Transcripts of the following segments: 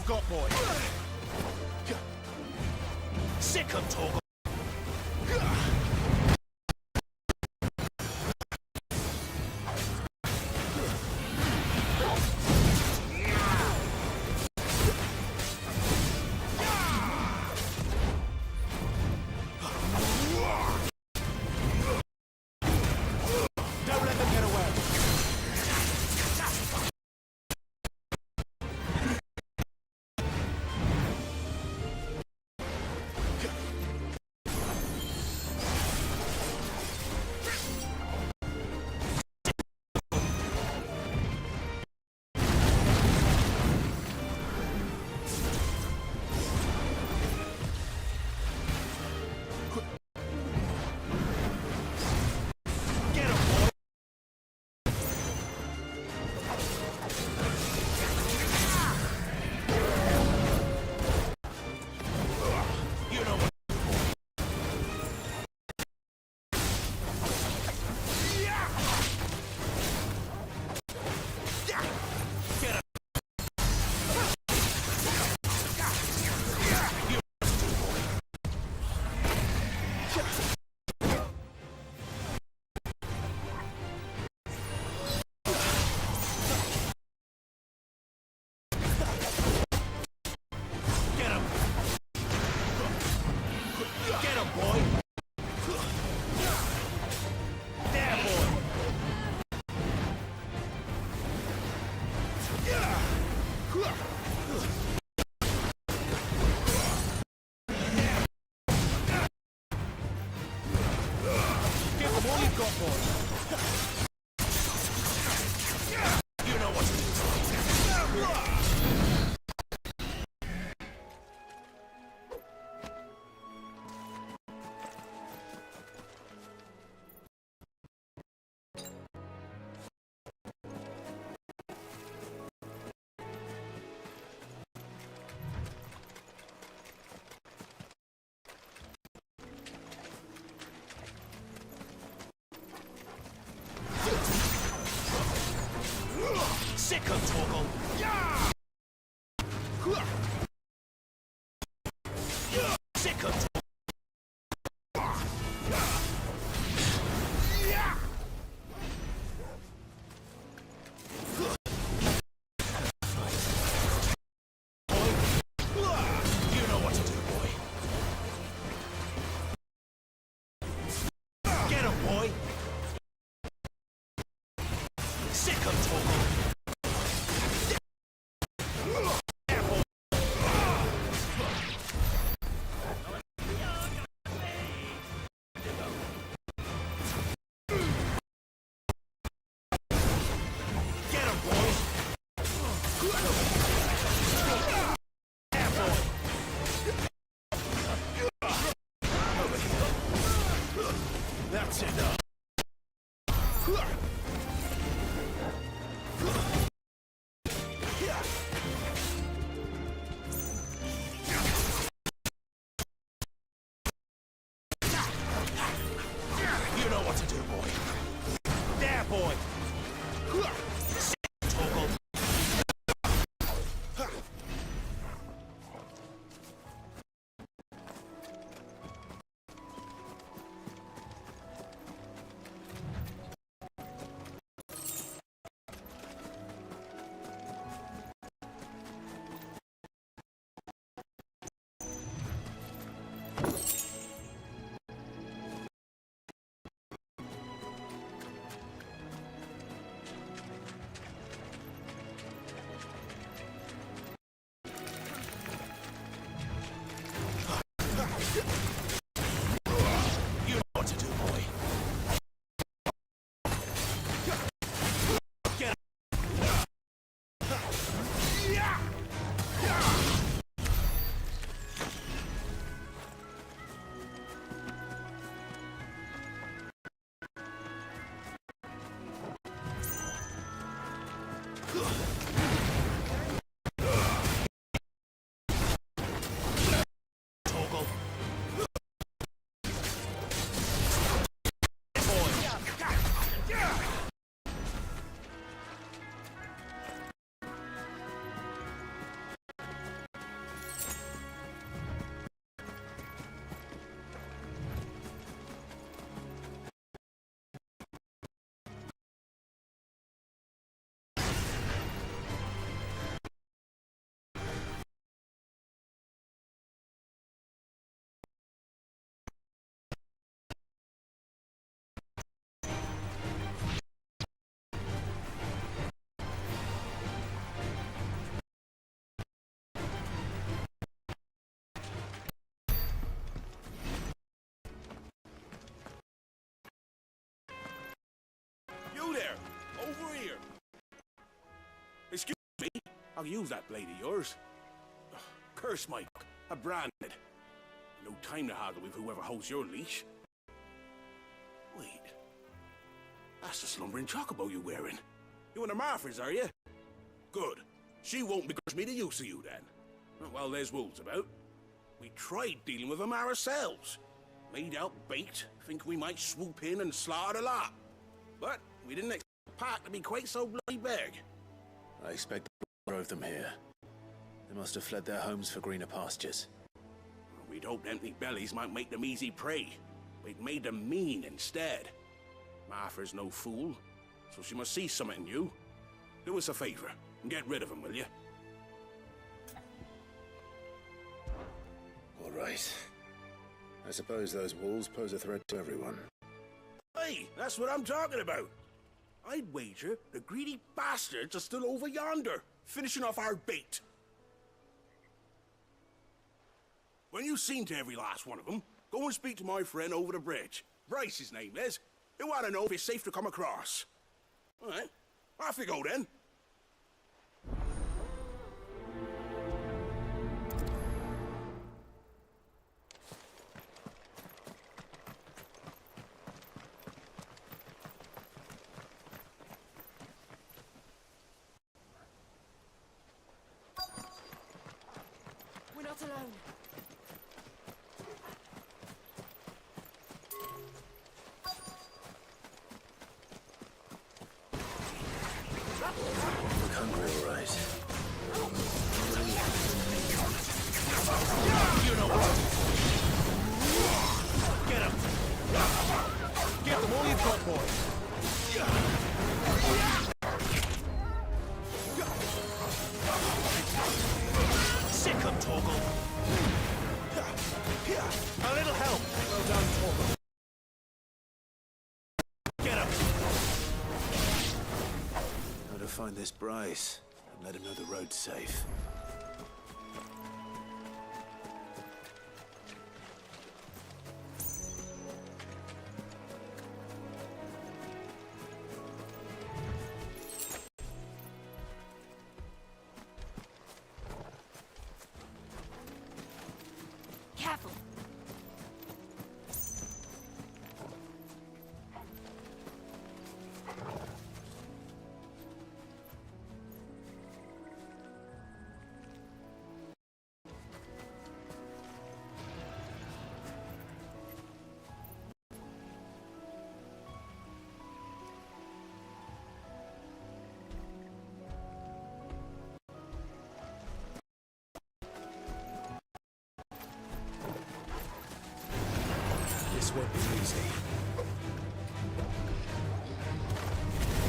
you've got, boy. Sick of talk. Sick of Torgal! Sick of Torgal! You know what to do, boy. Get him, boy! Sick of Torgal! That's enough. You know what to do, boy. There, boy. Torgal. You know what to do, boy. Get up. I'll use that blade of yours. Ugh, curse my luck. I'm branded. No time to haggle with whoever holds your leash. Wait. That's the slumbering chocobo you're wearing. You in the Marfors, are you? Good. She won't begrudge me the use of you, then. Well, there's wolves about. We tried dealing with them ourselves. Laid out bait, think we might swoop in and slaughter the lot. But we didn't expect the pack to be quite so bloody big. I expect the drove them here. They must have fled their homes for greener pastures. We'd hoped empty bellies might make them easy prey. We'd made them mean instead. Martha's no fool, so she must see something in you. Do us a favor and get rid of them, will you? All right. I suppose those wolves pose a threat to everyone. Hey, that's what I'm talking about. I'd wager the greedy bastards are still over yonder, finishing off our bait. When you've seen to every last one of them, go and speak to my friend over the bridge. Bryce, his name is. He'll want to know if it's safe to come across. All right, off you go then. We're not alone. Look hungry, all right. You know what? Get him! Get them all you've got, boy! Sick of Torgal! A little help! Well done, Torgal. Get him! How to find this Bryce and let him know the road's safe. Careful. This won't be easy.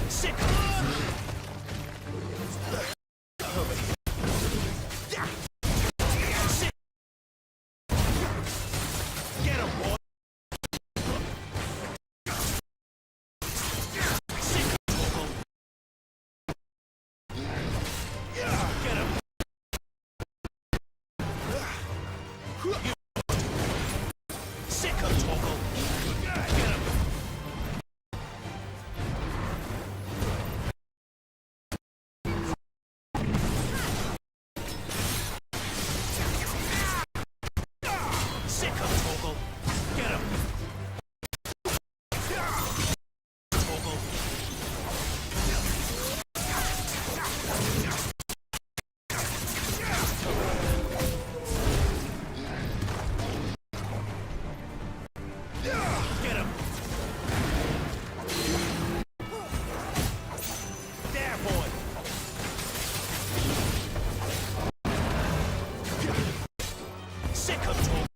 Sick! Get him, boy! Sick! Get him! Sick of Torgal! Get him! Sick of Torgal! Get him! Torgal! Get him! There, boy! Sick of Torgal!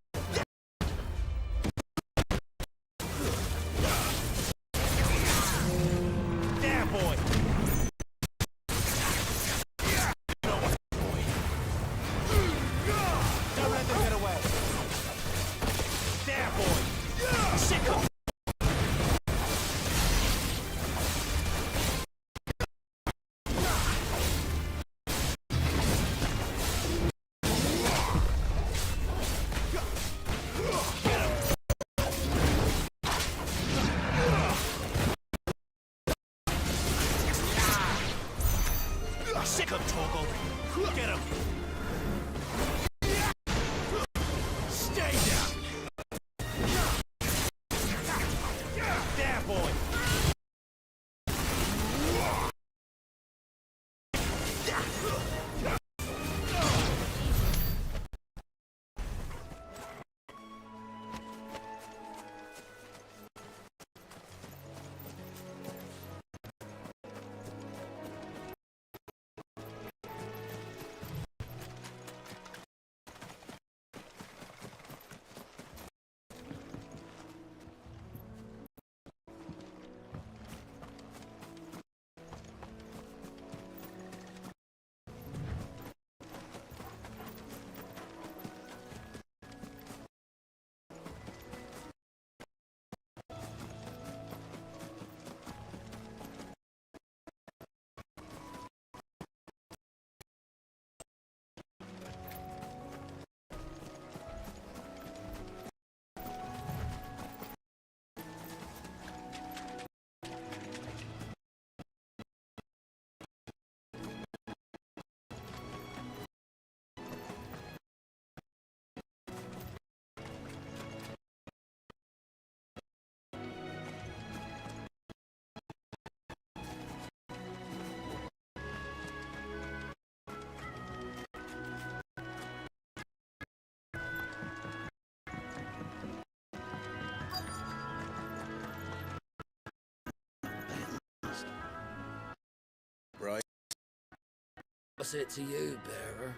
What's it to you, bearer?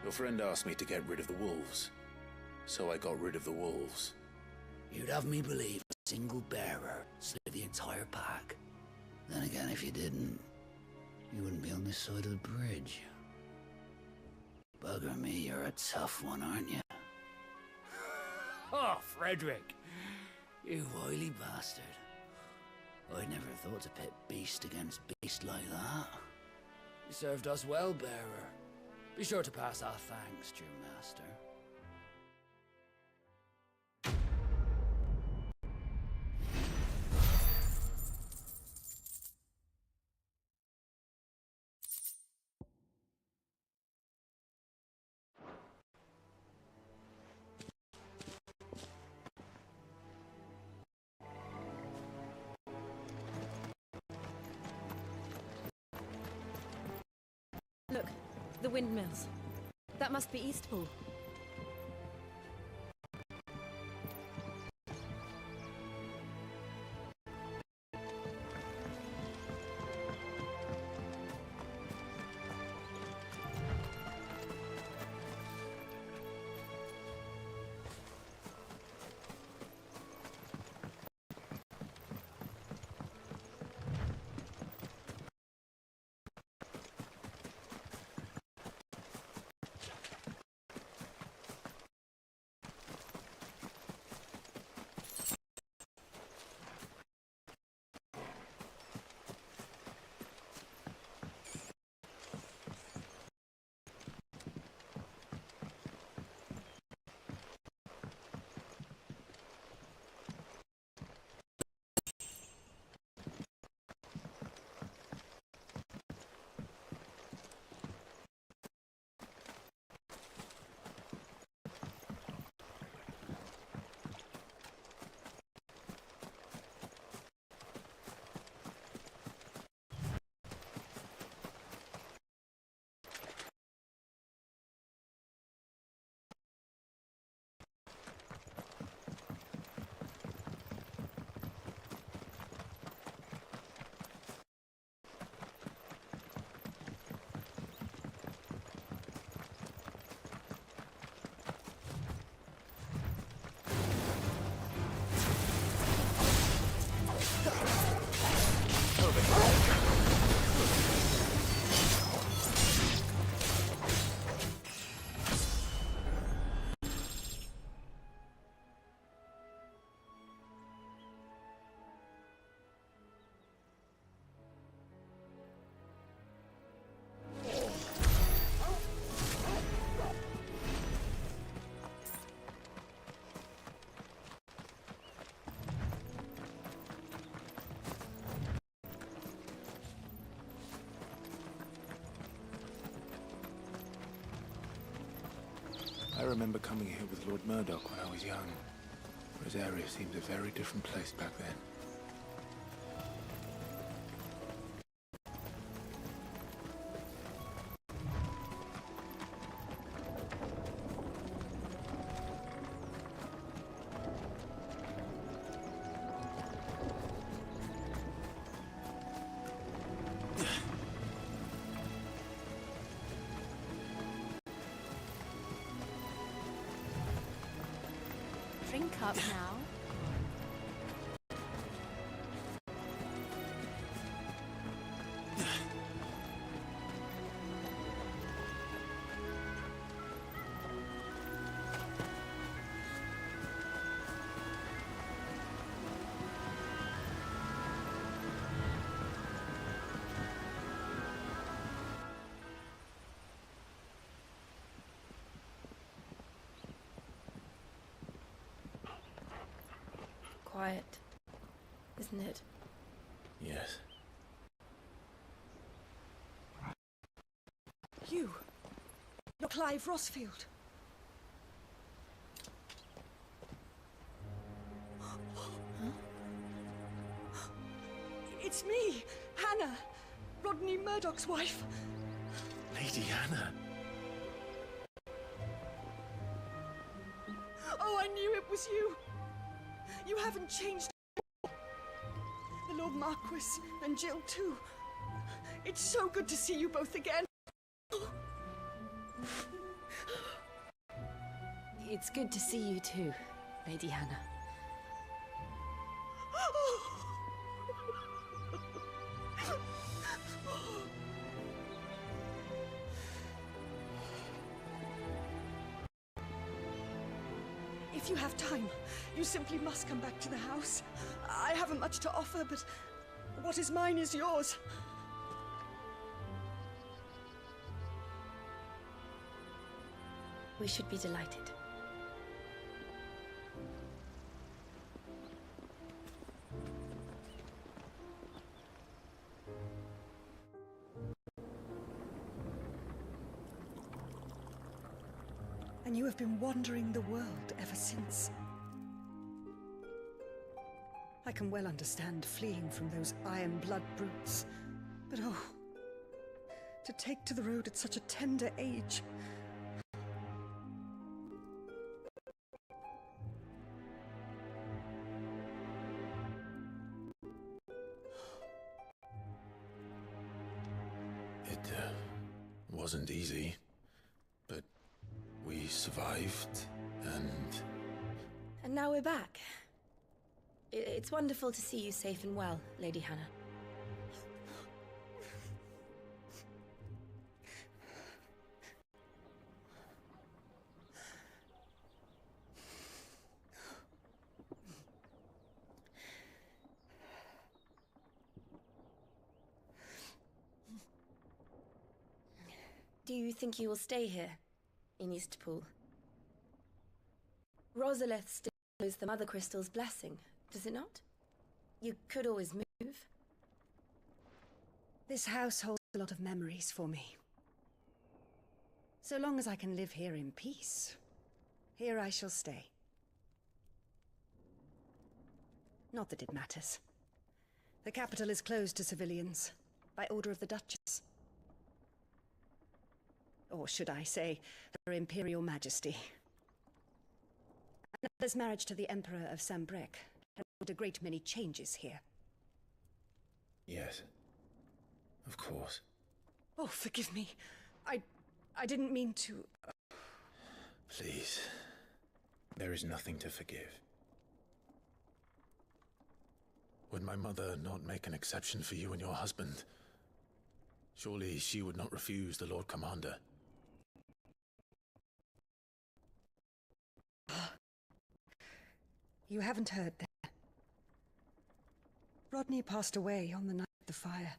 Your friend asked me to get rid of the wolves, so I got rid of the wolves. You'd have me believe a single bearer slid the entire pack. Then again, if you didn't, you wouldn't be on this side of the bridge. Bugger me, you're a tough one, aren't you? Oh, Frederick! You wily bastard. I'd never thought to pit beast against beast like that. You served us well, bearer. Be sure to pass our thanks, true master. Look, the windmills. That must be Eastpool. I remember coming here with Lord Murdoch when I was young. Rosaria seemed a very different place back then. Drink up now. Quiet, isn't it? Yes. You're Clive Rosfield. Huh? It's me, Hannah, Rodney Murdoch's wife. Lady Hannah. Oh, I knew it was you. You haven't changed. The Lord Marquis and Jill too. It's so good to see you both again. It's good to see you too, Lady Hannah. If you have time, you simply must come back to the house. I haven't much to offer, but what is mine is yours. We should be delighted. And you have been wandering the world ever since. I can well understand fleeing from those iron blood brutes, but oh, to take to the road at such a tender age. It wasn't easy, but we survived, and... And now we're back. It's wonderful to see you safe and well, Lady Hannah. Do you think you will stay here, in Eastpool? Rosalith still knows the Mothercrystals' blessing, does it not? You could always move. This house holds a lot of memories for me. So long as I can live here in peace, here I shall stay. Not that it matters. The capital is closed to civilians, by order of the Duchess. Or should I say, Her Imperial Majesty. Anna's marriage to the Emperor of Sambrec had brought a great many changes here. Yes. Of course. Oh, forgive me. I didn't mean to... Please. There is nothing to forgive. Would my mother not make an exception for you and your husband? Surely she would not refuse the Lord Commander. You haven't heard that. Rodney passed away on the night of the fire.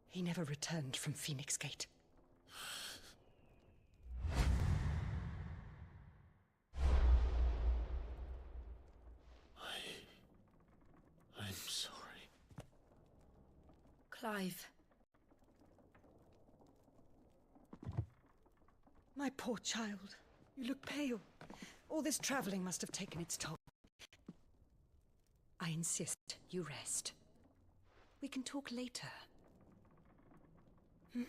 He never returned from Phoenix Gate. I'm sorry. Clive. My poor child. You look pale. All this traveling must have taken its toll. I insist you rest. We can talk later. Hmm?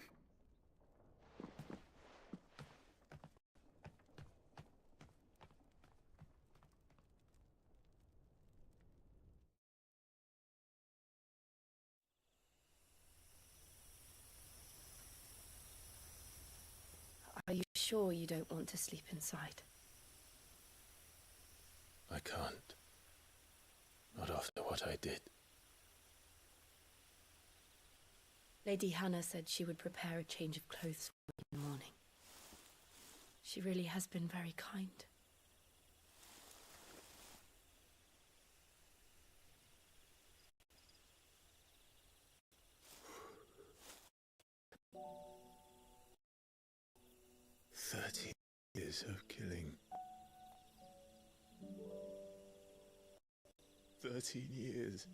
Are you sure you don't want to sleep inside? I can't. Not after what I did. Lady Hannah said she would prepare a change of clothes for me in the morning. She really has been very kind. Years of killing. 13 years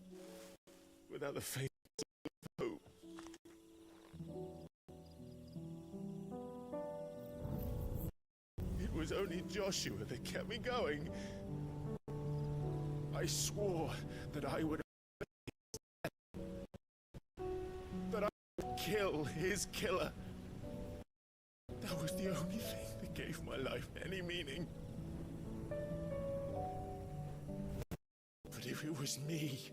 without the faint of hope. It was only Joshua that kept me going. I swore that I would kill his killer. That was the only thing that gave my life any meaning. But if it was me,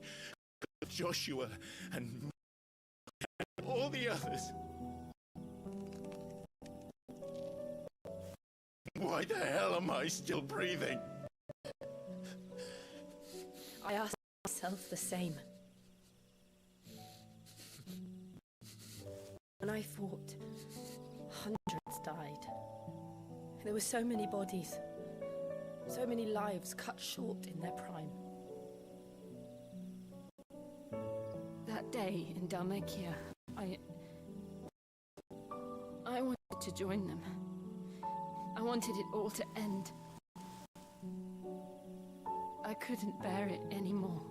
Joshua, and all the others, I still breathing? I asked myself the same. When I fought, hundreds died. There were so many bodies, so many lives cut short in their prime. That day in Dalmacia, I wanted to join them. I wanted it all to end. I couldn't bear it anymore.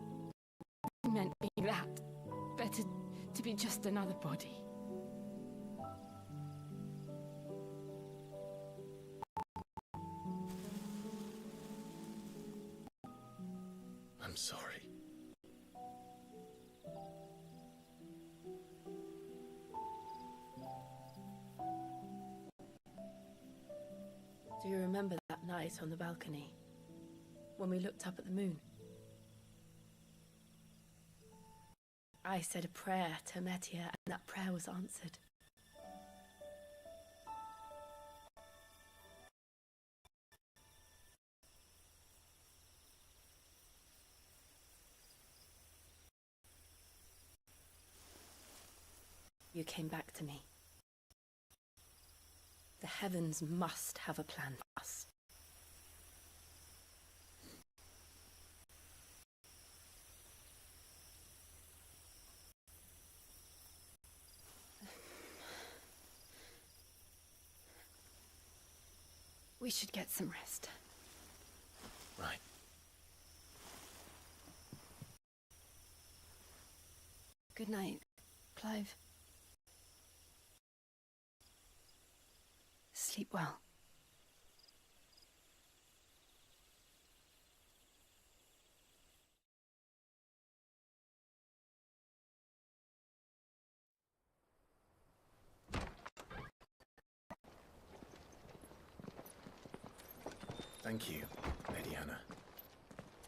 It meant being that. Better to be just another body. I'm sorry. Do you remember that night on the balcony, when we looked up at the moon? I said a prayer to Metia, and that prayer was answered. You came back to me. The heavens must have a plan for us. We should get some rest. Right. Good night, Clive. Sleep well. Thank you, Lady Hannah.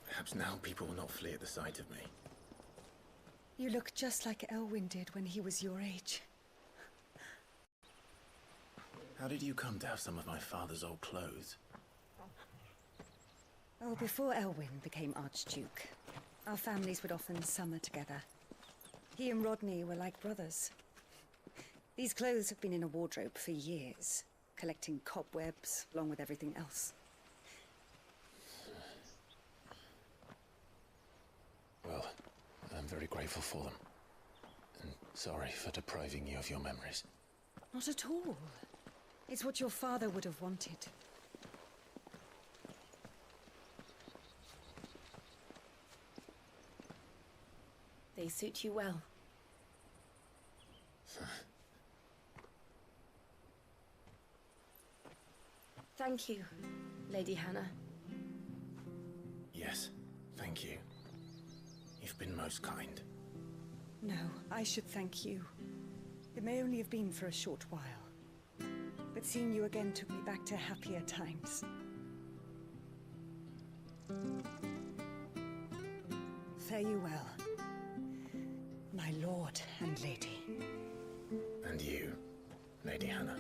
Perhaps now people will not flee at the sight of me. You look just like Elwyn did when he was your age. How did you come to have some of my father's old clothes? Oh, before Elwyn became Archduke, our families would often summer together. He and Rodney were like brothers. These clothes have been in a wardrobe for years, collecting cobwebs along with everything else. Well, I'm very grateful for them. And sorry for depriving you of your memories. Not at all. It's what your father would have wanted. They suit you well. Thank you, Lady Hannah. Yes, thank you. You've been most kind. No, I should thank you. It may only have been for a short while. But seeing you again took me back to happier times. Fare you well, my lord and lady. And you, Lady Hannah.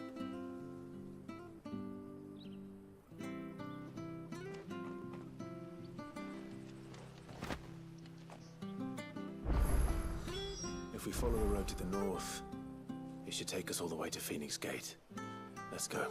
If we follow the road to the north, it should take us all the way to Phoenix Gate. Let's go.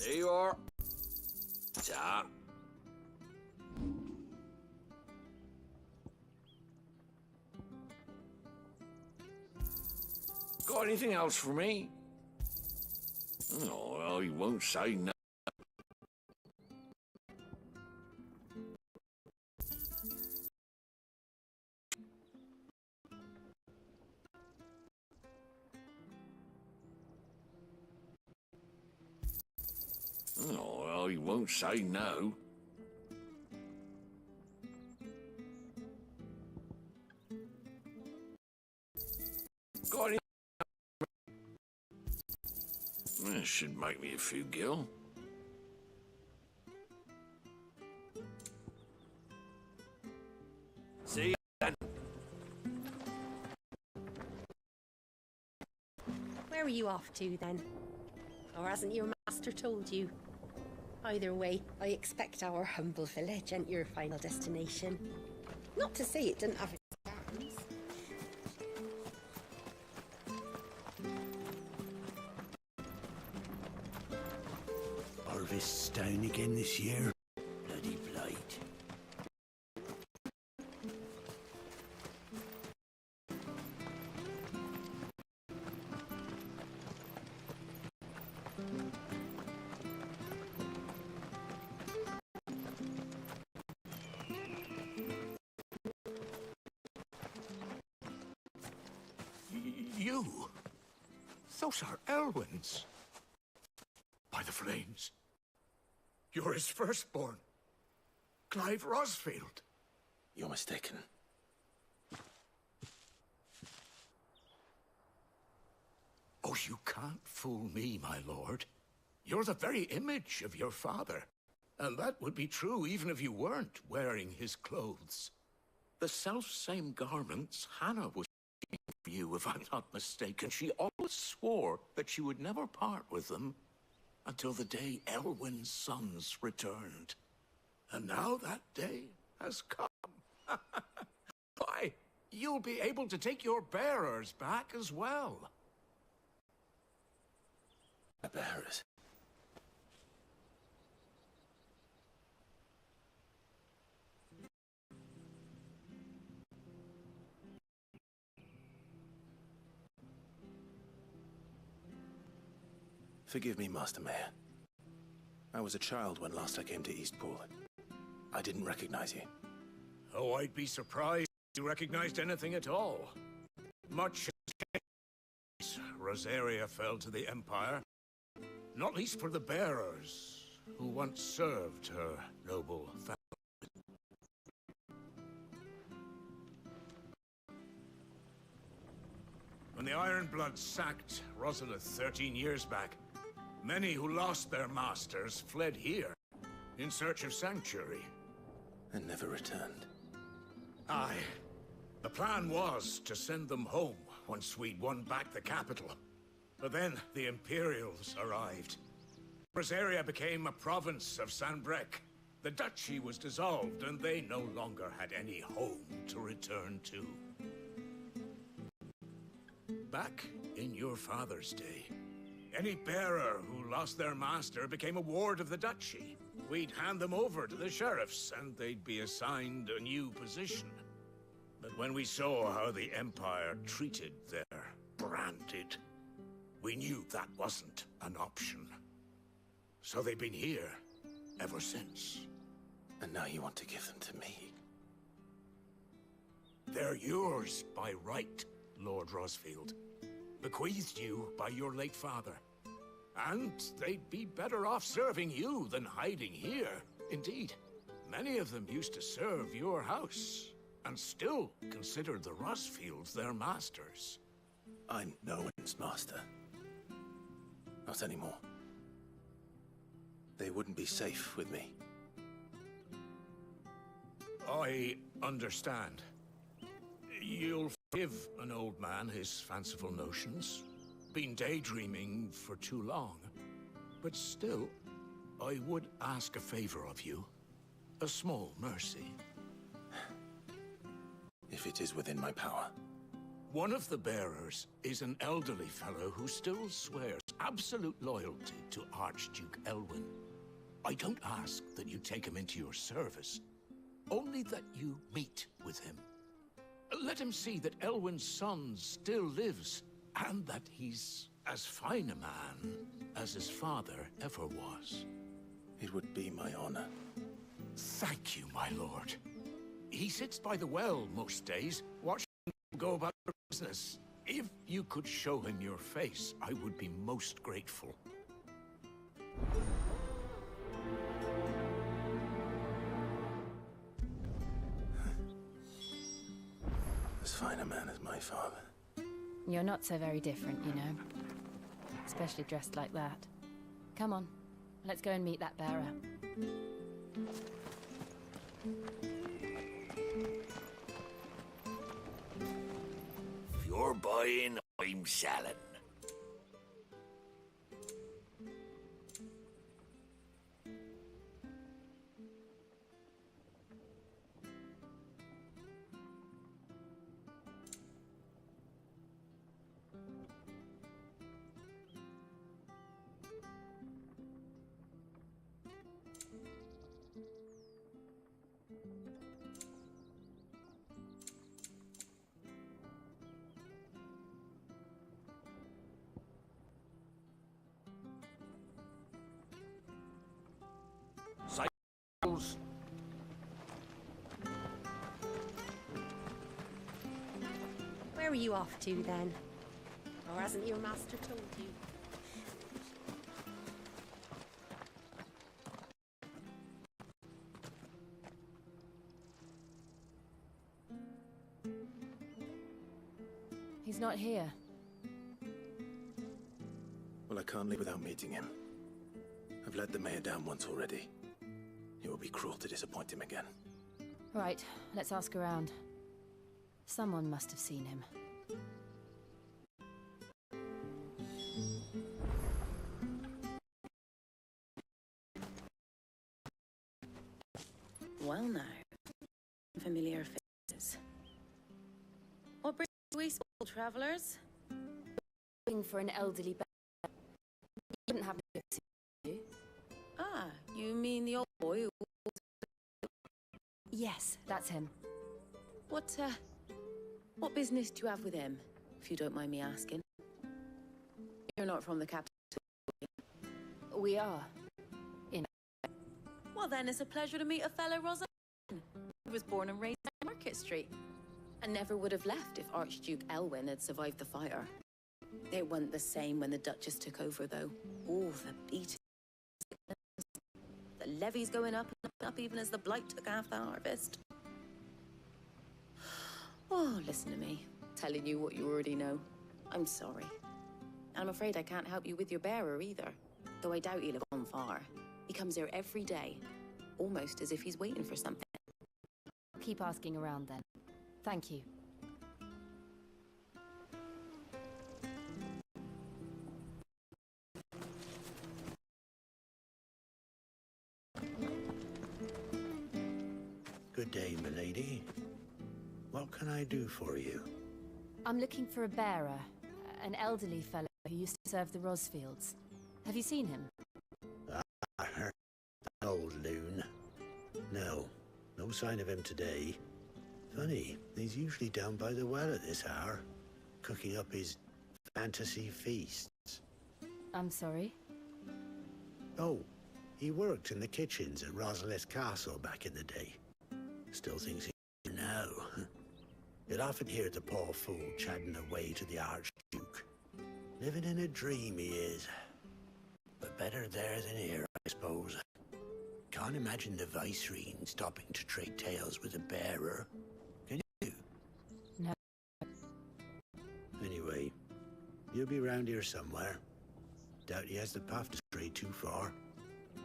There you are. Ta. Got anything else for me? Oh, well, you won't say no. Oh, well, you won't say no. Got any? This should make me a few gil. See you then. Where are you off to, then? Or hasn't your master told you? Either way, I expect our humble village ain't your final destination. Not to say it didn't have its charms. Harvest's down again this year. Bloody blight. You? Those are Elwyn's. By the flames. You're his firstborn. Clive Rosfield. You're mistaken. Oh, you can't fool me, my lord. You're the very image of your father. And that would be true even if you weren't wearing his clothes. The self-same garments Hannah was wearing for you, if I'm not mistaken. She always swore that she would never part with them until the day Elwyn's sons returned. And now that day has come. Why, you'll be able to take your bearers back as well. The bearers. Forgive me, Master Mayor. I was a child when last I came to Eastpool. I didn't recognize you. Oh, I'd be surprised if you recognized anything at all. Much has changed. Rosaria fell to the Empire, not least for the bearers who once served her noble family. When the Ironbloods sacked Rosalith 13 years back, many who lost their masters fled here in search of sanctuary. And never returned. Aye. The plan was to send them home once we'd won back the capital. But then the Imperials arrived. Rosaria became a province of Sanbreque. The Duchy was dissolved, and they no longer had any home to return to. Back in your father's day, any bearer who lost their master became a ward of the Duchy. We'd hand them over to the sheriffs, and they'd be assigned a new position. But when we saw how the Empire treated their branded, we knew that wasn't an option. So they've been here ever since. And now you want to give them to me? They're yours by right, Lord Rosfield. Bequeathed you by your late father. And they'd be better off serving you than hiding here. Indeed, many of them used to serve your house, and still consider the Rosfields their masters. I'm no one's master. Not anymore. They wouldn't be safe with me. I understand. You'll forgive an old man his fanciful notions. Been daydreaming for too long. But still, I would ask a favor of you. A small mercy. If it is within my power. One of the bearers is an elderly fellow who still swears absolute loyalty to Archduke Elwyn. I don't ask that you take him into your service, only that you meet with him. Let him see that Elwyn's son still lives, and that he's as fine a man as his father ever was. It would be my honor. Thank you, my lord. He sits by the well most days, watching him go about their business. If you could show him your face, I would be most grateful. As fine a man as my father. You're not so very different, you know. Especially dressed like that. Come on, let's go and meet that bearer. If you're buying, I'm selling. Cycles. Where are you off to, then? Or hasn't your master told you? He's not here. Well, I can't leave without meeting him. I've let the mayor down once already. It would be cruel to disappoint him again. Right, let's ask around. Someone must have seen him. Well now, familiar faces. What brings we small travelers? Looking for an elderly bear. You wouldn't have to see you. Ah, you mean the old boy who... Yes, that's him. What business do you have with him, if you don't mind me asking? You're not from the capital. We are. Well then, it's a pleasure to meet a fellow Rosaria. He was born and raised on Market Street, and never would have left if Archduke Elwyn had survived the fire. It wasn't the same when the Duchess took over, though. Oh, the beating. The levies going up and up even as the blight took half the harvest. Oh, listen to me, telling you what you already know. I'm sorry. And I'm afraid I can't help you with your bearer either, though I doubt he'll have gone far. He comes here every day, almost as if he's waiting for something. Keep asking around then. Thank you. Good day, milady. What can I do for you? I'm looking for a bearer, an elderly fellow who used to serve the Rosfields. Have you seen him? Old loon. No, no sign of him today. Funny, he's usually down by the well at this hour, cooking up his fantasy feasts. I'm sorry? Oh, he worked in the kitchens at Rosalith's castle back in the day. Still thinks he's now. You'd often hear the poor fool chatting away to the Archduke. Living in a dream he is. But better there than here, I suppose. Can't imagine the Viceroy stopping to trade tales with a bearer. Can you? No. Anyway, you'll be round here somewhere. Doubt he has the path to stray too far.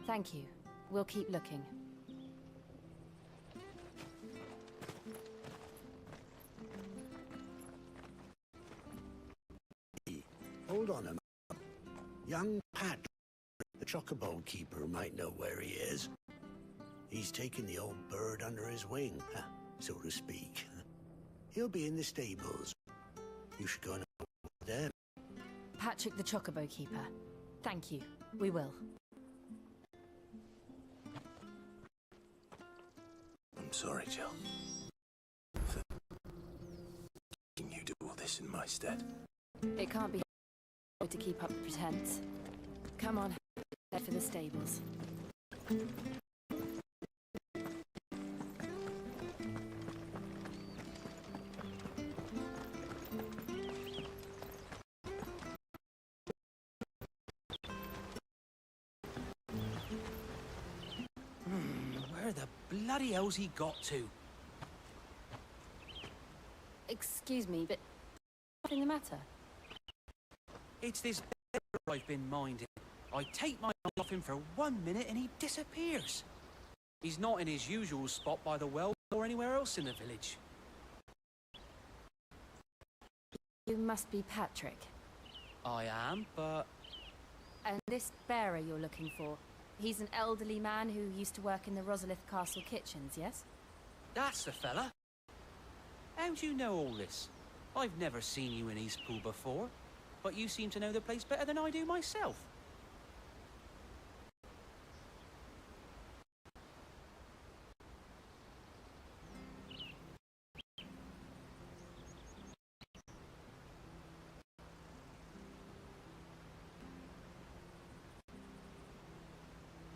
Thank you. We'll keep looking. Hold on a minute. Young Pat, the chocobo keeper, might know where he is. He's taken the old bird under his wing, so to speak. He'll be in the stables. You should go and have them. Patrick the Chocobo Keeper. Thank you. We will. I'm sorry, Jill. For making you do all this in my stead. It can't be hard to keep up the pretense. Come on, head for the stables. Where the bloody hell's he got to? Excuse me, but nothing the matter? It's this bear I've been minding. I take my eye off him for 1 minute and he disappears. He's not in his usual spot by the well or anywhere else in the village. You must be Patrick. I am, but... And this bearer you're looking for, he's an elderly man who used to work in the Rosalith Castle kitchens, yes? That's the fella. How do you know all this? I've never seen you in Eastpool before, but you seem to know the place better than I do myself.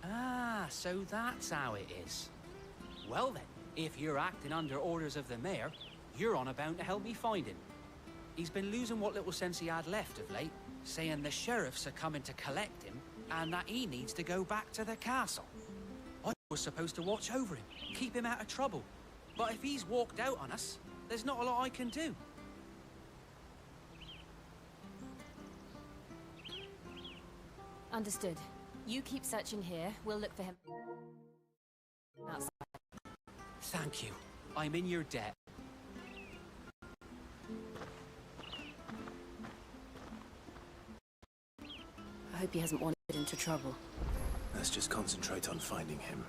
Ah, so that's how it is. Well then, if you're acting under orders of the mayor, you're on about to help me find him. He's been losing what little sense he had left of late, saying the sheriffs are coming to collect him, and that he needs to go back to the castle. I was supposed to watch over him, keep him out of trouble. But if he's walked out on us, there's not a lot I can do. Understood. You keep searching here, we'll look for him outside. Thank you. I'm in your debt. I hope he hasn't wandered into trouble. Let's just concentrate on finding him.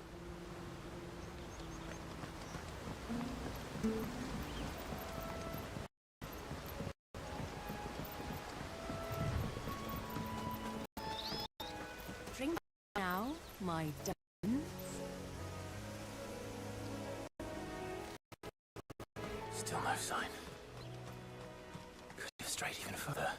Drink now, my darling. Still no sign. Could have strayed even further.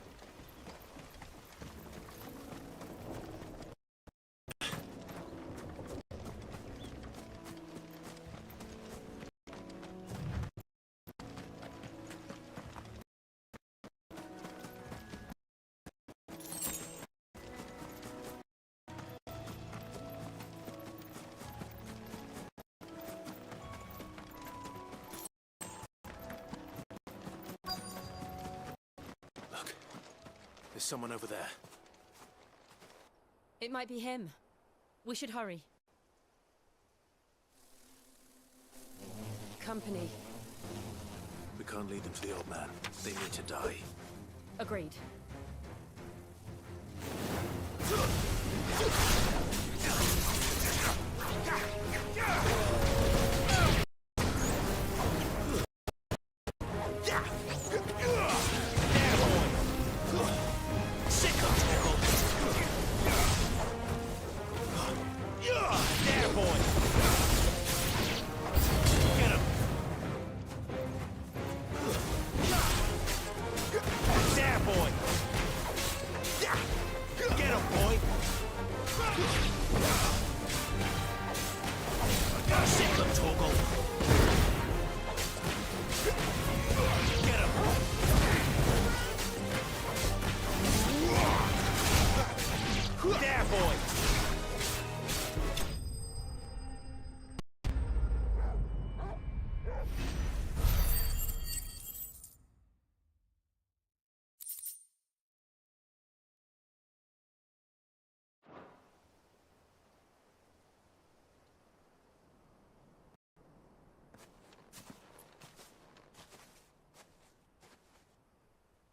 There's someone over there. It might be him. We should hurry. Company. We can't lead them to the old man. They need to die. Agreed.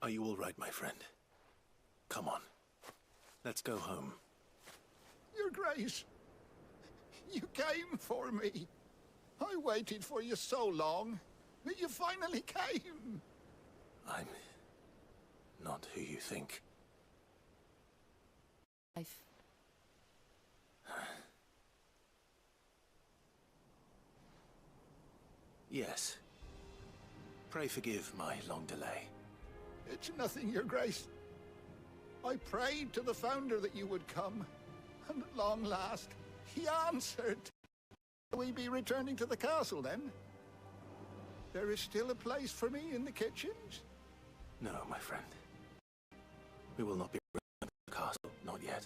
Are you all right, my friend? Come on. Let's go home. Your Grace, you came for me. I waited for you so long, but you finally came. I'm not who you think. Clive. Yes. Pray forgive my long delay. It's nothing, Your Grace. I prayed to the Founder that you would come, and at long last, he answered. Will we be returning to the castle, then? There is still a place for me in the kitchens? No, my friend. We will not be returning to the castle, not yet.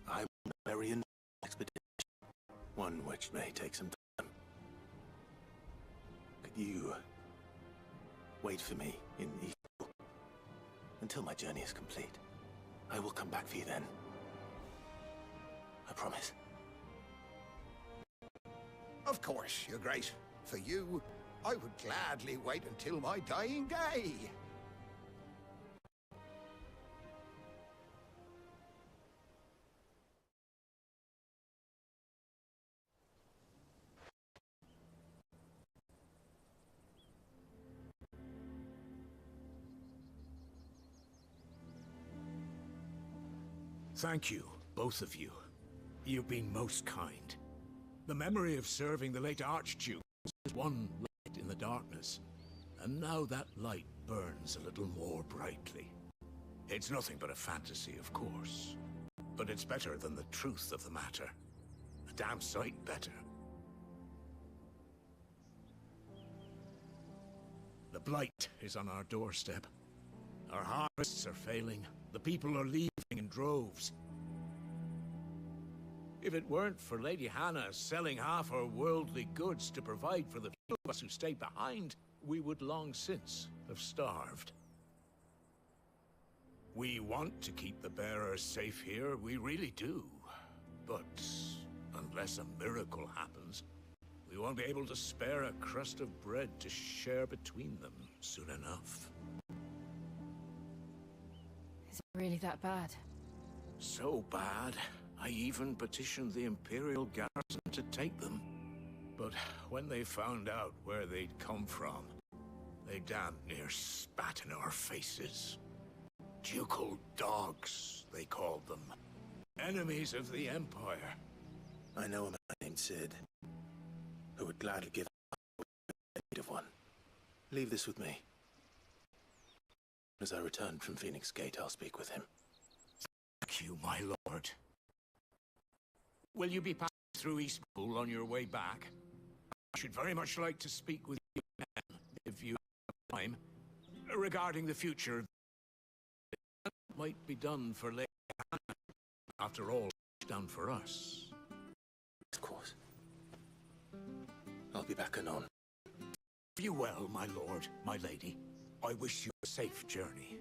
I will bury an expedition, one which may take some time. Could you wait for me in Eikon until my journey is complete? I will come back for you then. I promise. Of course, Your Grace. For you, I would gladly wait until my dying day. Thank you, both of you. You've been most kind. The memory of serving the late Archduke was one light in the darkness, and now that light burns a little more brightly. It's nothing but a fantasy, of course, but it's better than the truth of the matter. A damn sight better. The blight is on our doorstep. Our harvests are failing. The people are leaving in droves. If it weren't for Lady Hannah selling half her worldly goods to provide for the few of us who stayed behind, we would long since have starved. We want to keep the bearers safe here, we really do. But unless a miracle happens, we won't be able to spare a crust of bread to share between them soon enough. Is it really that bad? So bad, I even petitioned the Imperial garrison to take them. But when they found out where they'd come from, they damn near spat in our faces. Ducal dogs, they called them. Enemies of the Empire. I know a man named Sid, who would gladly give up in need of one. Leave this with me. As I return from Phoenix Gate, I'll speak with him. Thank you, my lord. Will you be passing through Eastpool on your way back? I should very much like to speak with you again, if you have time, regarding the future. What might be done for Lady Hannah. After all, it's done for us. Of course. I'll be back anon. Fare you well, my lord, my lady. I wish you a safe journey.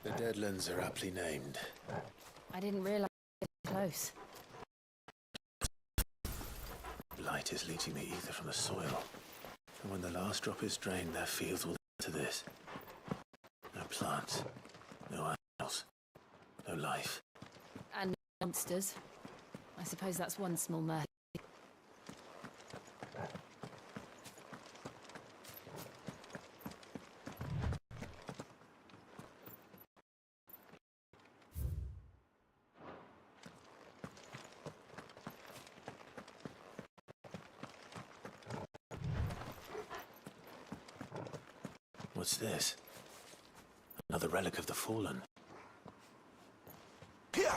The Deadlands are aptly named. I didn't realize it was close. Light is leaching the ether from the soil. And when the last drop is drained, their fields will lead to this. No plants, no animals, no life. And monsters. I suppose that's one small mercy. What's this? Another relic of the fallen. Here!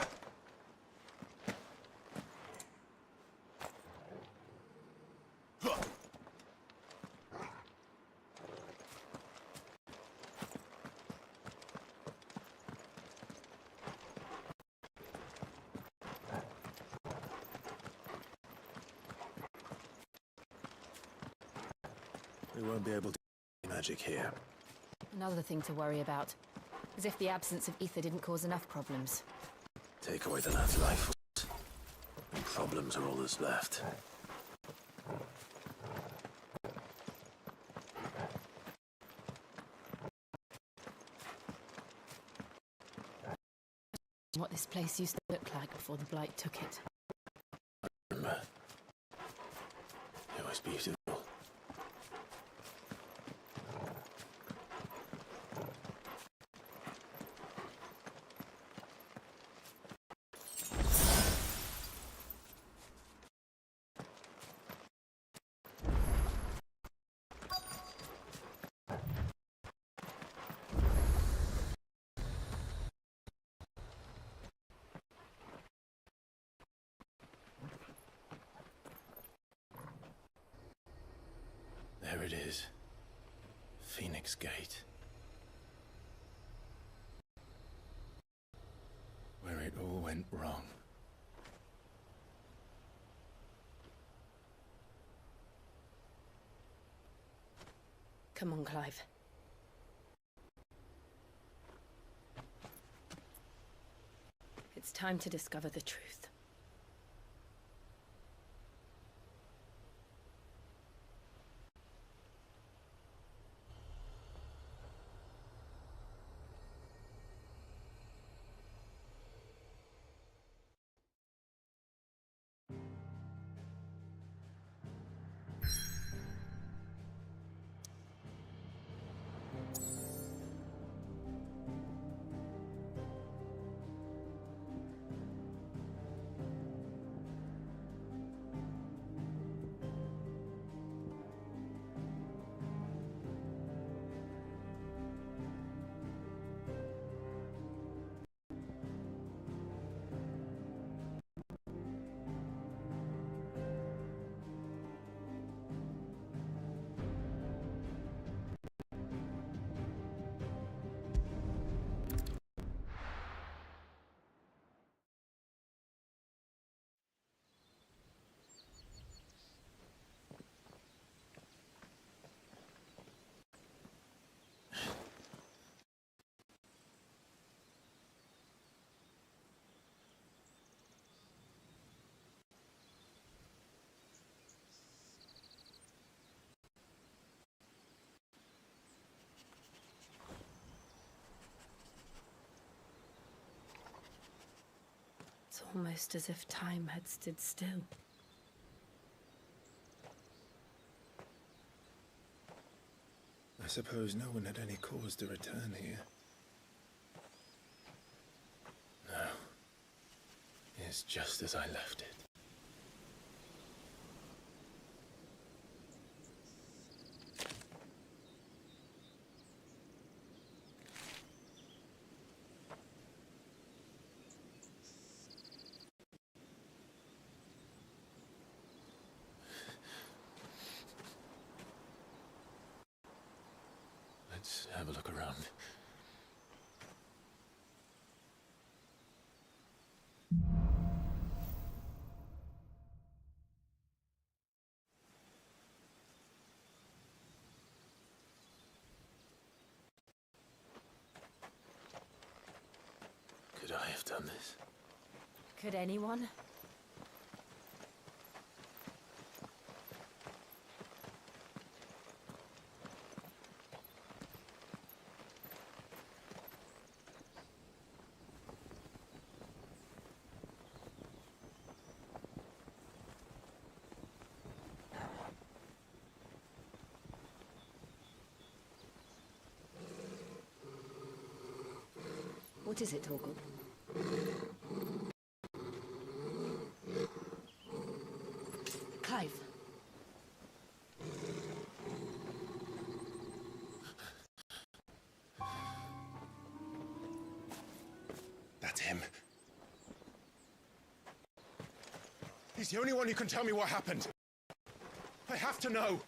We won't be able to do magic here. Another thing to worry about. As if the absence of ether didn't cause enough problems. Take away the lad's life force, and problems are all that's left. What this place used to look like before the Blight took it. Remember, it was beautiful. There it is. Phoenix Gate. Where it all went wrong. Come on, Clive. It's time to discover the truth. It's almost as if time had stood still. I suppose no one had any cause to return here. No. It's just as I left it. Let's have a look around. Could I have done this? Could anyone? What is it, Torgal? Clive. He's the only one who can tell me what happened. I have to know.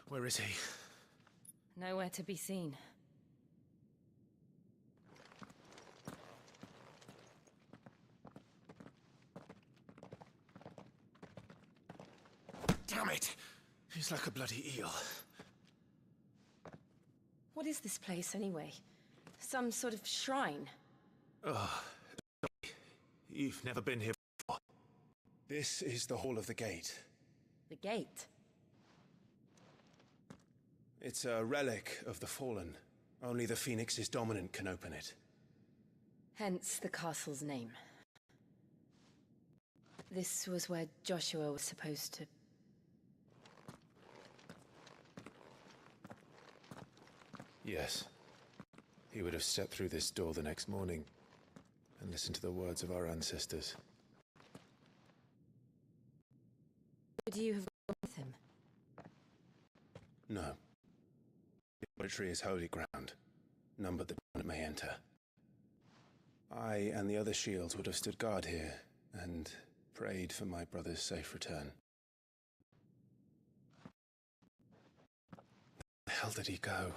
Where is he? Nowhere to be seen. Damn it! He's like a bloody eel. What is this place, anyway? Some sort of shrine? Oh, you've never been here before. This is the Hall of the Gate. The gate? It's a relic of the Fallen. Only the Phoenix's dominant can open it. Hence the castle's name. This was where Joshua was supposed to... Yes. He would have stepped through this door the next morning and listened to the words of our ancestors. Would you have gone with him? No. The tree is holy ground. None but the dominant may enter. I and the other shields would have stood guard here and prayed for my brother's safe return. Where the hell did he go?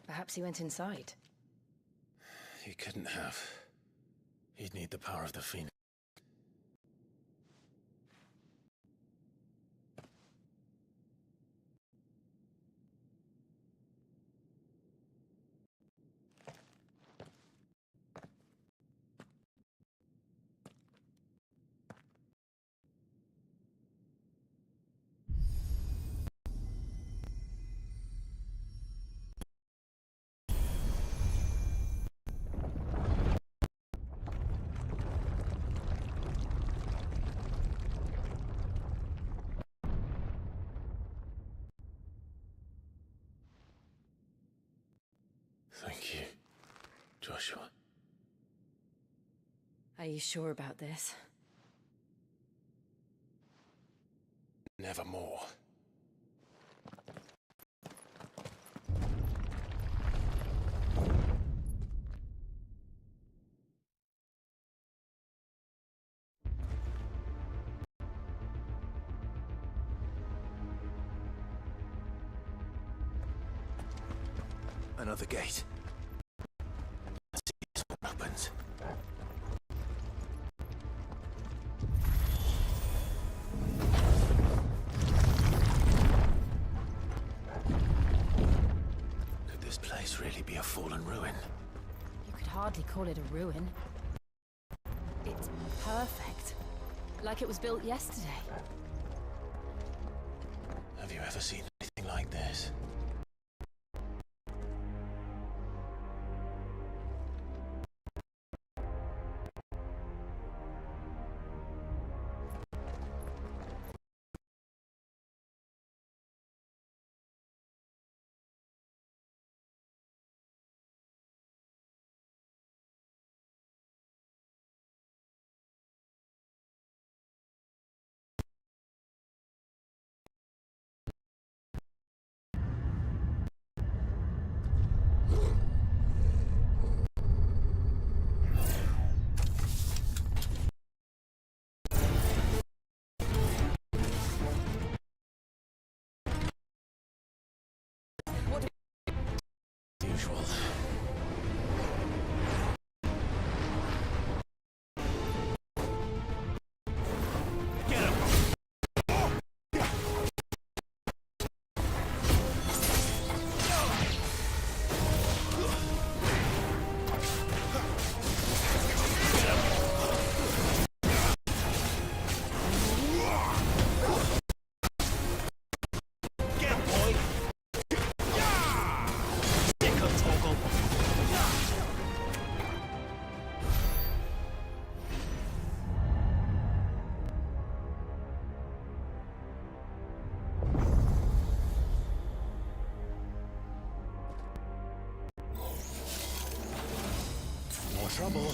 Perhaps he went inside. He couldn't have. He'd need the power of the Phoenix. Thank you, Joshua. Are you sure about this? Nevermore. Another gate. Let's see this one opens. Could this place really be a fallen ruin? You could hardly call it a ruin. It's perfect. Like it was built yesterday. Have you ever seen anything like this? trouble.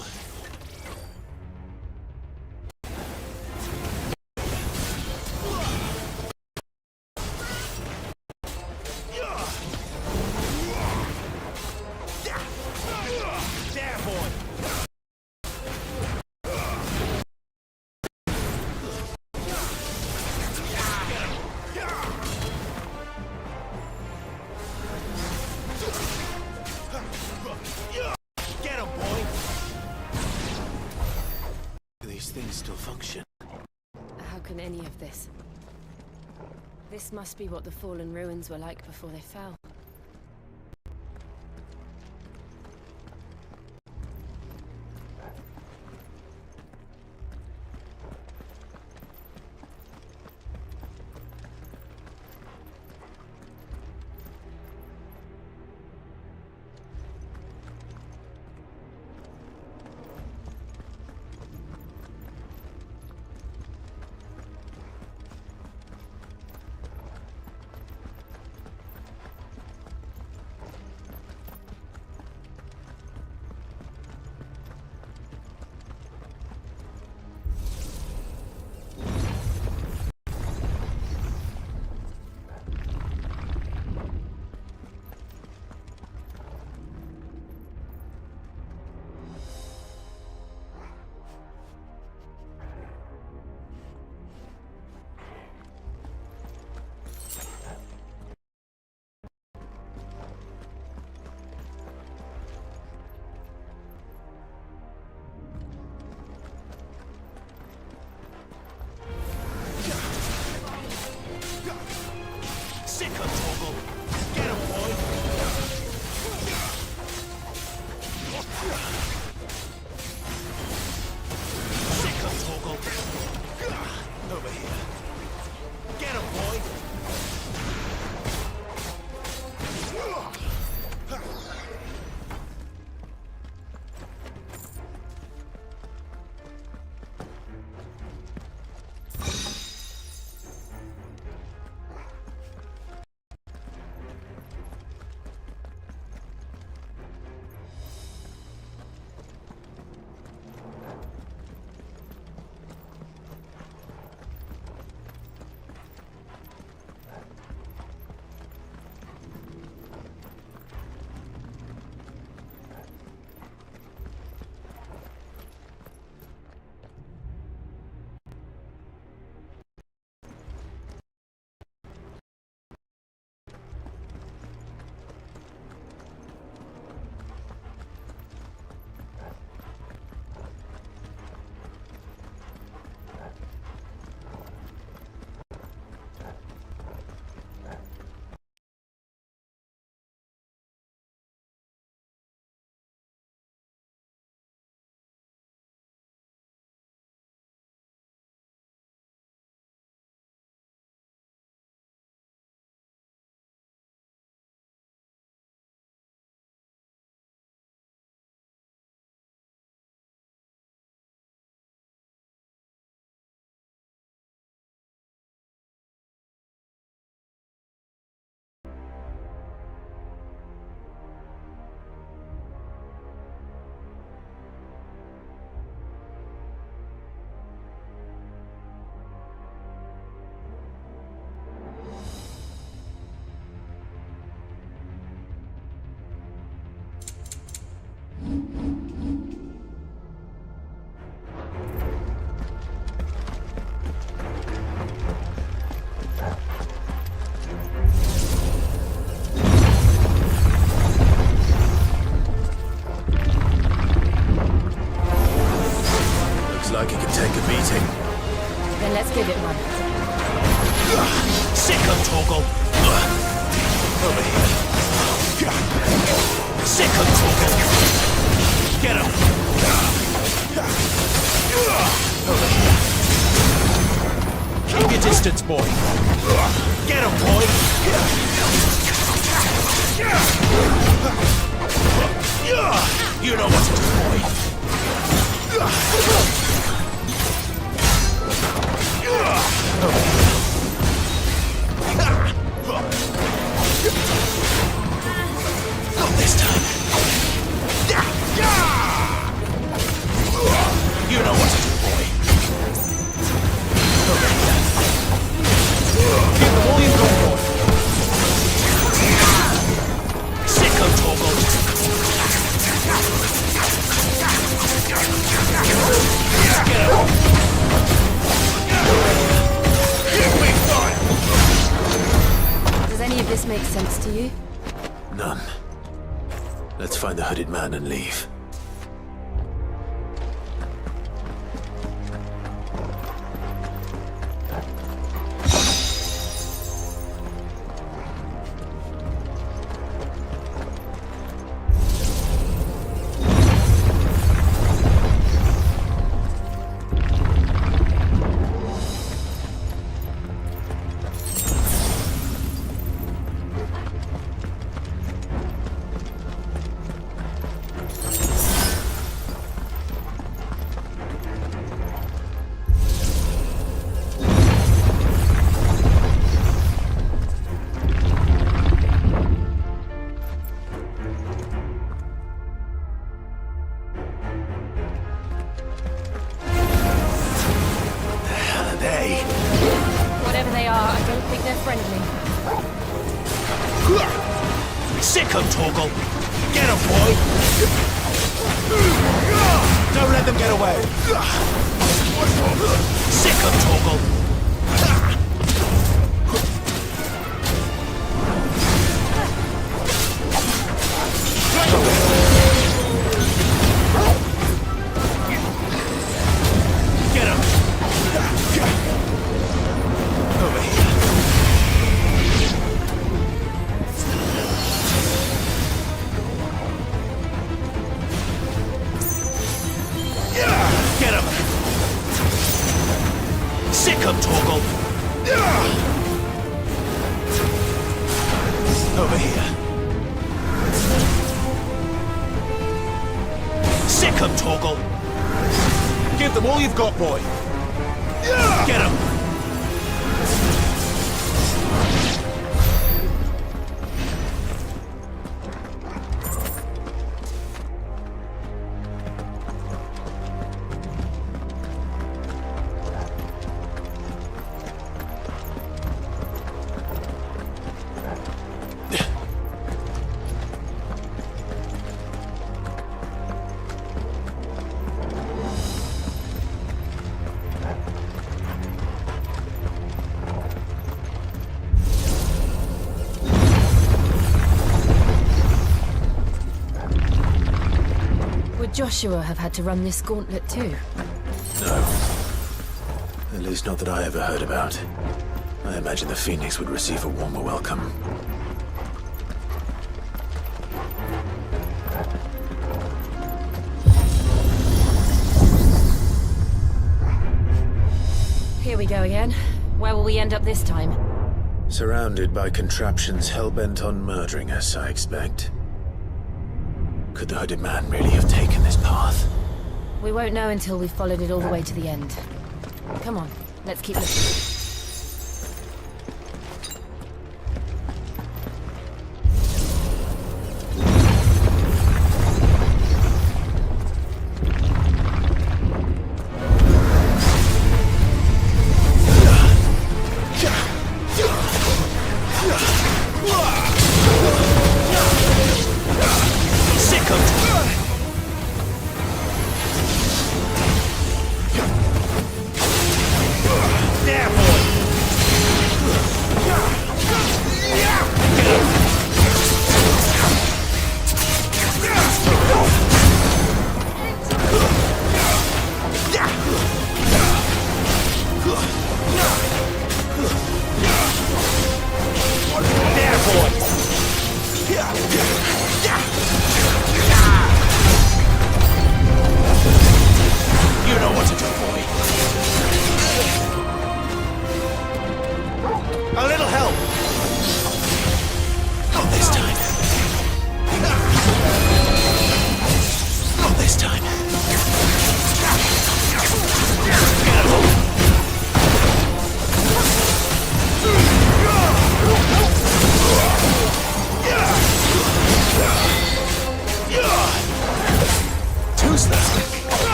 Any of this. This must be what the fallen ruins were like before they fell. like it could take a beating. Then let's give it one. Sick of Torgal! Over here. Sick of Torgal! Get him! Over here. Keep your distance, boy. Get him, boy! You know what to do, boy. Not this time. None. Let's find the hooded man and leave. Whatever they are, I don't think they're friendly. Sick 'em, Torgal! Get 'em, boy! Don't let them get away! Sick 'em, Torgal! Get 'em! Over here. Get him! Sick him, Torgal! Over here. Sick him, Torgal! Give them all you've got, boy! Get him! Joshua have had to run this gauntlet too? No. At least not that I ever heard about. I imagine the Phoenix would receive a warmer welcome. Here we go again. Where will we end up this time? Surrounded by contraptions hell-bent on murdering us, I expect. Could the hooded man really have taken this path? We won't know until we've followed it all the way to the end. Come on, let's keep looking.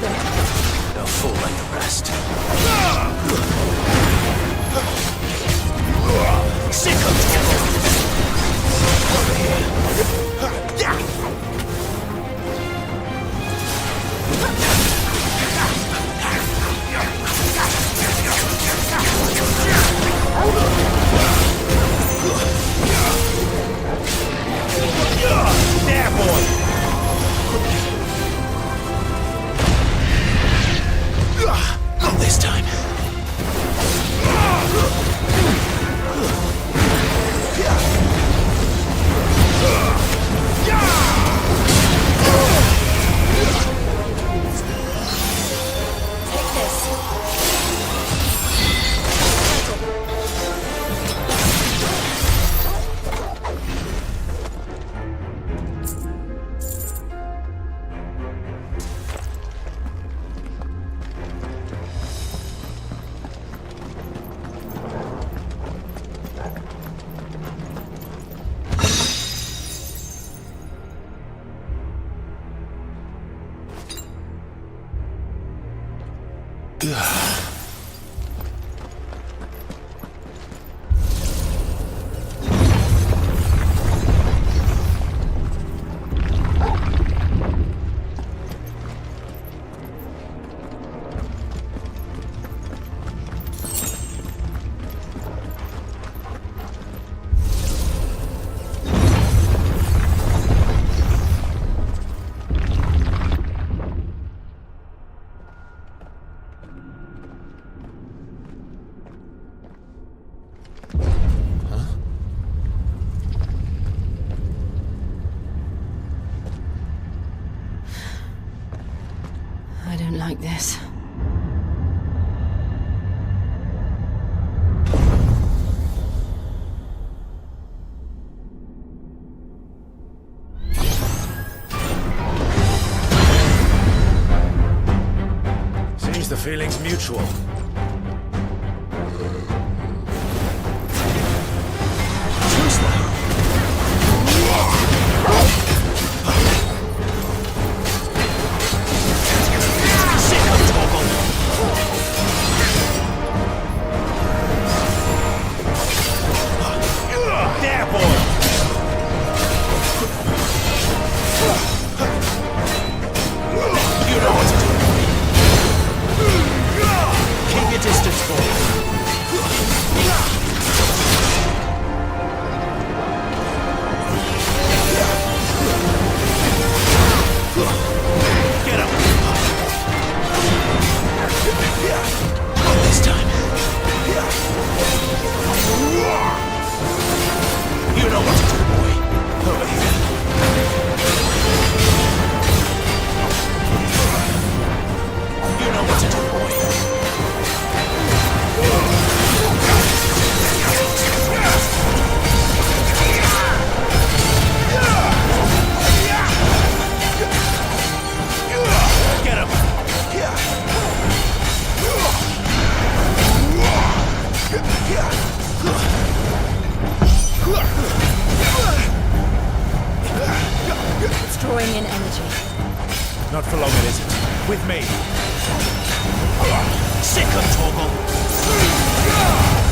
problem. They'll fall like the rest. Sick of over here. There, boy! Not this time. Take this. I don't like this. Seems the feeling's mutual. Not for long, it isn't. With me. Sick of Torgal.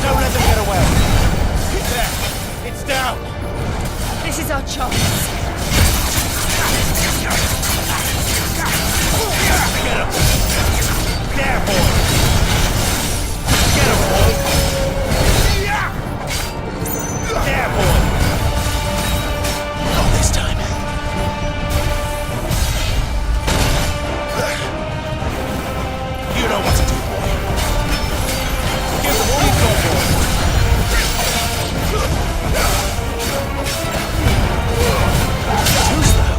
Don't let them get away. There. It's down. This is our chance. Get him. There, boy. Get him, boy. There, boy. Not this time. You know what to do, boy. Give them all you've got, boy. Too slow.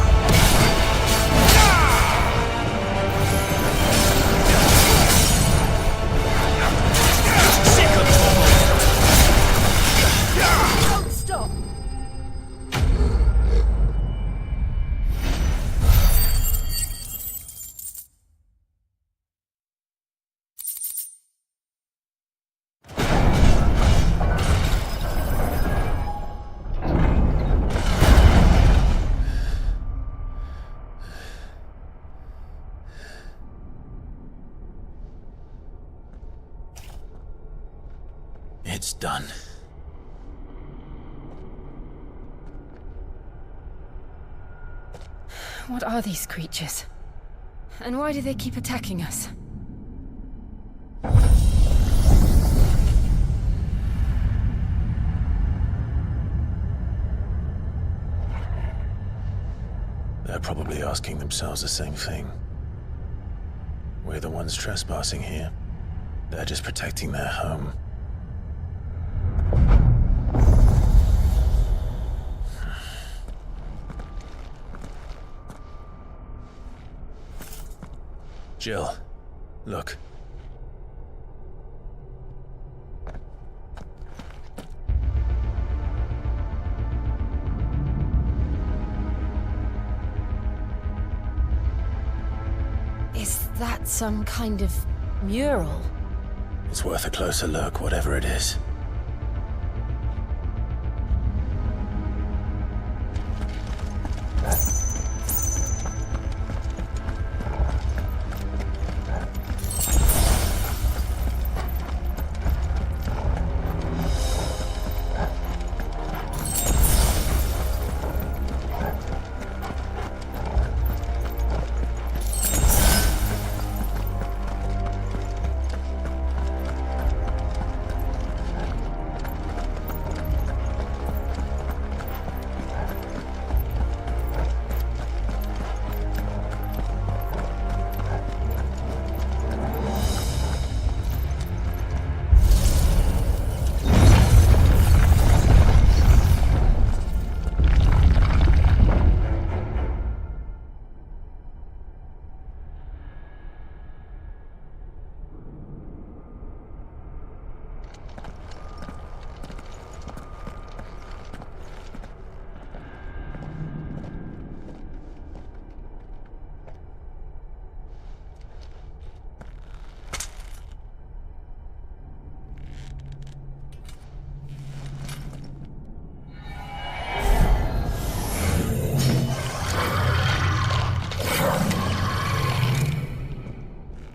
It's done. What are these creatures? And why do they keep attacking us? They're probably asking themselves the same thing. We're the ones trespassing here. They're just protecting their home. Jill, look. Is that some kind of mural? It's worth a closer look, whatever it is.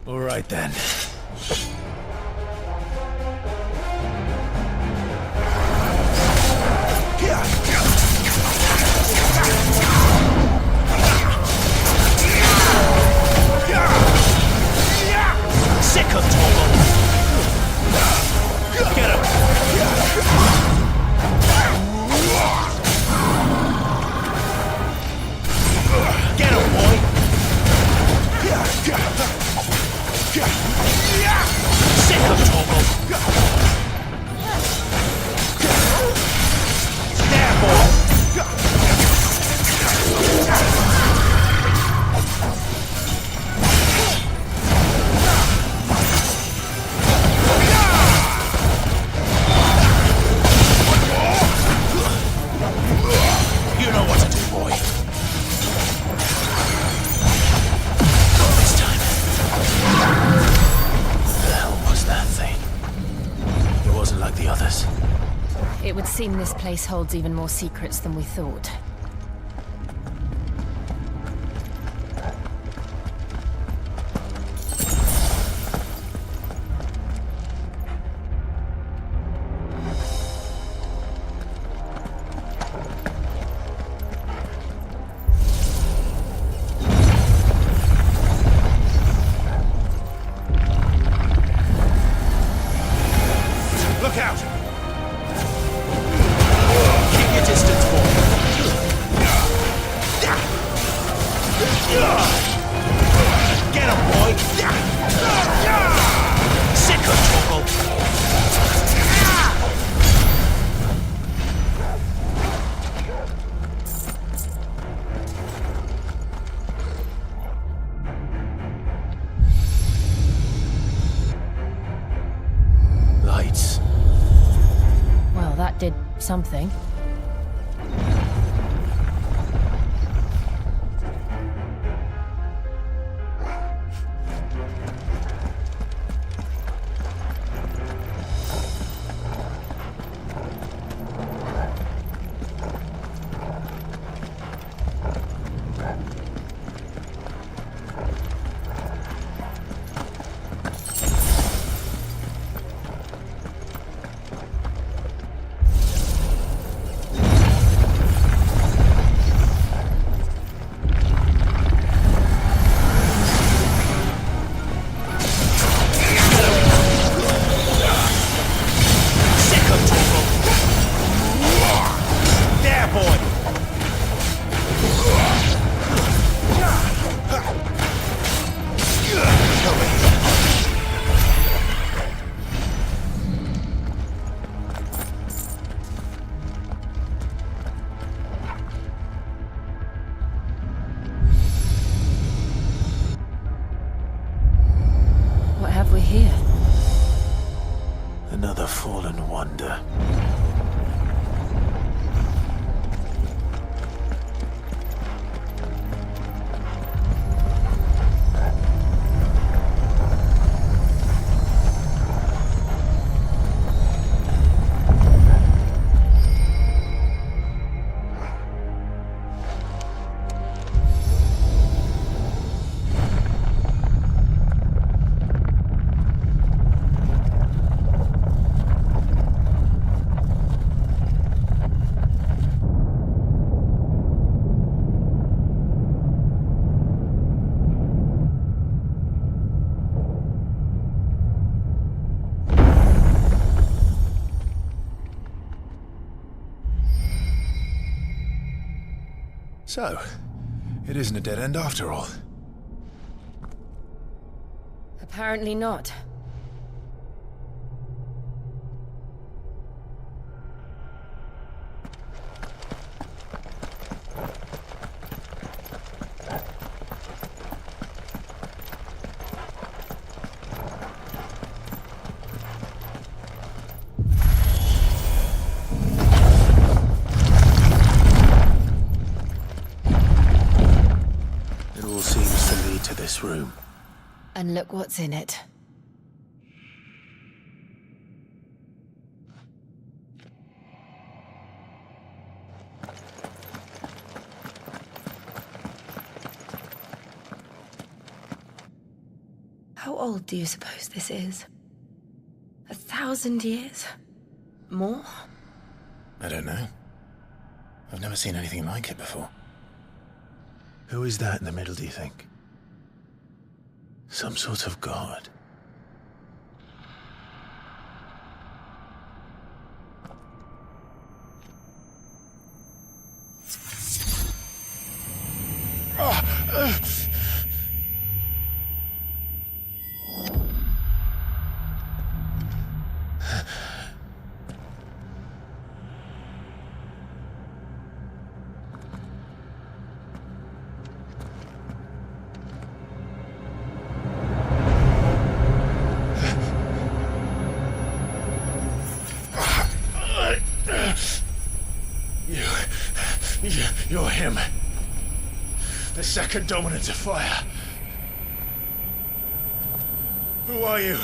Right then. Sick of trouble. Get him. Get him, boy. Sick of trouble. There, boy. You know what to do, boy. This time. What the hell was that thing? It wasn't like the others. It would seem this place holds even more secrets than we thought. Look out! Keep your distance, boy. Get him, boy! Sick of trouble! Lights. Well, that did something. we're here. Another fallen wonder. So, it isn't a dead end after all. Apparently not. It all seems to lead to this room. And look what's in it. How old do you suppose this is? 1,000 years? More? I don't know. I've never seen anything like it before. Who is that in the middle, do you think? Some sort of god? You're him. The second dominant of fire. Who are you?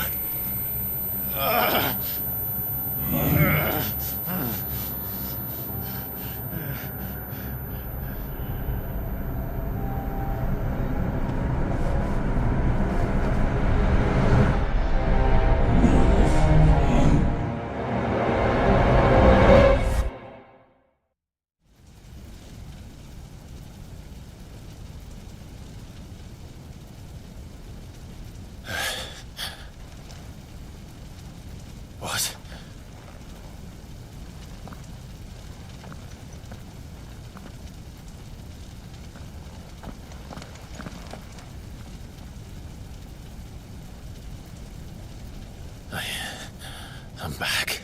What? I'm back.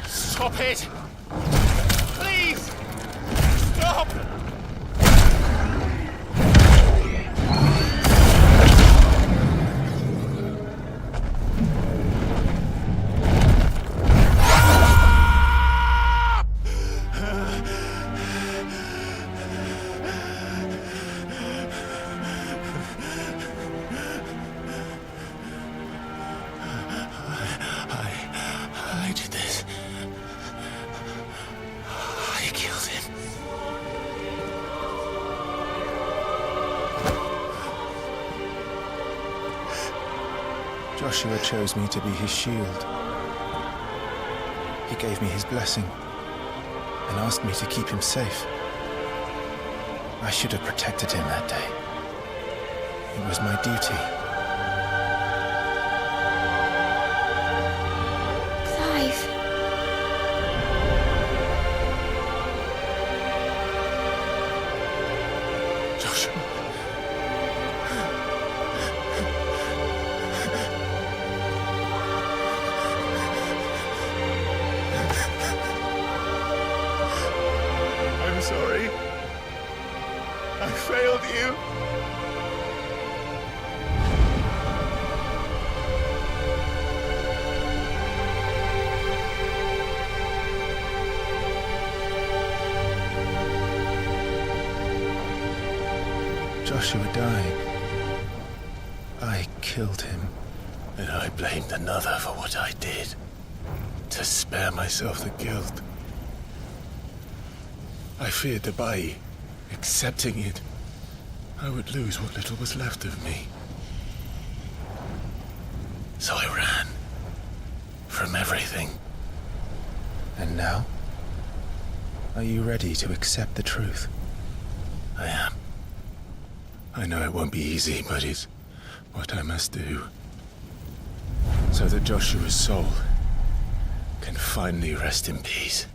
Stop it! Please! Stop! I did this. I killed him. Joshua chose me to be his shield. He gave me his blessing and asked me to keep him safe. I should have protected him that day. It was my duty. Clive. Joshua. Joshua dying. I killed him. And I blamed another for what I did. To spare myself the guilt. I feared that by accepting it, I would lose what little was left of me. So I ran. From everything. And now? Are you ready to accept the truth? I am. I know it won't be easy, but it's what I must do. So that Joshua's soul can finally rest in peace.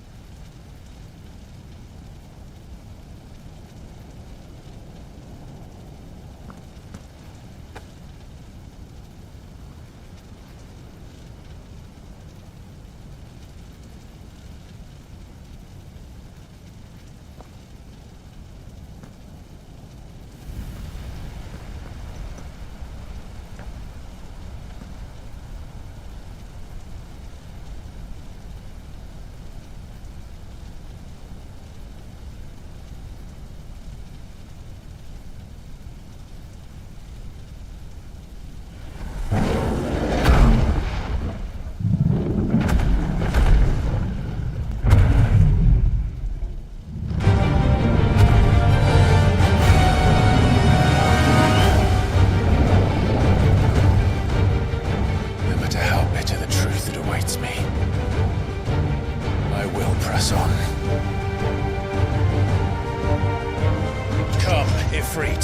Ifrit.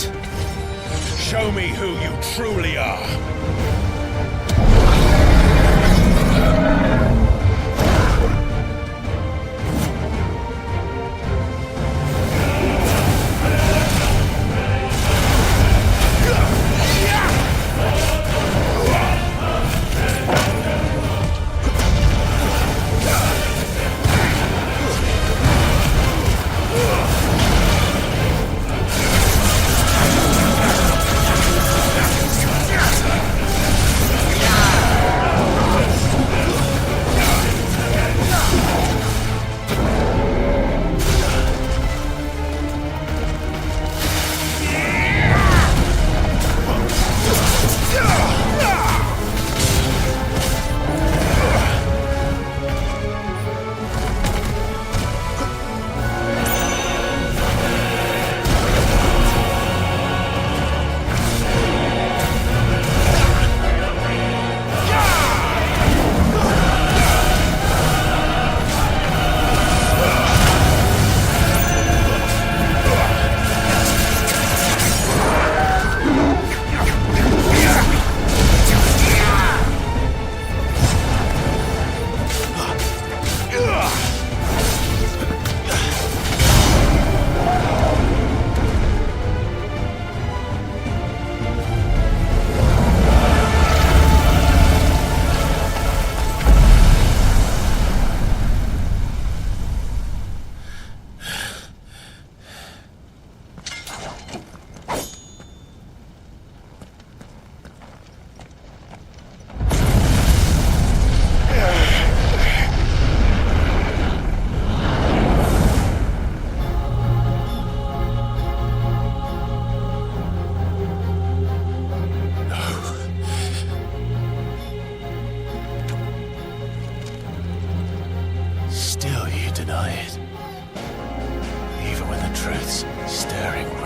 Show me who you truly are.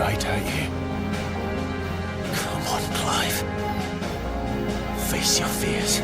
right at you. Come on, Clive. Face your fears.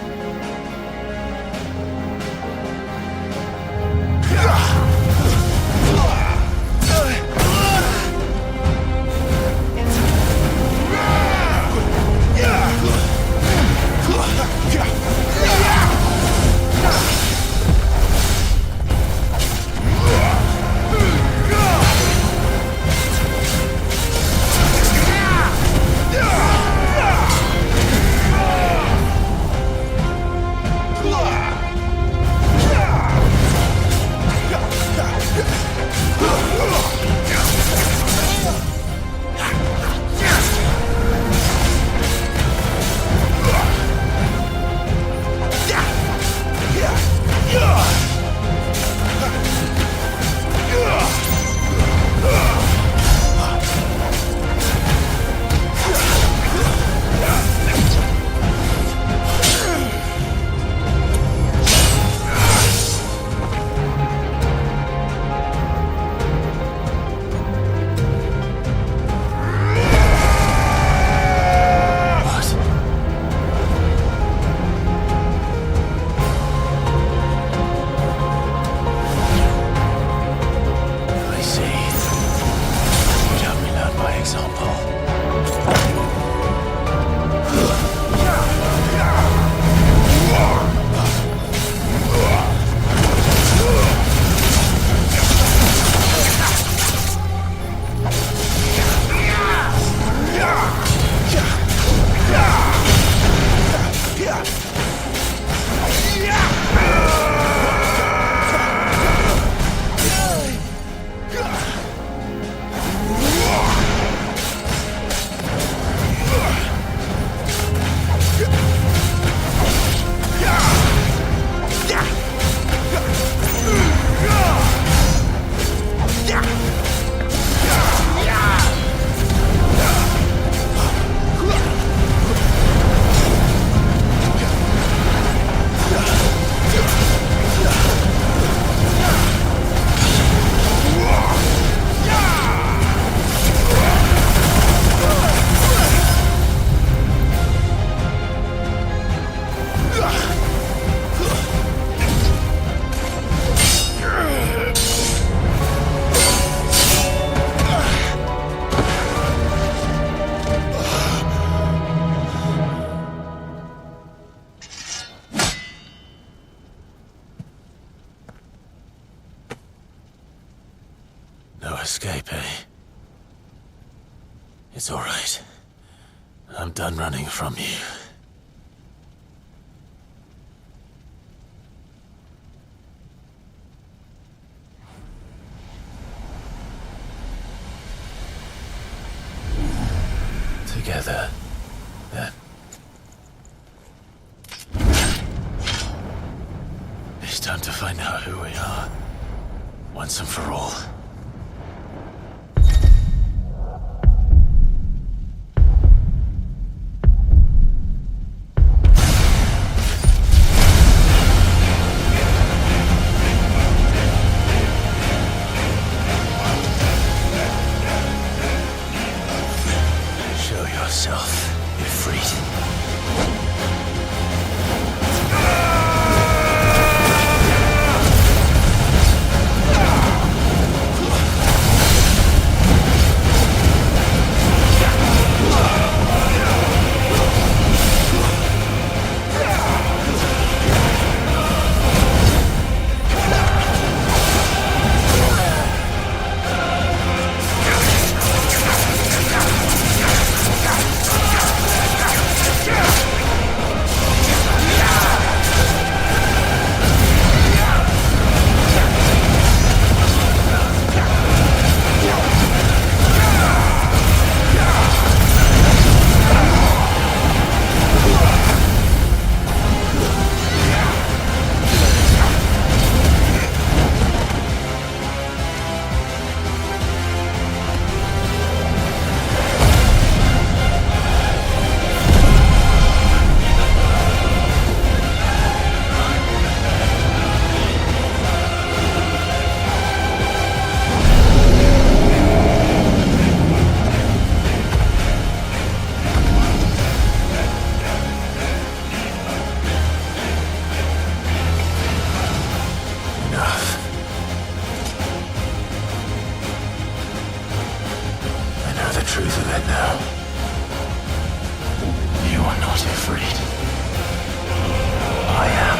It's all right. I'm done running from you. Together, then. It's time to find out who we are, once and for all. Show yourself, Ifrit. Truth of it now. You are not Ifrit. I am.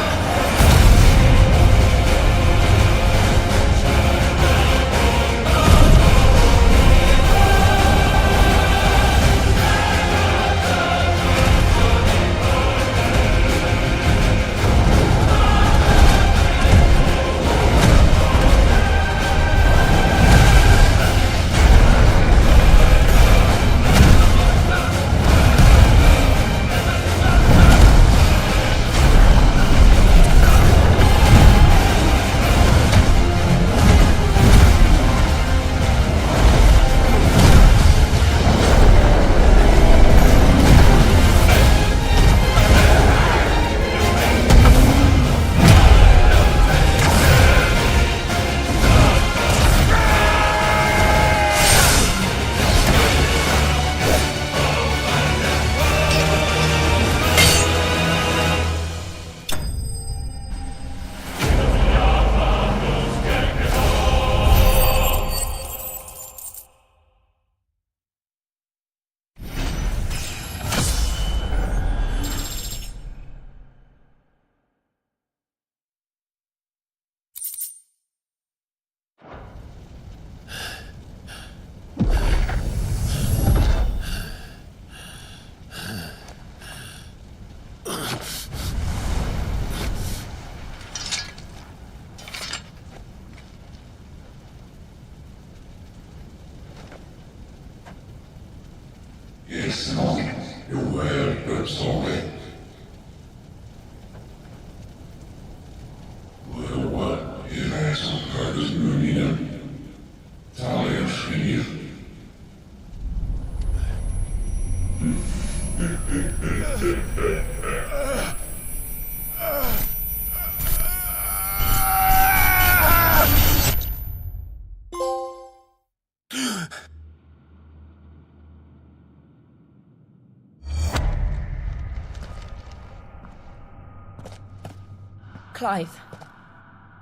Clive,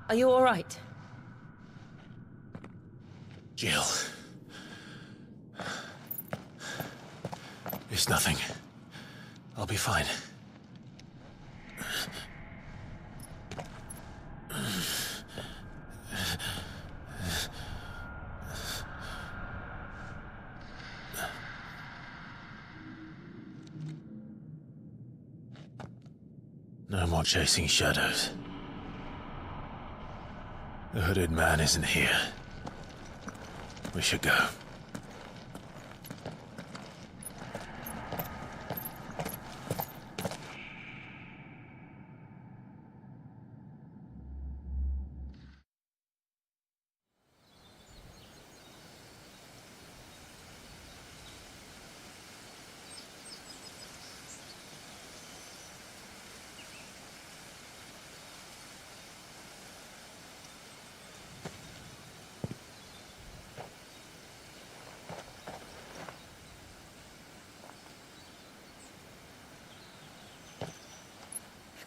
are you all right? Jill. It's nothing. I'll be fine. No more chasing shadows. The hooded man isn't here. We should go.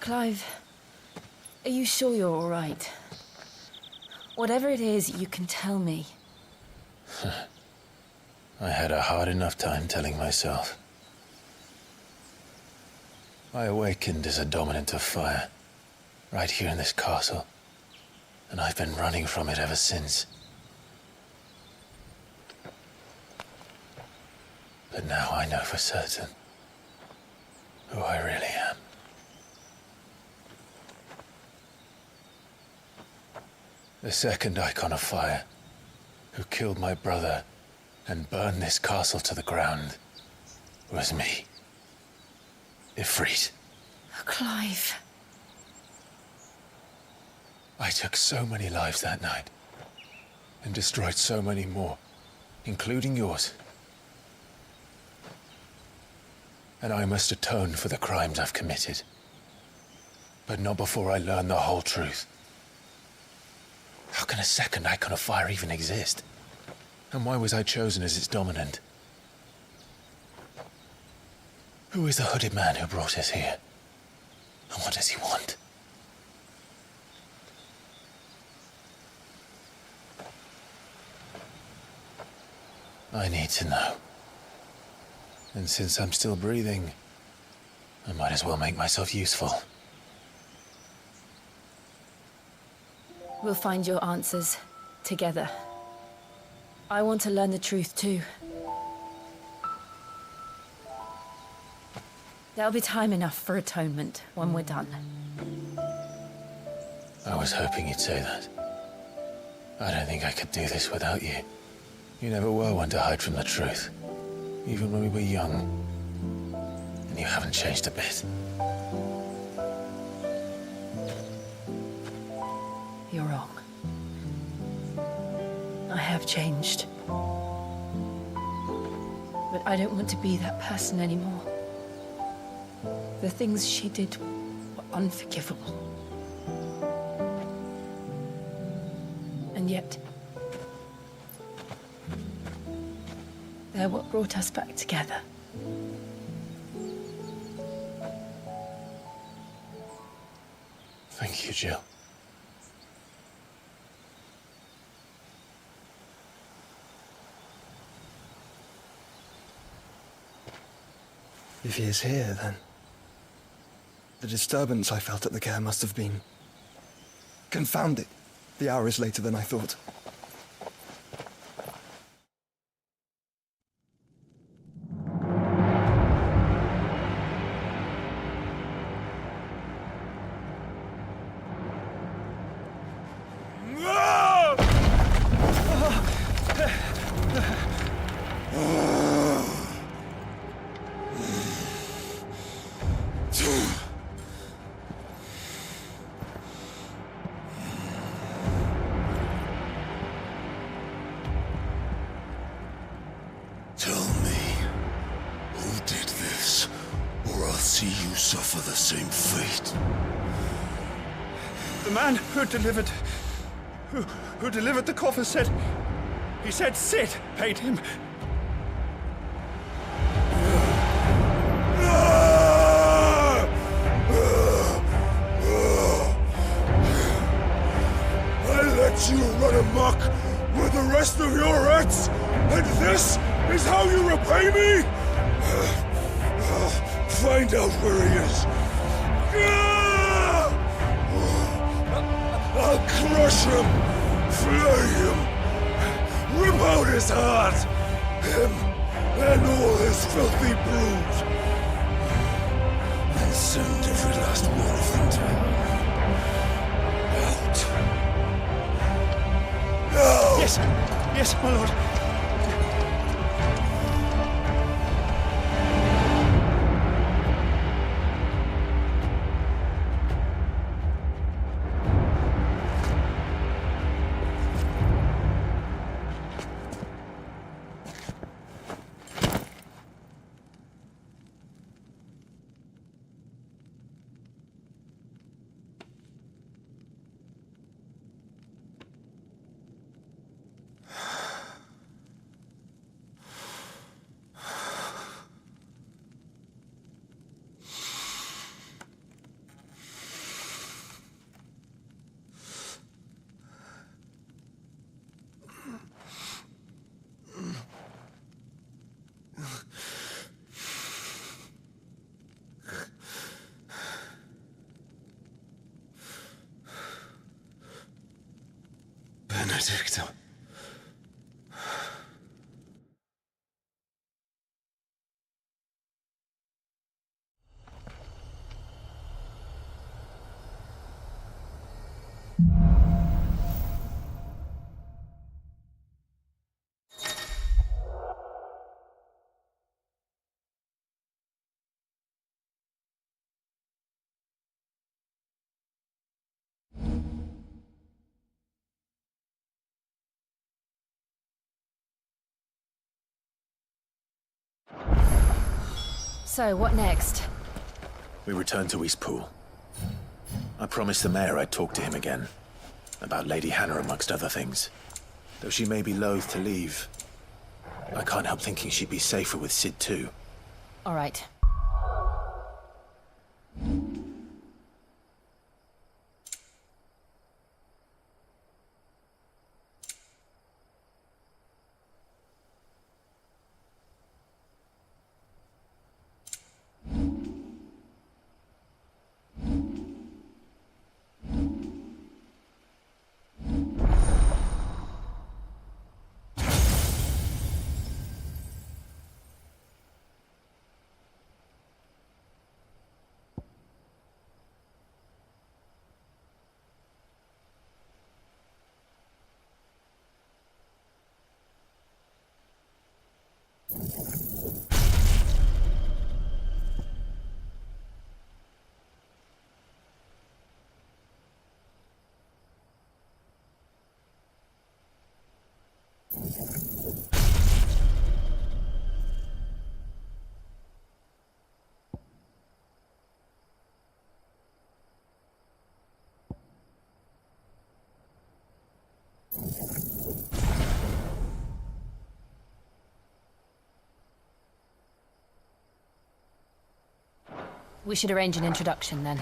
Clive, are you sure you're all right? Whatever it is, you can tell me. I had a hard enough time telling myself. I awakened as a dominant of fire, right here in this castle, and I've been running from it ever since. But now I know for certain who I really am. The second Eikon of fire, who killed my brother and burned this castle to the ground, was me. Ifrit. Clive. I took so many lives that night, and destroyed so many more, including yours. And I must atone for the crimes I've committed. But not before I learn the whole truth. How can a second Eikon of fire even exist? And why was I chosen as its dominant? Who is the hooded man who brought us here? And what does he want? I need to know. And since I'm still breathing, I might as well make myself useful. We'll find your answers together. I want to learn the truth too. There'll be time enough for atonement when we're done. I was hoping you'd say that. I don't think I could do this without you. You never were one to hide from the truth, even when we were young. And you haven't changed a bit. You're wrong. I have changed. But I don't want to be that person anymore. The things she did were unforgivable. And yet, they're what brought us back together. Thank you, Jill. If he is here, then the disturbance I felt at the care must have been confounded. The hour is later than I thought. Tell me, who did this, or I'll see you suffer the same fate. The man who delivered the coffer said... He said Sid paid him. I let you run amok with the rest of your rats, and this is how you repay me? Find out where he is. I'll crush him, flay him, rip out his heart, him and all his filthy brood, and Send every last one of them down. Out! No! Yes! Yes, my lord! Benedicto. So, what next? We return to Eastpool. I promised the mayor I'd talk to him again. About Lady Hannah, amongst other things. Though she may be loath to leave, I can't help thinking she'd be safer with Cid too. All right. We should arrange an introduction then.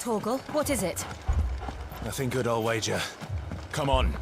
Torgal, what is it? Nothing good, I'll wager. Come on.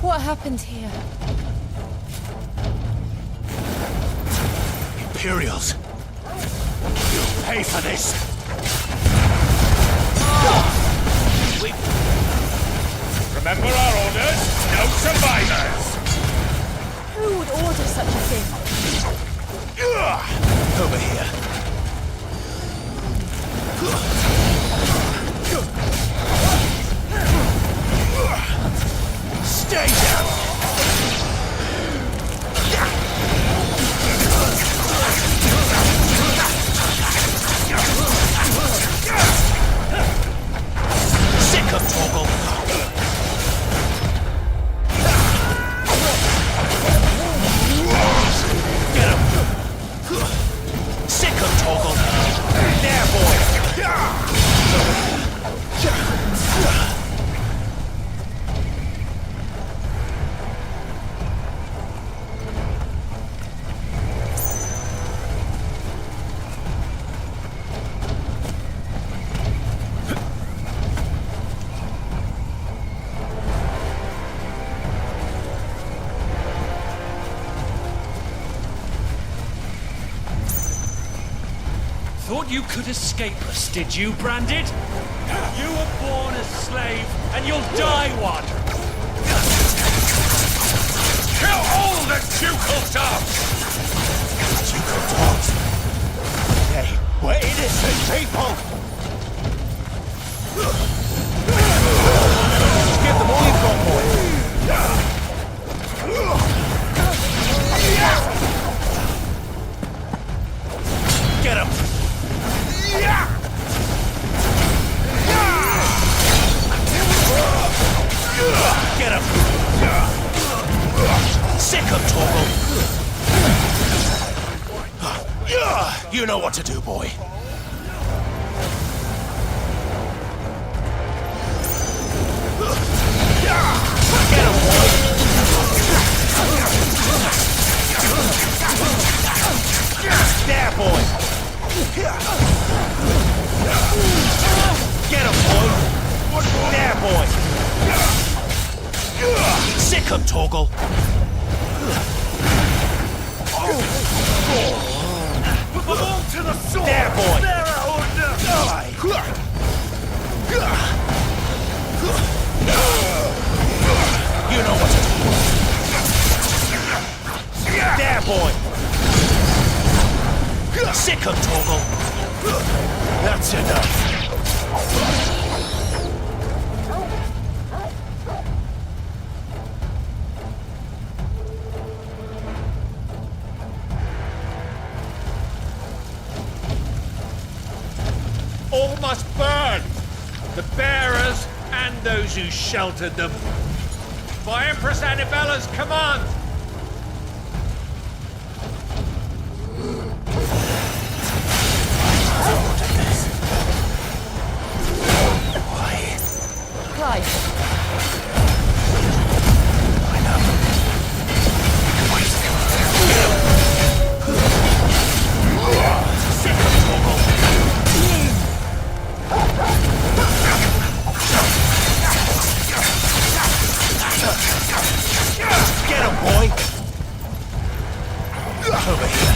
What happened here? Imperials! You'll pay for this! Remember our orders? No survivors! Who would order such a thing? Over here. Stay down! you could escape us, did you, Branded? You were born a slave, and you'll die one! Kill all the ducal dogs! Ducal dogs? They were innocent people! Give them all you've got, boy! Get him! Get him! Sick of Torgal! You know what to do, boy. Get him, boy! There, boy! Get him, boy! There, boy! Sick him, Torgal! Belong to the sword! There, boy! You know what to do. There, boy! Sick him, Torgal! That's enough! All must burn! The bearers and those who sheltered them. By Empress Annabella's command! Clive. I know. Sick of Torgal. Get him, boy! Over here.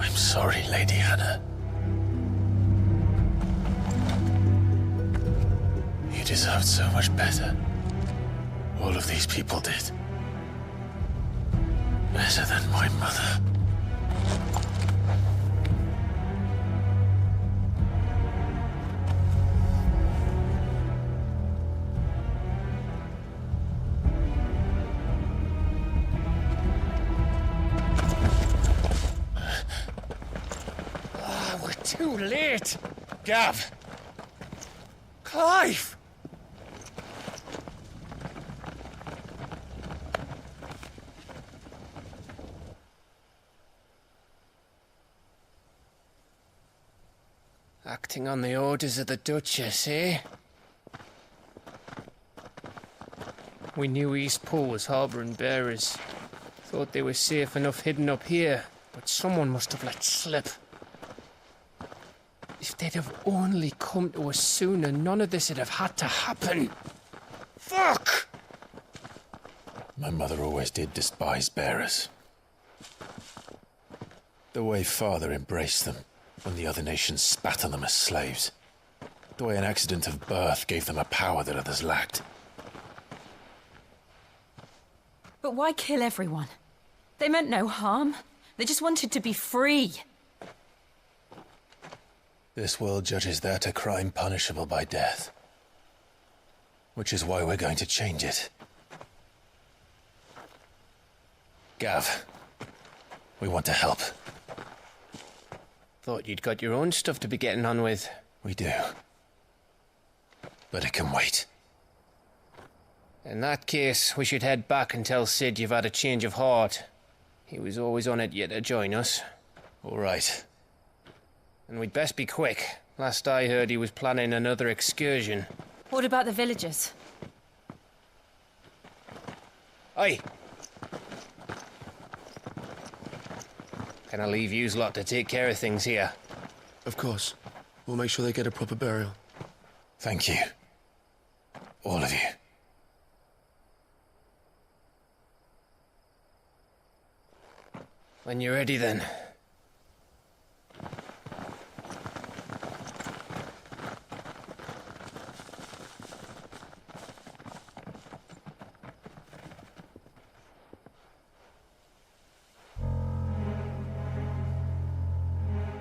I'm sorry, Lady Hannah. You deserved so much better. All of these people did. Better than my mother. Too late! Gav! Clive! Acting on the orders of the Duchess, eh? We knew Eastpool was harbouring bearers. Thought they were safe enough hidden up here, but someone must have let slip. If they'd have only come to us sooner, none of this would have had to happen. My mother always did despise bearers. The way Father embraced them when the other nations spat on them as slaves. The way an accident of birth gave them a power that others lacked. But why kill everyone? They meant no harm. They just wanted to be free. This world judges that a crime punishable by death. Which is why we're going to change it. Gav, we want to help. Thought you'd got your own stuff to be getting on with. We do. But it can wait. In that case, we should head back and tell Sid you've had a change of heart. He was always on it yet to join us. All right. And we'd best be quick. Last I heard, he was planning another excursion. What about the villagers? Aye. Can I leave yous lot to take care of things here? Of course. We'll make sure they get a proper burial. Thank you. All of you. When you're ready, then.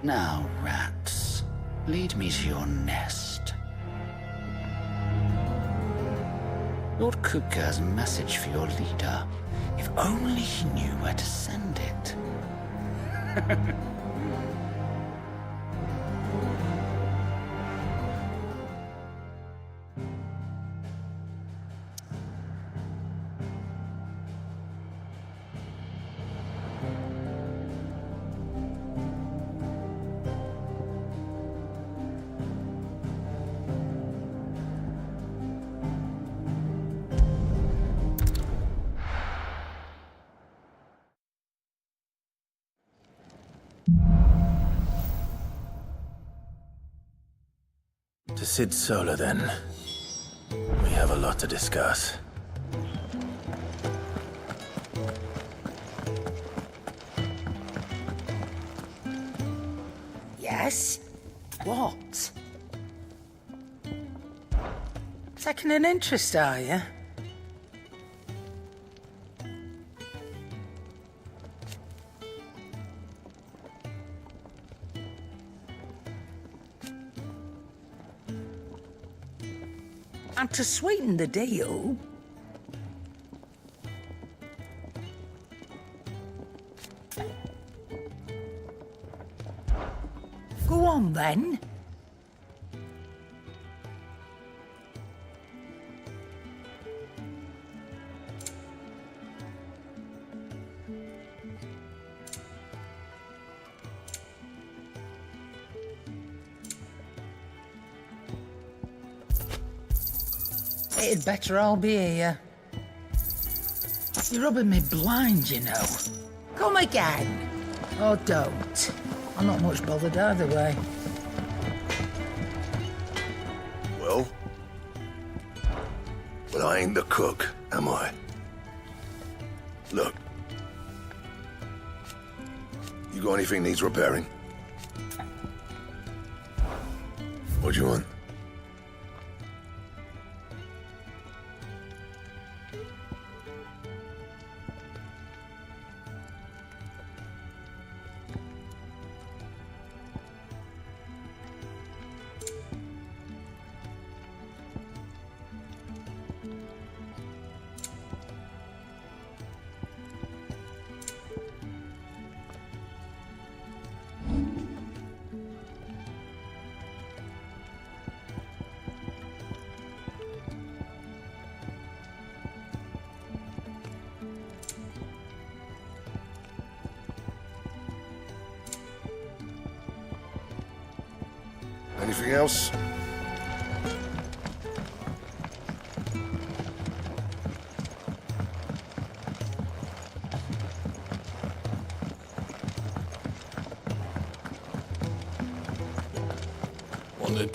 Now, rats, lead me to your nest. Lord Kupka has a message for your leader. If only he knew where to send it. To Sid Solar, then. We have a lot to discuss. Yes? What? Taking an interest, are you? And to sweeten the deal... Go on, then. It'd better all be here. You're rubbing me blind, you know. Come again. Or don't. I'm not much bothered either way. Well, I ain't the cook, am I? Look. You got anything needs repairing? What do you want? Anything else?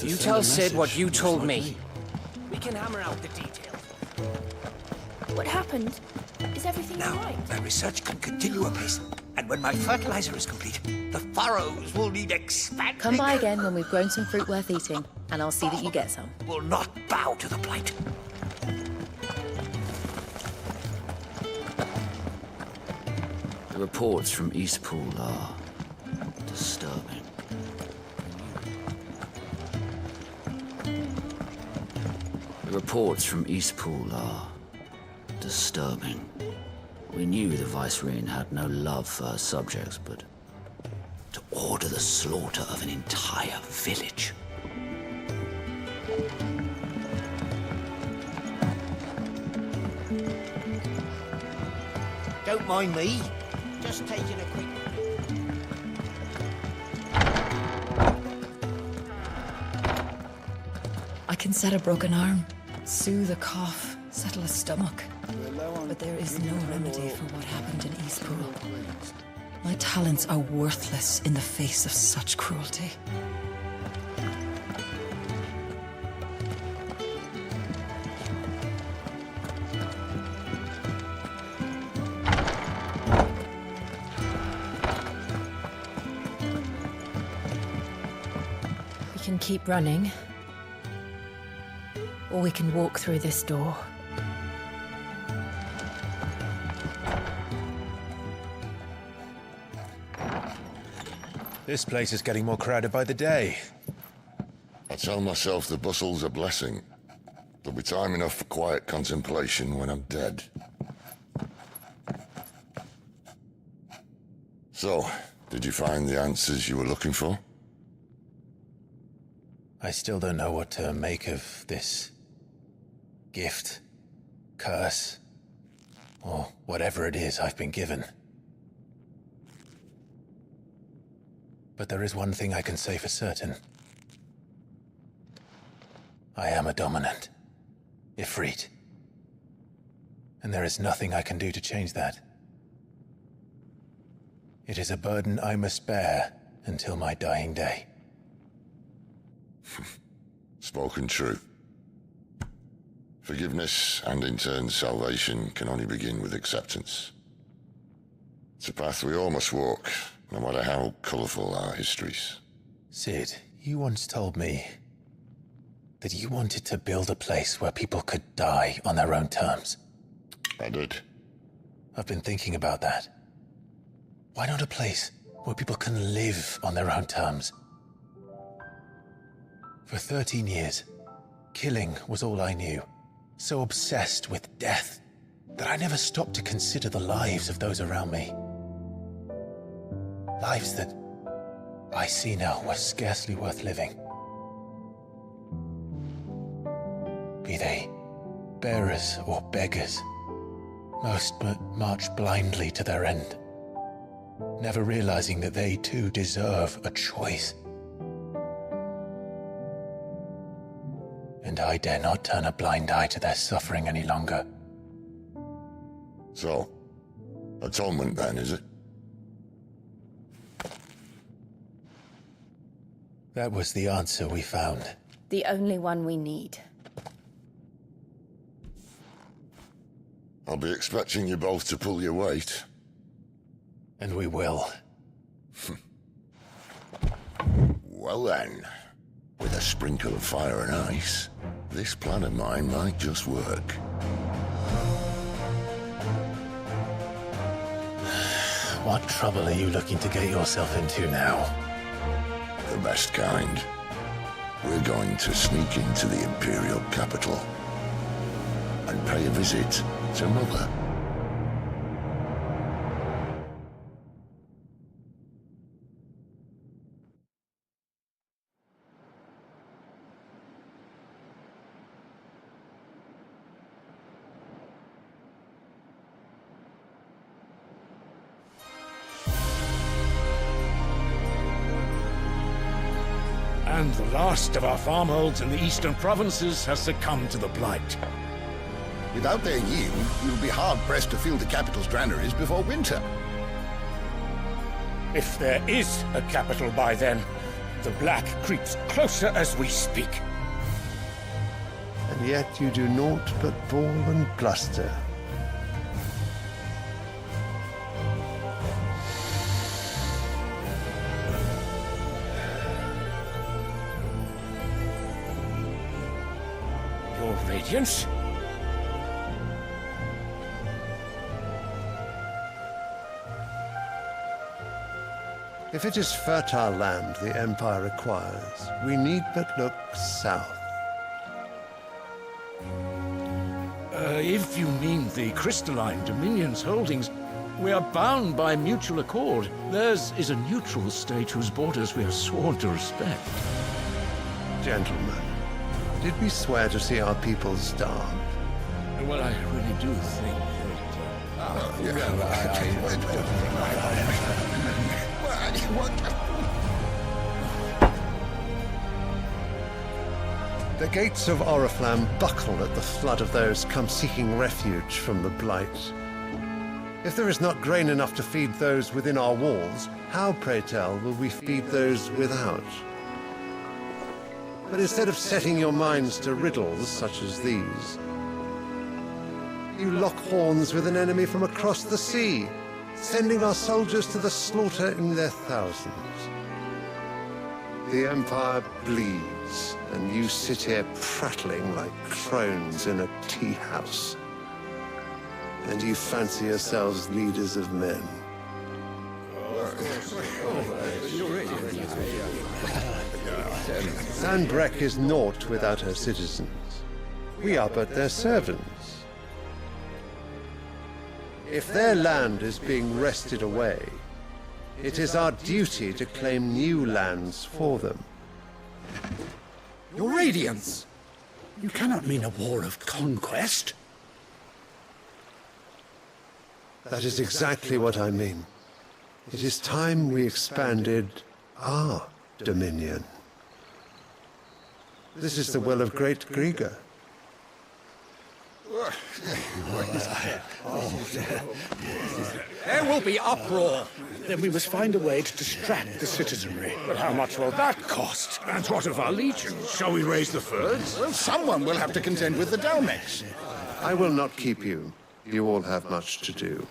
You tell Sid what you told me. We can hammer out the details. What happened? Is everything all right? My research can continue apace, and when my fertilizer is complete, the furrows will need expanding. Come by again when we've grown some fruit worth eating, and I'll see that you get some. Will not bow to the plight. The reports from Eastpool are disturbing. The reports from Eastpool are disturbing. We knew the Vicereine had no love for her subjects, but to order the slaughter of an entire village. Don't mind me. Just taking a quick... I can set a broken arm, soothe a cough, settle a stomach. But there is no remedy for what happened in Eastpool. My talents are worthless in the face of such cruelty. We can keep running, or we can walk through this door. This place is getting more crowded by the day. I tell myself the bustle's a blessing. There'll be time enough for quiet contemplation when I'm dead. So, did you find the answers you were looking for? I still don't know what to make of this gift, curse, or whatever it is I've been given. But there is one thing I can say for certain. I am a dominant, Ifrit. And there is nothing I can do to change that. It is a burden I must bear until my dying day. Spoken true. Forgiveness and in turn salvation can only begin with acceptance. It's a path we all must walk, no matter how colourful our histories. Cid, you once told me that you wanted to build a place where people could die on their own terms. I did. I've been thinking about that. Why not a place where people can live on their own terms? For 13 years, killing was all I knew. So obsessed with death that I never stopped to consider the lives of those around me. Lives that I see now were scarcely worth living. Be they bearers or beggars, most march blindly to their end, never realizing that they too deserve a choice. And I dare not turn a blind eye to their suffering any longer. So, atonement then, is it? That was the answer we found. The only one we need. I'll be expecting you both to pull your weight. And we will. Well then, with a sprinkle of fire and ice, this plan of mine might just work. What trouble are you looking to get yourself into now? The best kind. We're going to sneak into the Imperial capital and pay a visit to Mother. And the last of our farmholds in the eastern provinces has succumbed to the blight. Without their yield, you'll be hard-pressed to fill the capital's granaries before winter. If there is a capital by then, the black creeps closer as we speak. And yet you do naught but bawl and bluster. Your Radiance. If it is fertile land the Empire requires, we need but look south. If you mean the crystalline Dominion's holdings, we are bound by mutual accord. Theirs is a neutral state whose borders we are sworn to respect. Gentlemen, did we swear to see our people starve? Well, I really do think The gates of Oriflamme buckle at the flood of those come seeking refuge from the Blight. If there is not grain enough to feed those within our walls, how, pray tell, will we feed those without? But instead of setting your minds to riddles such as these, you lock horns with an enemy from across the sea, sending our soldiers to the slaughter in their thousands. The Empire bleeds, and you sit here prattling like crones in a tea house. And you fancy yourselves leaders of men. Sanbreque is naught without her citizens. We are but their servants. If their land is being wrested away, it is our duty to claim new lands for them. Your Radiance! You cannot mean a war of conquest. That is exactly what I mean. It is time we expanded our dominion. This is the will of great Grieger. There will be uproar. Then we must find a way to distract the citizenry. But how much will that cost? And what of our legions? Shall we raise the Firds? Well, someone will have to contend with the Dalmex. I will not keep you. You all have much to do.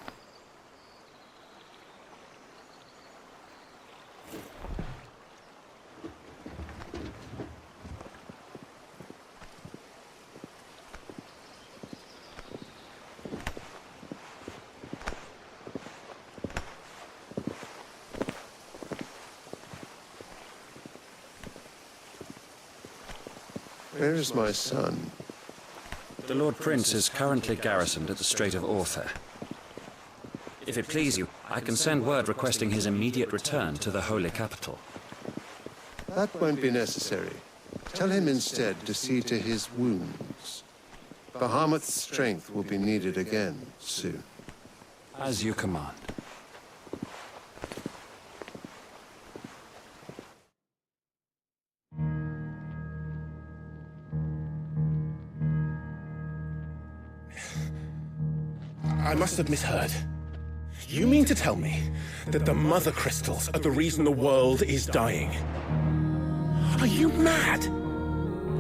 Where is my son? The Lord Prince is currently garrisoned at the Strait of Arthur. If it please you, I can send word requesting his immediate return to the Holy Capital. That won't be necessary. Tell him instead to see to his wounds. Bahamut's strength will be needed again soon. As you command. I must have misheard. You mean to tell me that the Mothercrystals are the reason the world is dying? Are you mad?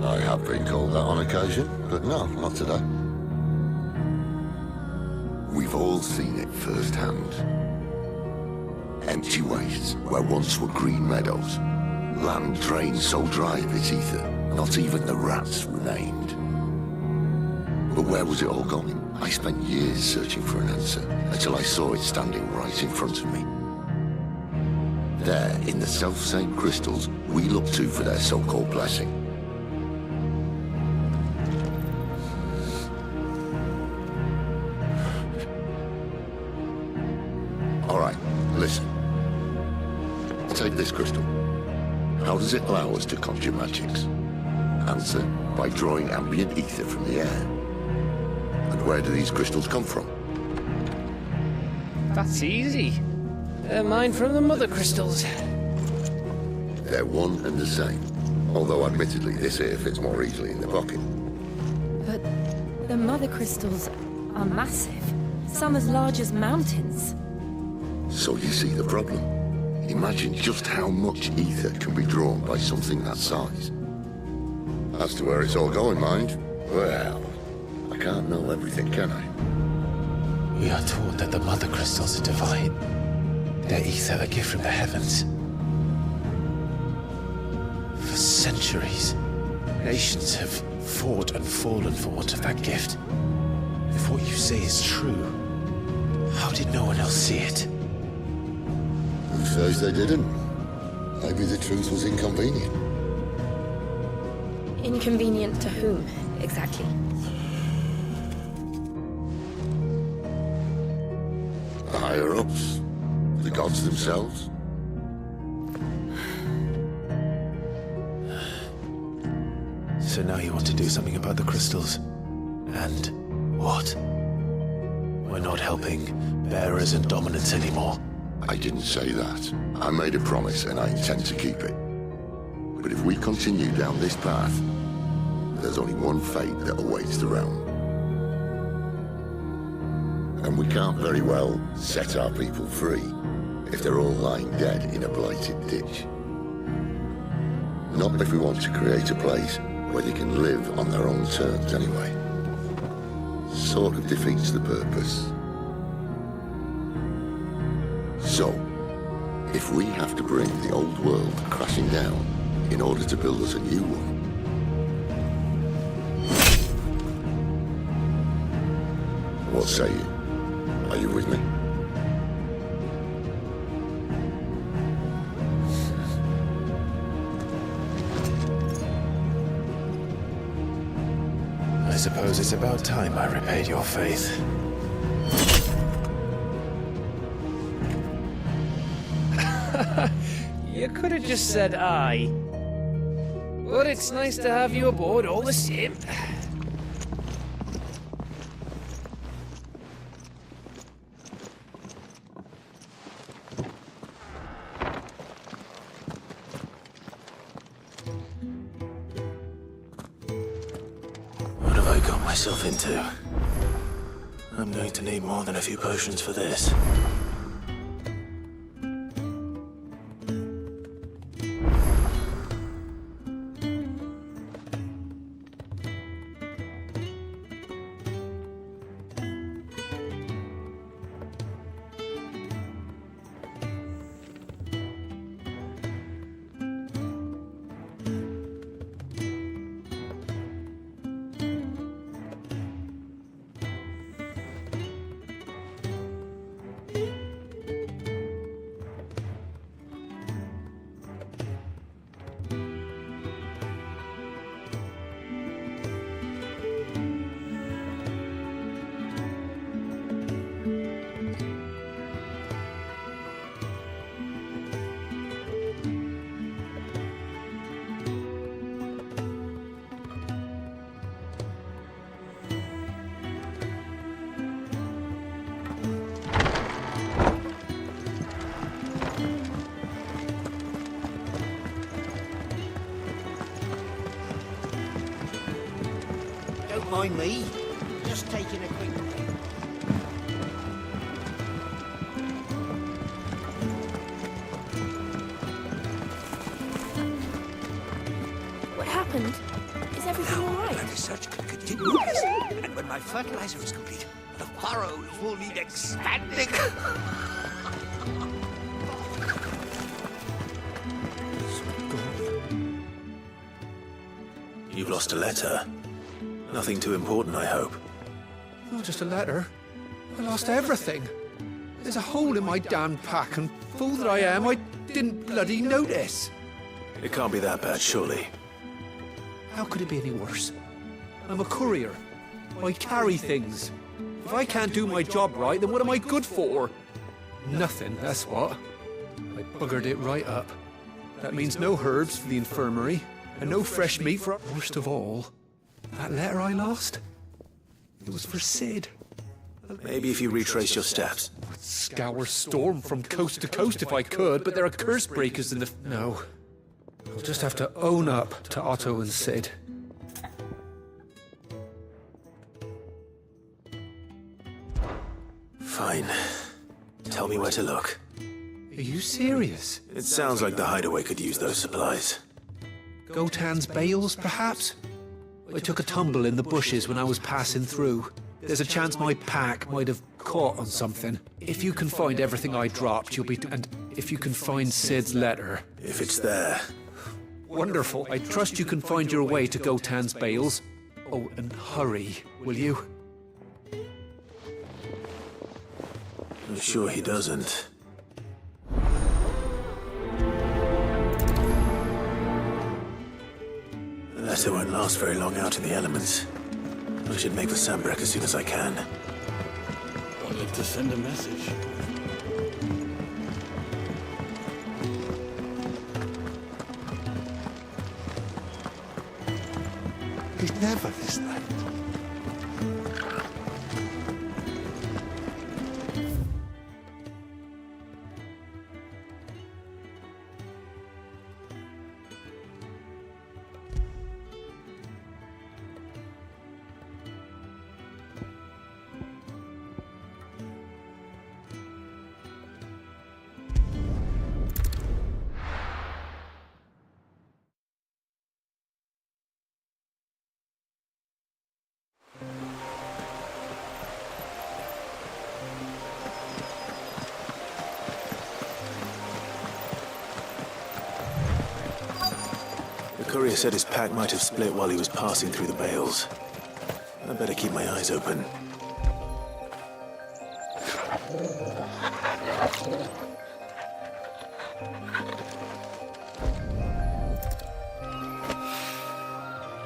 I have been called that on occasion, but no, not today. We've all seen it firsthand. Empty wastes where once were green meadows. Land drained so dry of its ether, not even the rats remained. But where was it all going? I spent years searching for an answer, until I saw it standing right in front of me. There, in the self-same crystals we look to for their so-called blessing. All right, listen. Take this crystal. How does it allow us to conjure magics? Answer, by drawing ambient ether from the air. And where do these crystals come from? That's easy. They're mine from the Mothercrystals. They're one and the same. Although admittedly this here fits more easily in the pocket. But the Mothercrystals are massive. Some as large as mountains. So you see the problem. Imagine just how much ether can be drawn by something that size. As to where it's all going, mind, well, I can't know everything, can I? We are taught that the Mothercrystals are divine. Their ether a gift from the heavens. For centuries, nations have fought and fallen for want of that gift. If what you say is true, how did no one else see it? Who says they didn't? Maybe the truth was inconvenient. Inconvenient to whom, exactly? The higher-ups? The gods themselves? So now you want to do something about the crystals. And what? We're not helping bearers and dominants anymore. I didn't say that. I made a promise and I intend to keep it. But if we continue down this path, there's only one fate that awaits the realm. And we can't very well set our people free if they're all lying dead in a blighted ditch. Not if we want to create a place where they can live on their own terms anyway. Sort of defeats the purpose. So, if we have to bring the old world crashing down in order to build us a new one, what say you? Are you with me? I suppose it's about time I repaid your faith. You could have just said aye. But it's nice to have you aboard all the same. What have I got myself into? I'm going to need more than a few potions for this. Don't mind me. Just taking a quick look. What happened? Is everything all right? The research can continue. And when my fertilizer is complete, the furrows will need expanding. You've lost a letter. Nothing too important, I hope. Not just a letter. I lost everything. There's a hole in my damn pack, and fool that I am, I didn't bloody notice. It can't be that bad, surely. How could it be any worse? I'm a courier. I carry things. If I can't do my job right, then what am I good for? Nothing, that's what. I buggered it right up. That means no herbs for the infirmary, and no fresh meat for... Worst of all, that letter I lost? It was for Sid. Maybe if you retrace your steps. I'd scour Storm from coast to coast if I could, but there are curse breakers in the... No. I'll just have to own up to Otto and Sid. Fine. Tell me where to look. Are you serious? It sounds like the hideaway could use those supplies. Gotan's bales, perhaps? I took a tumble in the bushes when I was passing through. There's a chance my pack might have caught on something. If you can find everything I dropped, you'll be... And if you can find Sid's letter... If it's there. Wonderful. I trust you can find your way to Gotan's bales. Oh, and hurry, will you? I'm sure he doesn't. The letter won't last very long out in the elements. I should make the Sambrek as soon as I can. Wanted to send a message. He's never this late. The courier said his pack might have split while he was passing through the bales. I better keep my eyes open.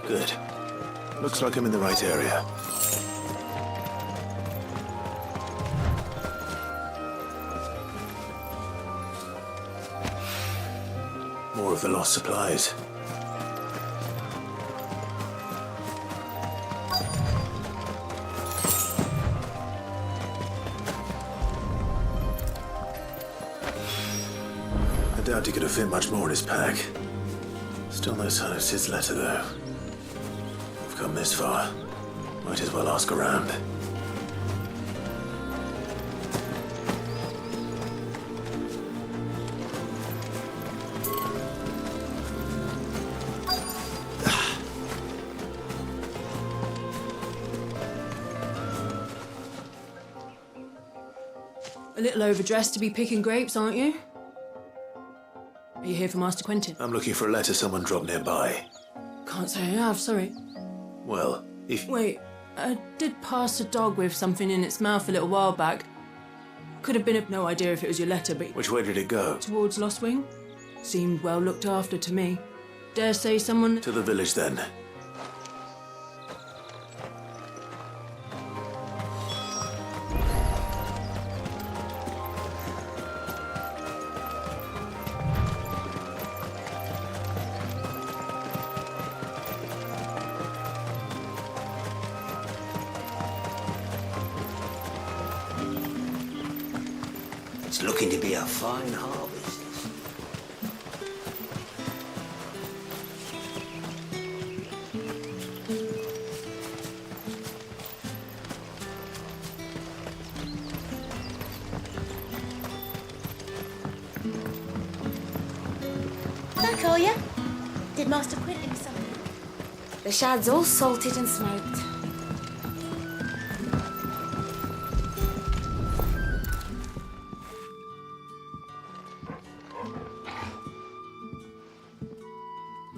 Good. Looks like I'm in the right area. More of the lost supplies. I doubt he could have fit much more in his pack. Still no sign of Sid's letter, though. We've come this far. Might as well ask around. A little overdressed to be picking grapes, aren't you? Are you here for Master Quentin? I'm looking for a letter someone dropped nearby. Can't say I have, sorry. Well, if... Wait, I did pass a dog with something in its mouth a little while back. Could have been no idea if it was your letter, but... Which way did it go? Towards Lost Wing. Seemed well looked after to me. Dare say someone... To the village, then. It's looking to be a fine harvest. Back, are ya? Did Master Quentin something? The shad's all salted and smoked.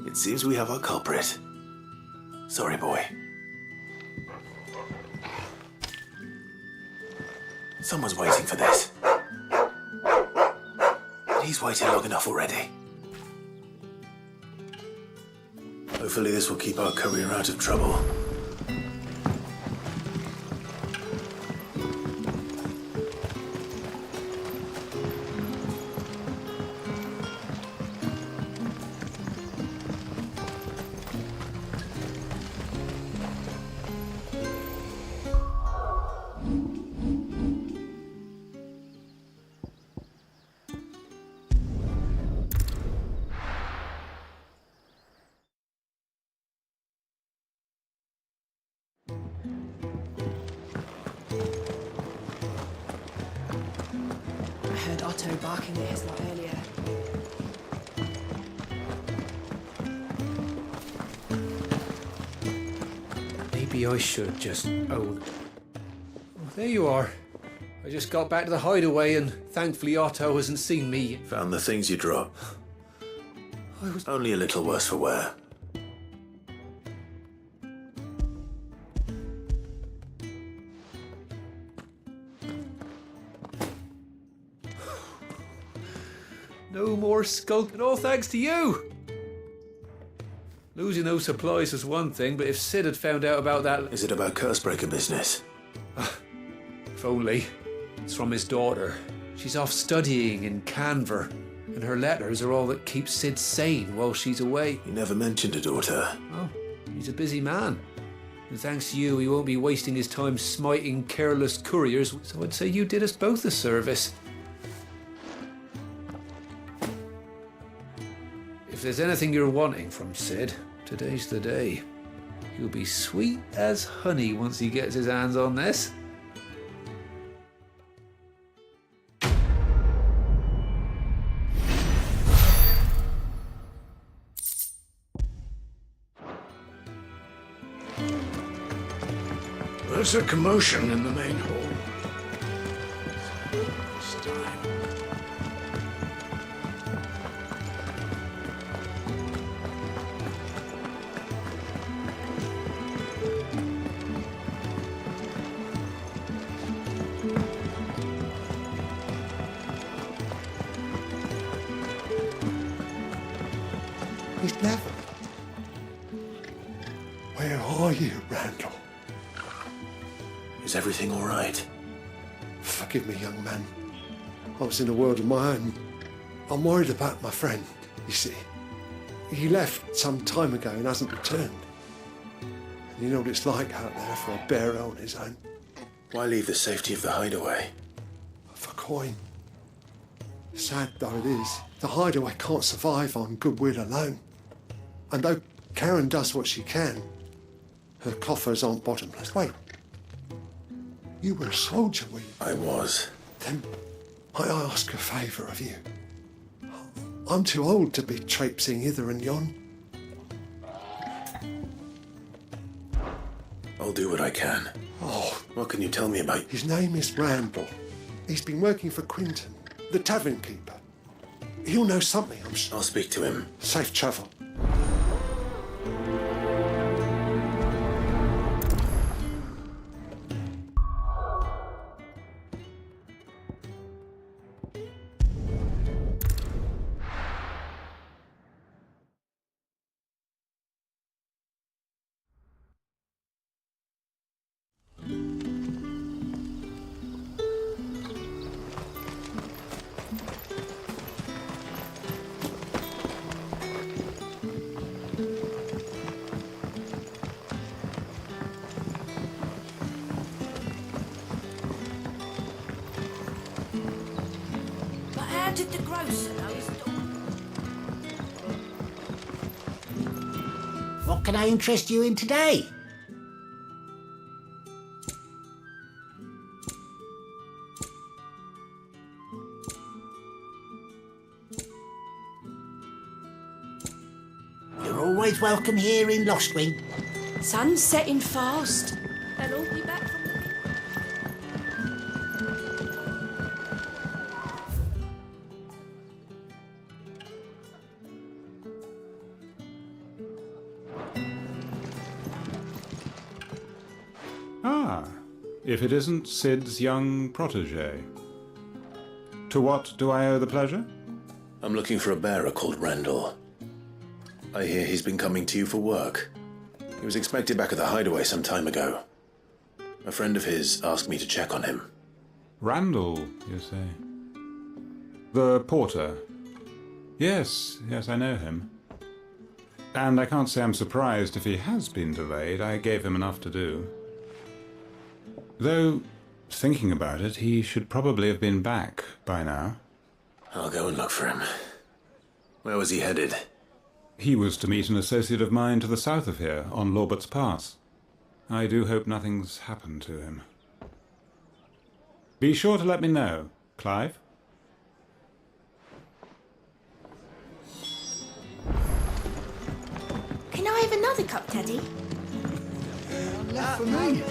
It seems we have our culprit. Sorry, boy. Someone's waiting for this. But he's waited long enough already. Hopefully this will keep our courier out of trouble. I heard Otto barking at his lot earlier. Maybe I should just own... Oh, there you are. I just got back to the hideaway and thankfully Otto hasn't seen me. Found the things you dropped. Only a little worse for wear. No more skulking, all thanks to you! Losing those supplies is one thing, but if Sid had found out about that... Is it about Cursebreaker business? If only. It's from his daughter. She's off studying in Canver, and her letters are all that keeps Sid sane while she's away. You never mentioned a daughter. Oh, he's a busy man. And thanks to you, he won't be wasting his time smiting careless couriers, so I'd say you did us both a service. If there's anything you're wanting from Sid, today's the day. He'll be sweet as honey once he gets his hands on this. There's a commotion in the main hall. This time. He's never. Where are you, Randall? Is everything all right? Forgive me, young man. I was in a world of my own. I'm worried about my friend, you see. He left some time ago and hasn't returned. And you know what it's like out there for a bearer on his own. Why leave the safety of the hideaway? For coin. Sad though it is, the hideaway can't survive on goodwill alone. And though Karen does what she can, her coffers aren't bottomless. Wait. You were a soldier, were you? I was. Then might I ask a favour of you? I'm too old to be traipsing hither and yon. I'll do what I can. Oh. What can you tell me about? His name is Randall. He's been working for Quinton, the tavern keeper. He'll know something, I'm sure. I'll speak to him. Safe travel. Did the grocer know his daughter? What can I interest you in today? You're always welcome here in Lostwing. Sun's setting fast. They'll all be back from the... If it isn't Sid's young protege. To what do I owe the pleasure? I'm looking for a bearer called Randall. I hear he's been coming to you for work. He was expected back at the hideaway some time ago. A friend of his asked me to check on him. Randall, you say? The porter? Yes, I know him. And I can't say I'm surprised if he has been delayed. I gave him enough to do. Though, thinking about it, he should probably have been back by now. I'll go and look for him. Where was he headed? He was to meet an associate of mine to the south of here, on Lorbert's Pass. I do hope nothing's happened to him. Be sure to let me know, Clive. Can I have another cup, Teddy? Left for me.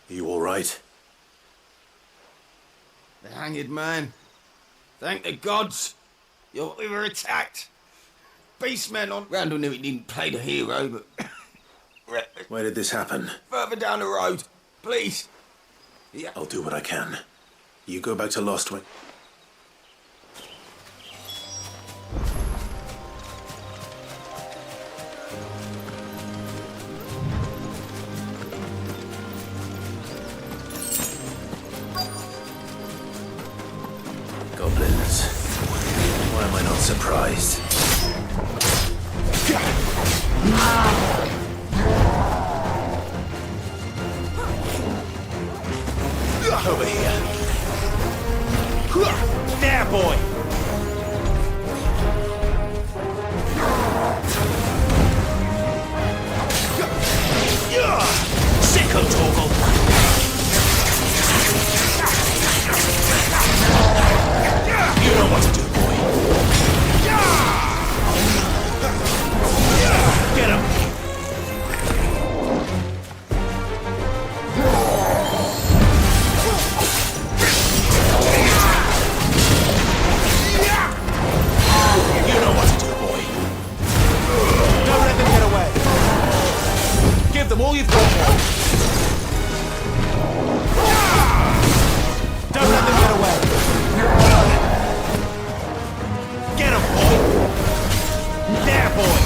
You all right? The hanged man. Thank the gods. We were attacked. Beastmen on... Randall knew he didn't play the hero, but... Where did this happen? Further down the road. Please. Yeah. I'll do what I can. You go back to Lostwing. Goblins. Why am I not surprised? Over here. There, boy! Sicko Torgal! You know what to do, boy. Get him! You know what to do, boy. Don't let them get away. Give them all you've got, boy. Don't let them get away. Get him, boy. There, boy.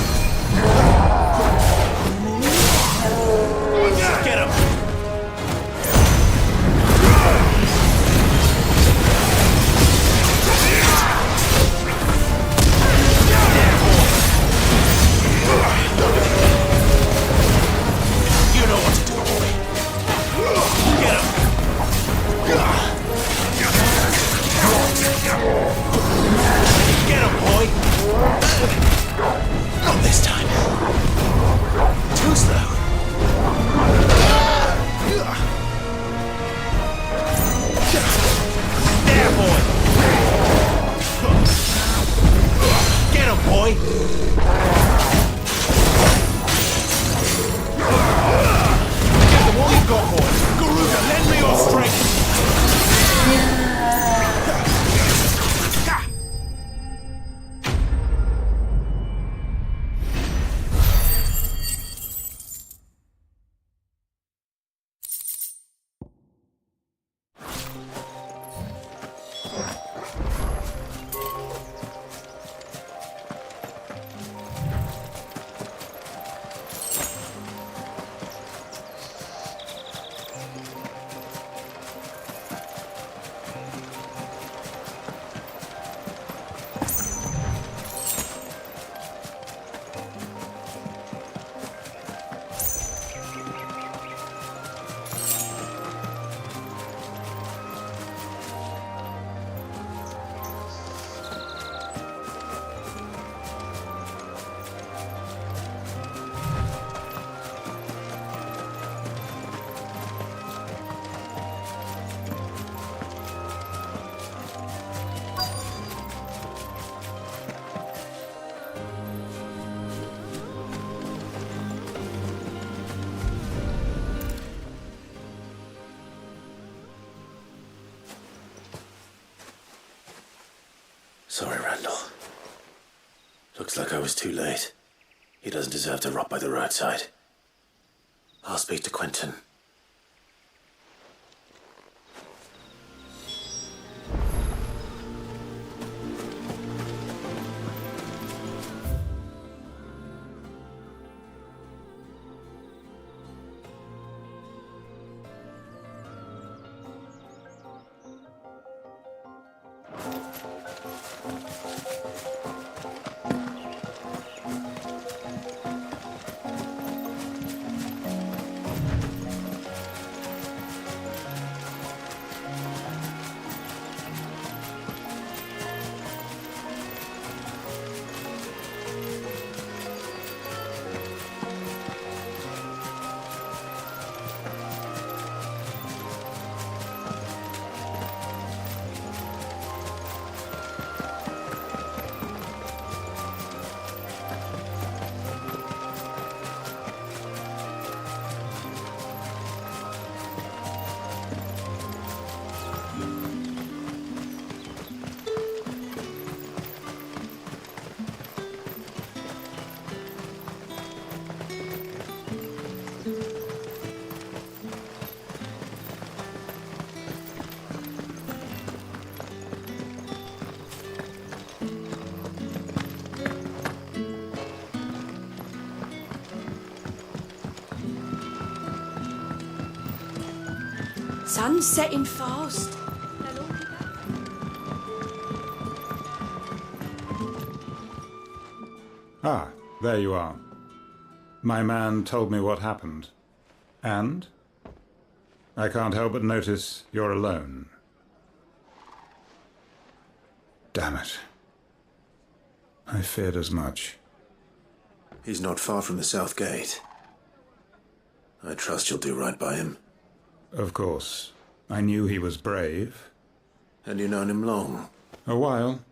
Get him. You know what to do, boy. Get him. Get him, boy. Not this time. Too slow. There, boy. Get him, boy. Get them all you've got, boy. Garuda, lend me your strength. Sorry, Randall. Looks like I was too late. He doesn't deserve to rot by the roadside. I'll speak to Quentin. Sun's setting fast. Ah, there you are. My man told me what happened. And? I can't help but notice you're alone. Damn it. I feared as much. He's not far from the south gate. I trust you'll do right by him. Of course. I knew he was brave. And you known him long? A while.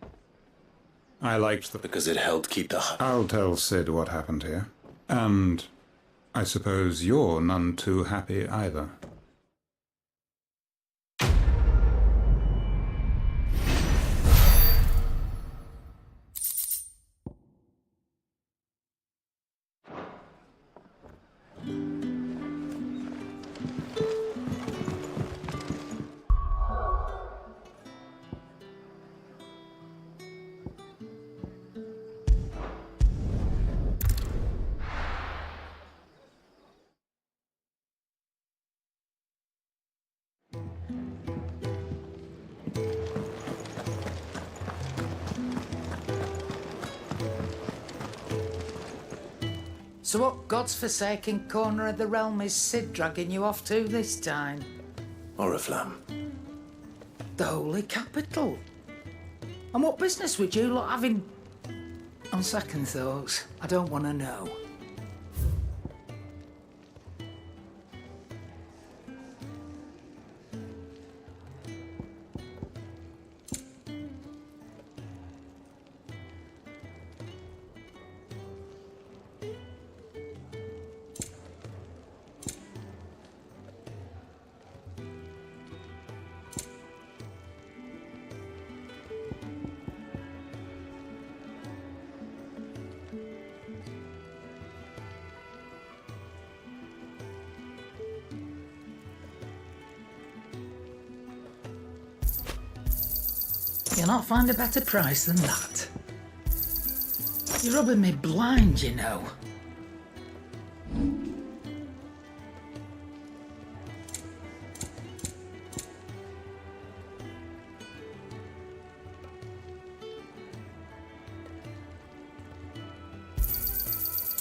I liked the... Because it helped keep the... I'll tell Sid what happened here. And I suppose you're none too happy either. So what god's-forsaken corner of the realm is Sid dragging you off to this time? Oriflamme. The holy capital. And what business would you lot having... On second thoughts, I don't want to know. You'll not find a better price than that. You're rubbing me blind, you know.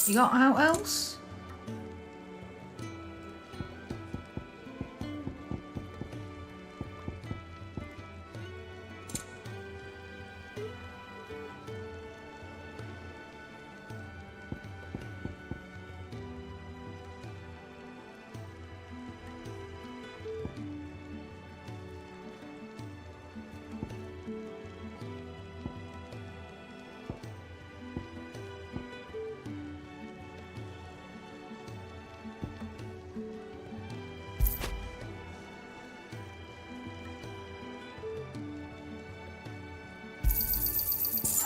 You got out else?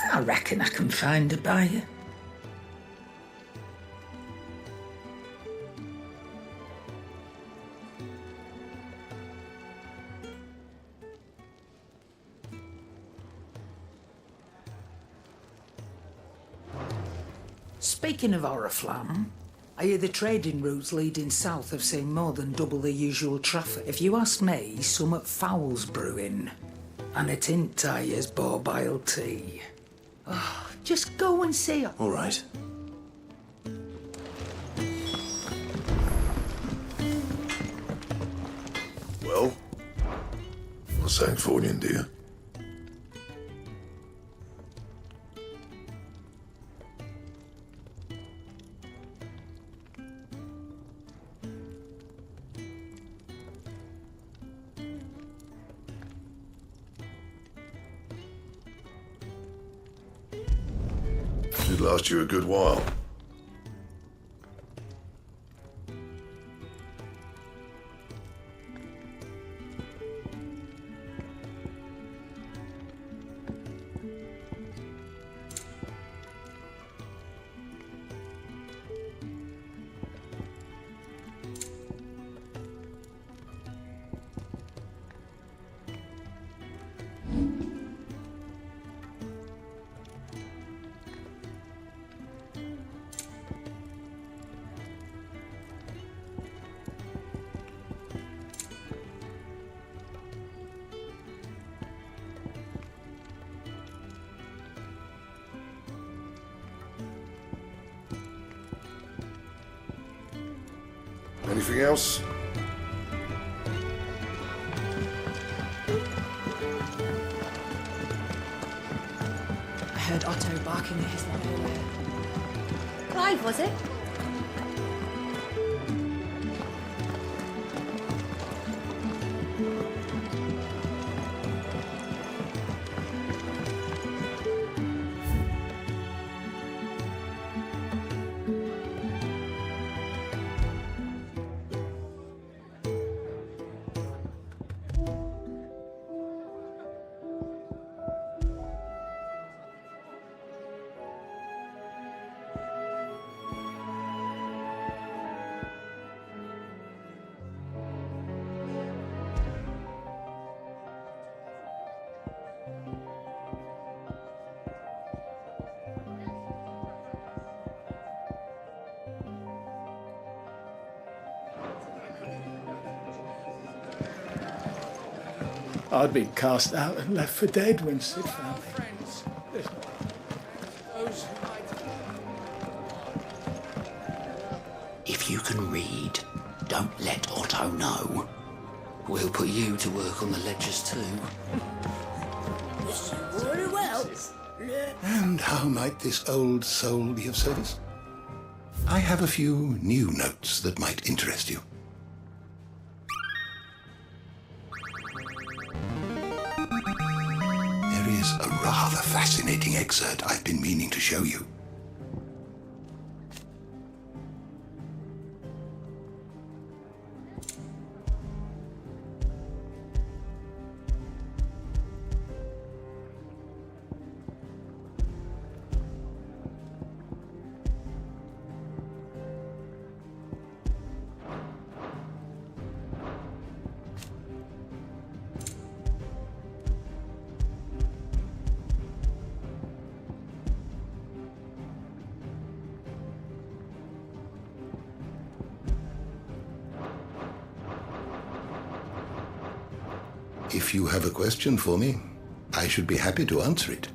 I reckon I can find a buyer. Speaking of Oriflamme, I hear the trading routes leading south have seen more than double the usual traffic. If you ask me, somewhat foul's brewing. And it ain't Tyre's borbile tea. Oh, just go and see her. All right. Well, what's that for you, dear? Should last you a good while. Anything else? I heard Otto barking at his earlier. Clive, was it? I'd been cast out and left for dead when Sid found me. If you can read, don't let Otto know. We'll put you to work on the ledgers too. Very well. And how might this old soul be of service? I have a few new notes that might interest you. There is a rather fascinating excerpt I've been meaning to show you. If you have a question for me, I should be happy to answer it.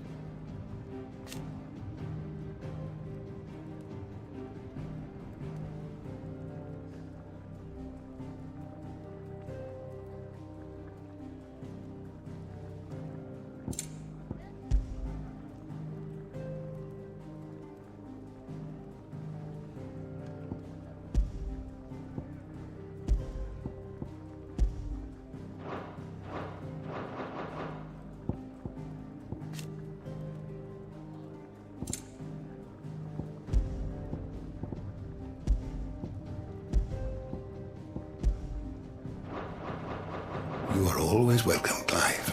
You are always welcome, Clive.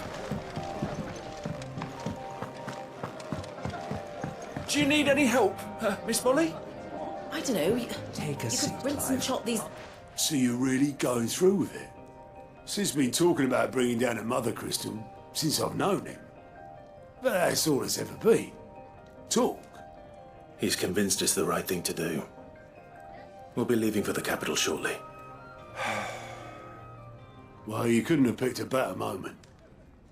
Do you need any help, Miss Molly? I don't know. Take a You seat, could rinse and chop these. So you're really going through with it? Sid's been talking about bringing down a Mothercrystal since I've known him. But that's all it's ever been. Talk. He's convinced it's the right thing to do. We'll be leaving for the capital shortly. Well, you couldn't have picked a better moment.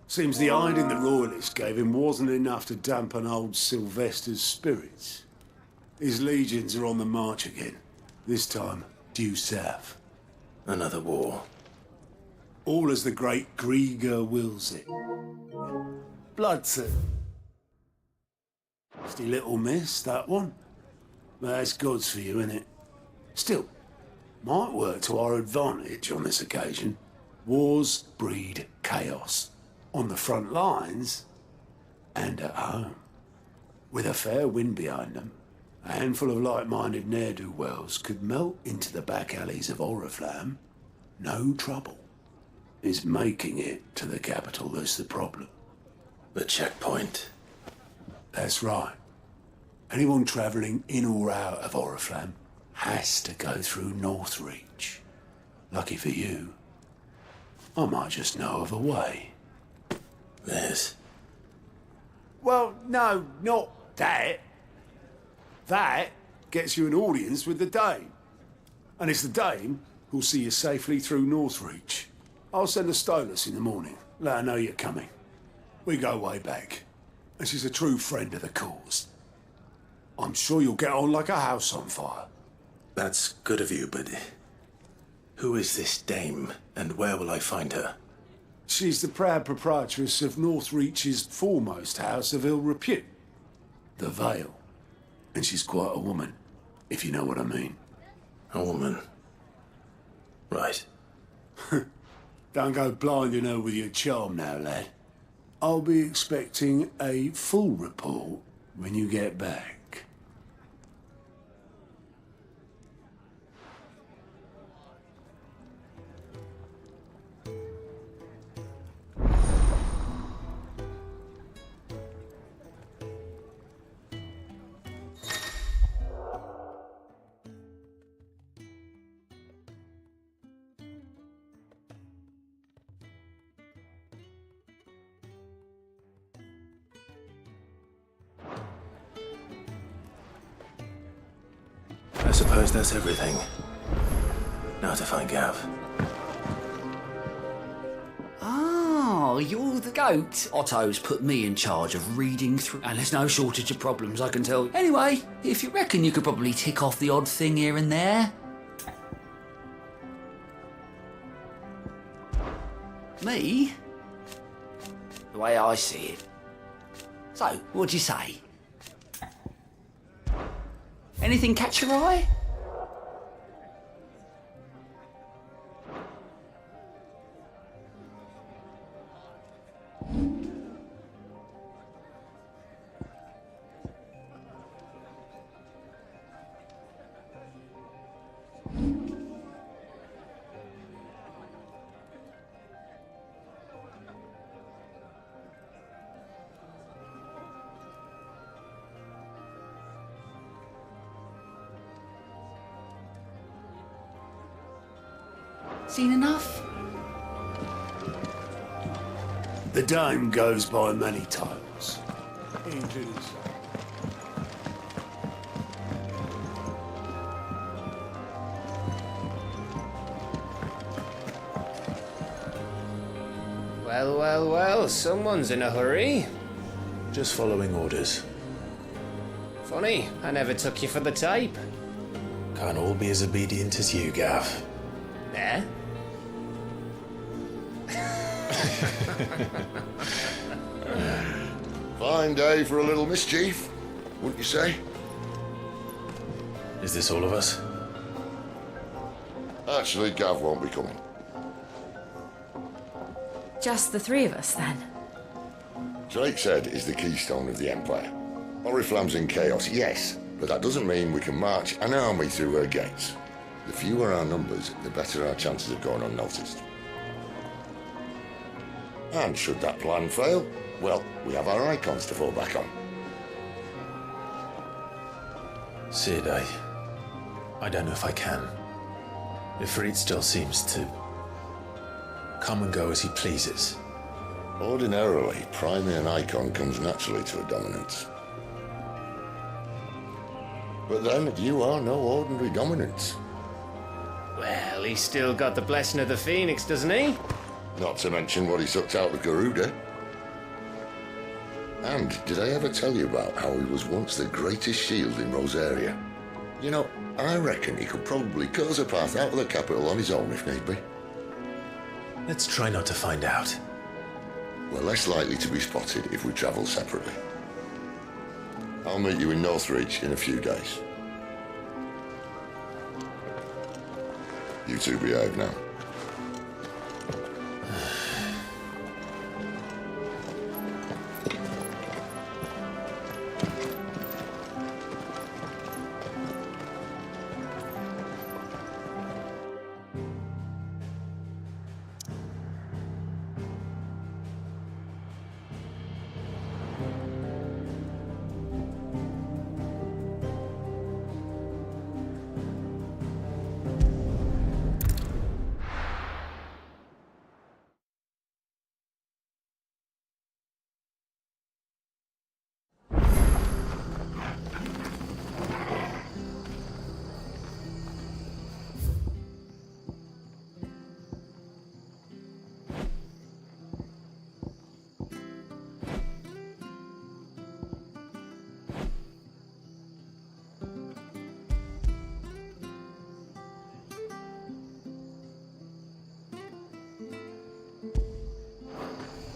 Seems the hiding the Royalists gave him wasn't enough to dampen old Sylvester's spirits. His legions are on the march again, this time due south. Another war. All as the great Grieger wills it. Bloodthirsty little miss, that one. But that's God's for you, innit? Still, might work to our advantage on this occasion. Wars breed chaos. On the front lines and at home. With a fair wind behind them, a handful of like-minded ne'er-do-wells could melt into the back alleys of Oriflamme. No trouble. It's making it to the capital that's the problem. The checkpoint. That's right. Anyone travelling in or out of Oriflamme has to go through Northreach. Lucky for you, I might just know of a way. This? Well, no, not that. That gets you an audience with the Dame. And it's the Dame who'll see you safely through Northreach. I'll send a Stolas in the morning. Let her know you're coming. We go way back. And she's a true friend of the cause. I'm sure you'll get on like a house on fire. That's good of you, but Who is this dame, and where will I find her? She's the proud proprietress of Northreach's foremost house of ill repute, the Vale. And she's quite a woman, if you know what I mean. A woman? Right. Don't go blinding her with your charm now, lad. I'll be expecting a full report when you get back. I suppose that's everything. Now to find Gav. Oh, you're the goat. Otto's put me in charge of reading through, and there's no shortage of problems, I can tell you. Anyway, if you reckon you could probably tick off the odd thing here and there. Me? The way I see it. So, what'd you say? Anything catch your eye? Seen enough? The dame goes by many titles. Including Well, well, well, someone's in a hurry. Just following orders. Funny, I never took you for the type. Can't all be as obedient as you, Gav. Eh? Fine day for a little mischief, wouldn't you say? Is this all of us? Actually, Gav won't be coming. Just the three of us, then? Drake's Head is the keystone of the Empire. Oriflamme's in chaos, yes, but that doesn't mean we can march an army through her gates. The fewer our numbers, the better our chances of going unnoticed. And should that plan fail, well, we have our Eikons to fall back on. Sid, I don't know if I can. Ifrit still seems to come and go as he pleases. Ordinarily, priming an Eikon comes naturally to a dominance. But then, you are no ordinary dominance. Well, he's still got the blessing of the Phoenix, doesn't he? Not to mention what he sucked out of Garuda. And did I ever tell you about how he was once the greatest shield in Rosaria? You know, I reckon he could probably cut us a path out of the capital on his own if need be. Let's try not to find out. We're less likely to be spotted if we travel separately. I'll meet you in Northreach in a few days. You two behave now.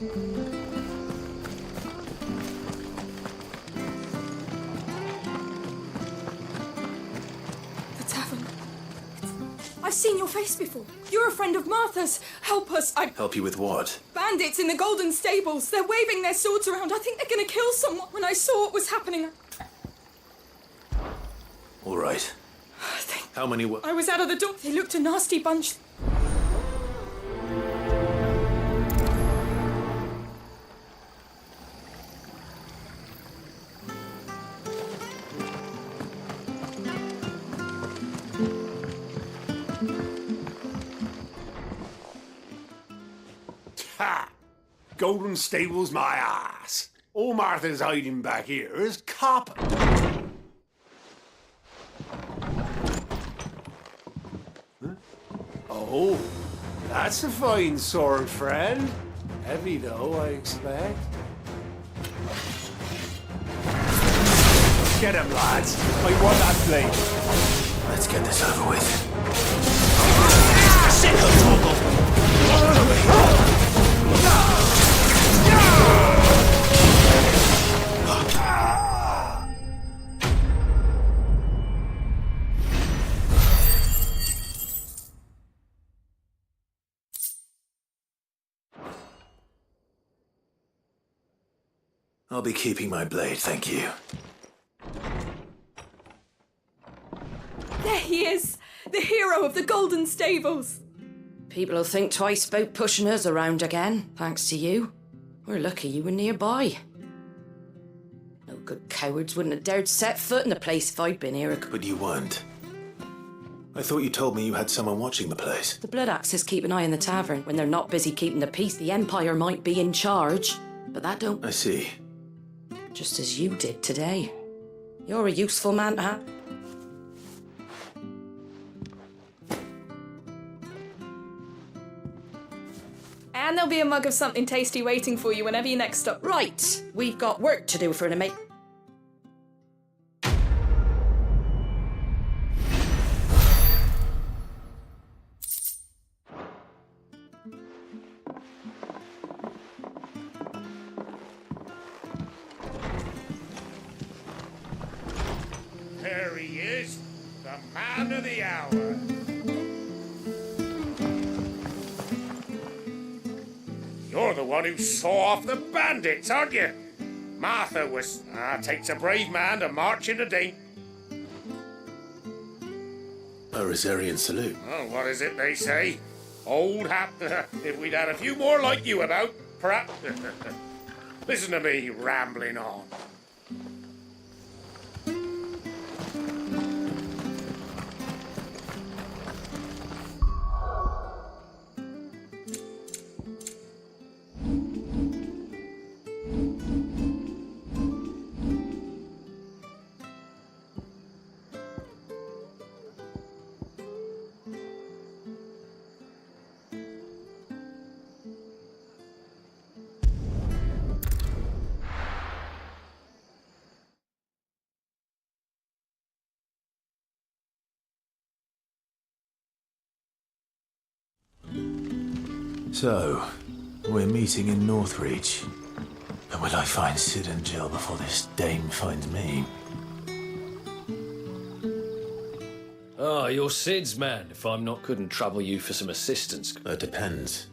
The tavern. I've seen your face before. You're a friend of Martha's. Help us. Help you with what? Bandits in the Golden Stables. They're waving their swords around. I think they're going to kill someone. When I saw what was happening... All right. How many were... I was out of the door. They looked a nasty bunch. Ha! Golden Stables my ass. All Martha's hiding back here is copper. Oh, that's a fine sword, friend. Heavy, though, I expect. Get him, lads. I want that blade. Let's get this over with. I'll be keeping my blade, thank you. There he is! The hero of the Golden Stables! People will think twice about pushing us around again, thanks to you. We're lucky you were nearby. No good cowards wouldn't have dared set foot in the place if I'd been here. But you weren't. I thought you told me you had someone watching the place. The Blood Axes keep an eye on the tavern. When they're not busy keeping the peace, the Empire might be in charge. But that don't... I see. Just as you did today. You're a useful man to have. And there'll be a mug of something tasty waiting for you whenever you next stop. Right, we've got work to do for the mate. There he is, the man of the hour. You're the one who saw off the bandits, aren't you? Martha was... takes a brave man to march in the day. A Rosarian salute. Oh, what is it they say? Old hat. If we'd had a few more like you about, perhaps... Listen to me rambling on. So, we're meeting in Northreach. But will I find Sid and Jill before this dame finds me? Ah, you're Sid's man, if I'm not... Couldn't trouble you for some assistance. That depends.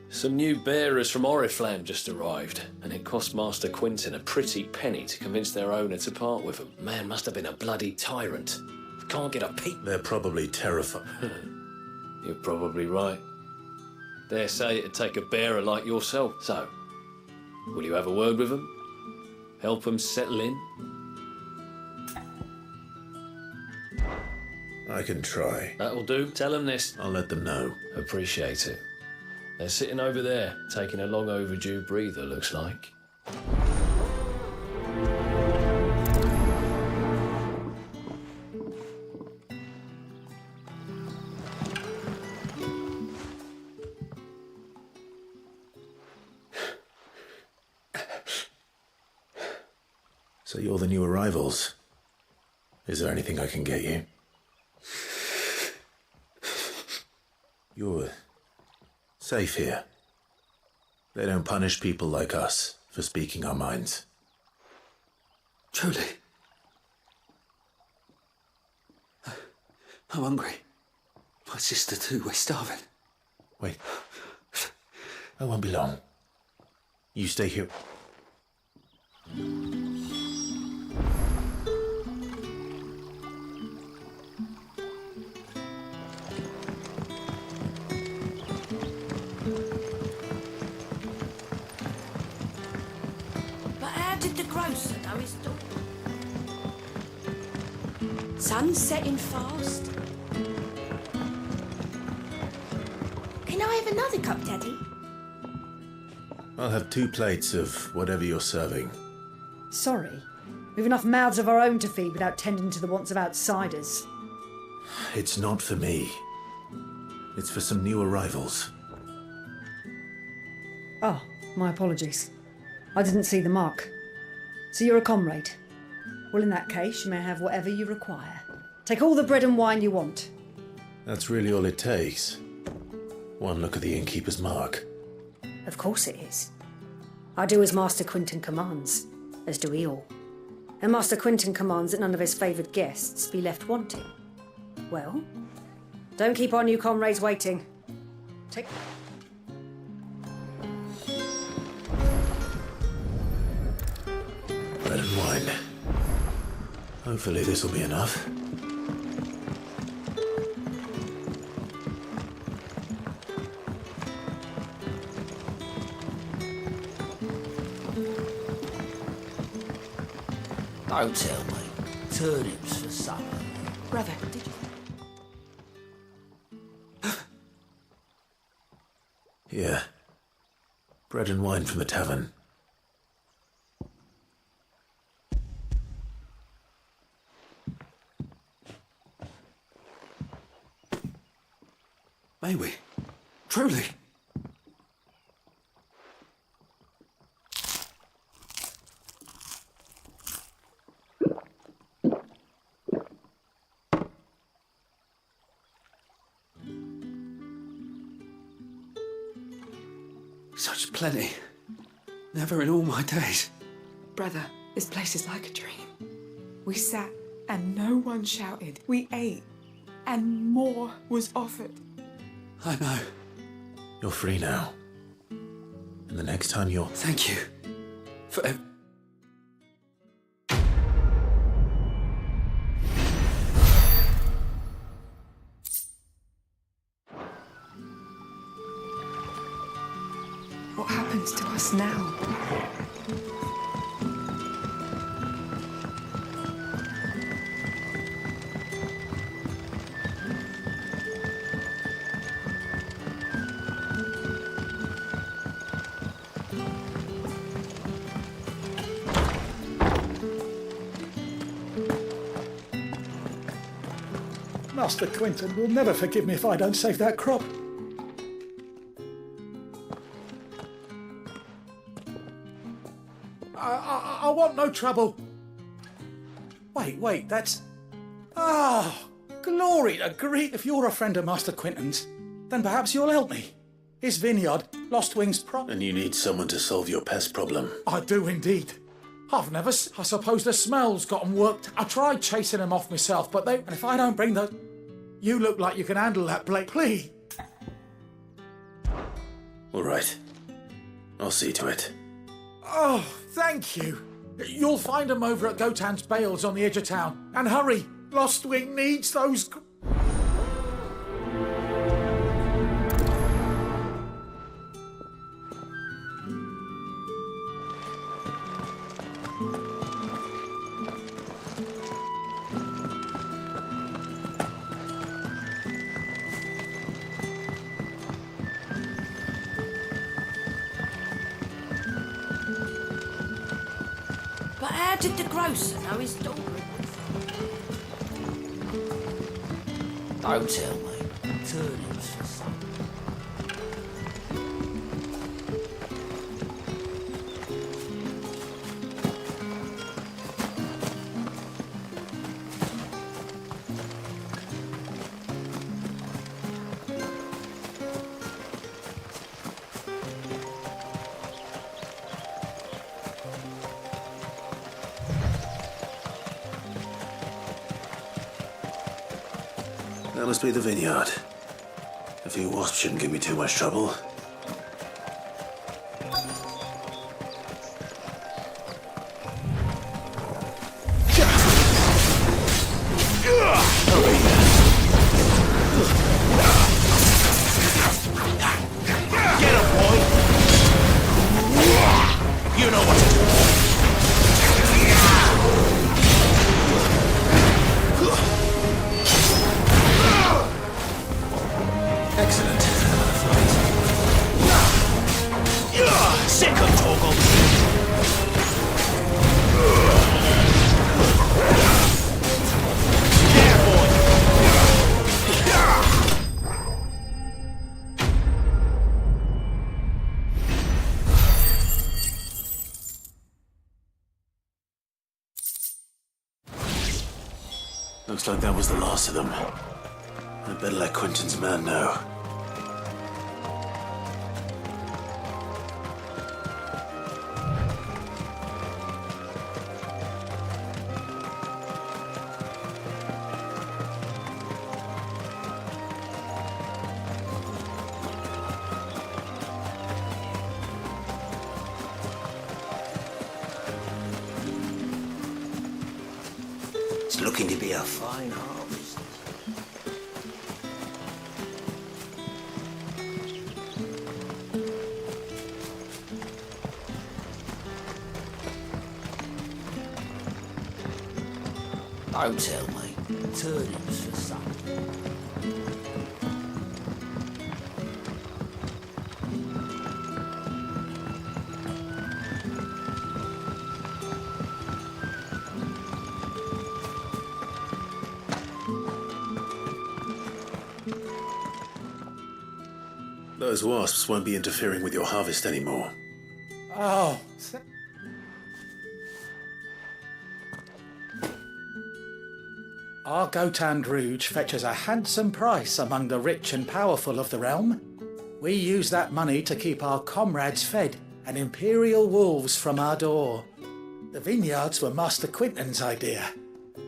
Some new bearers from Oriflamme just arrived, and it cost Master Quinton a pretty penny to convince their owner to part with them. Man must have been a bloody tyrant. Can't get a peep. They're probably terrified. You're probably right. Dare say it'd take a bearer like yourself. So, will you have a word with them? Help them settle in? I can try. That'll do. Tell them this. I'll let them know. Appreciate it. They're sitting over there, taking a long overdue breather, looks like. So you're the new arrivals. Is there anything I can get you? You're safe here. They don't punish people like us for speaking our minds. Truly. I'm hungry. My sister too, we're starving. Wait. I won't be long. You stay here. But how did the grocer know his daughter? Sun's setting fast. Can I have another cup, Daddy? I'll have 2 plates of whatever you're serving. Sorry. We've enough mouths of our own to feed without tending to the wants of outsiders. It's not for me. It's for some new arrivals. Oh, my apologies. I didn't see the mark. So you're a comrade? Well, in that case, you may have whatever you require. Take all the bread and wine you want. That's really all it takes. One look at the innkeeper's mark. Of course it is. I do as Master Quinton commands, as do we all. And Master Quinton commands that none of his favoured guests be left wanting. Well, don't keep our new comrades waiting. Take... Bread and wine. Hopefully this will be enough. Don't tell me. Turnips for supper. Brother, did you... Yeah. Bread and wine from the tavern. May we? Truly? Such plenty. Never in all my days. Brother, this place is like a dream. We sat and no one shouted. We ate and more was offered. I know. You're free now. And the next time you're... Thank you. For What happens to us now? Master Quinton will never forgive me if I don't save that crop. I want no trouble. Wait, that's... Ah, glory to grief. If you're a friend of Master Quinton's, then perhaps you'll help me. His vineyard, Lost Wings And you need someone to solve your pest problem. I do indeed. I've never... I suppose the smell's got 'em worked. I tried chasing them off myself, but they... And if I don't bring the... You look like you can handle that, Blake. Please. All right. I'll see to it. Oh, thank you. You'll find them over at Gotan's Bales on the edge of town. And hurry, Lost Wing needs those... But how did the grocer know his daughter? Don't tell me. Turnips for supper. That must be the vineyard. A few wasps shouldn't give me too much trouble. Looks like that was the last of them. I'd better let Quentin's man know. It's looking to be a fine harvest. Don't tell me. Turnips for supper. Those wasps won't be interfering with your harvest anymore. Oh. Our Gotand Rouge fetches a handsome price among the rich and powerful of the realm. We use that money to keep our comrades fed and imperial wolves from our door. The vineyards were Master Quintin's idea.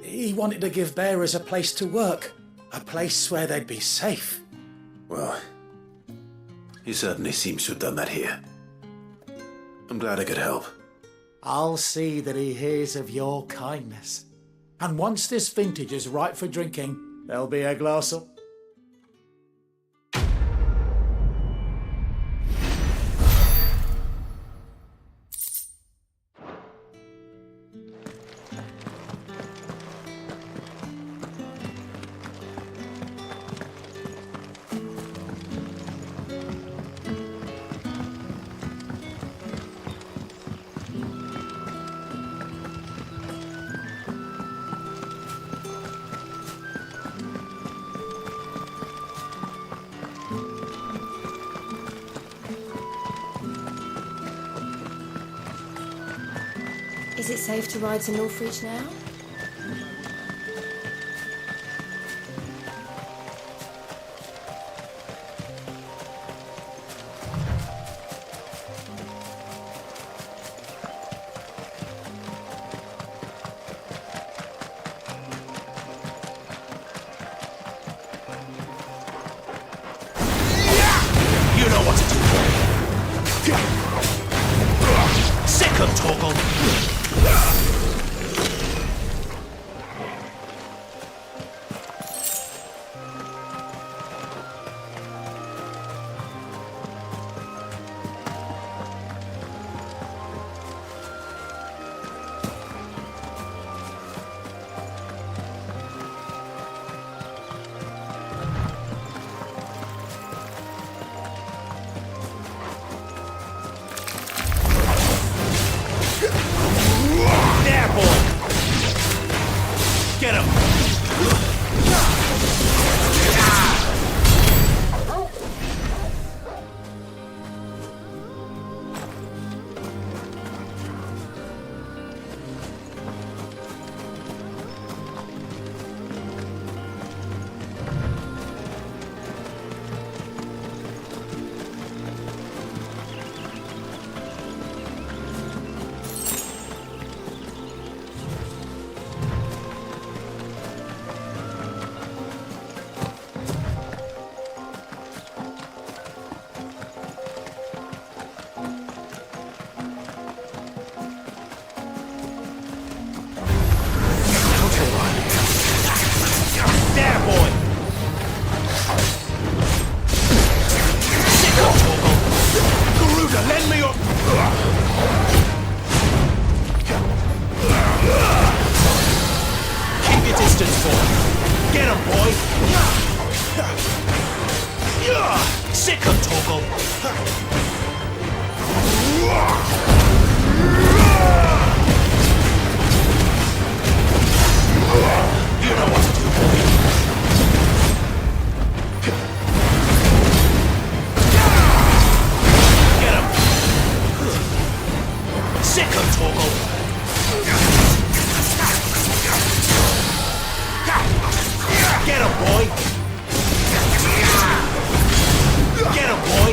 He wanted to give bearers a place to work, a place where they'd be safe. Well, he certainly seems to have done that here. I'm glad I could help. I'll see that he hears of your kindness. And once this vintage is ripe for drinking, there'll be a glass of... Is it safe to ride to Northreach now? You know what to do. Second toggle. boy! Sick of Toggle! You know what to do, boy! Get him! Sick of Toggle! Get him, boy! Get him, boy!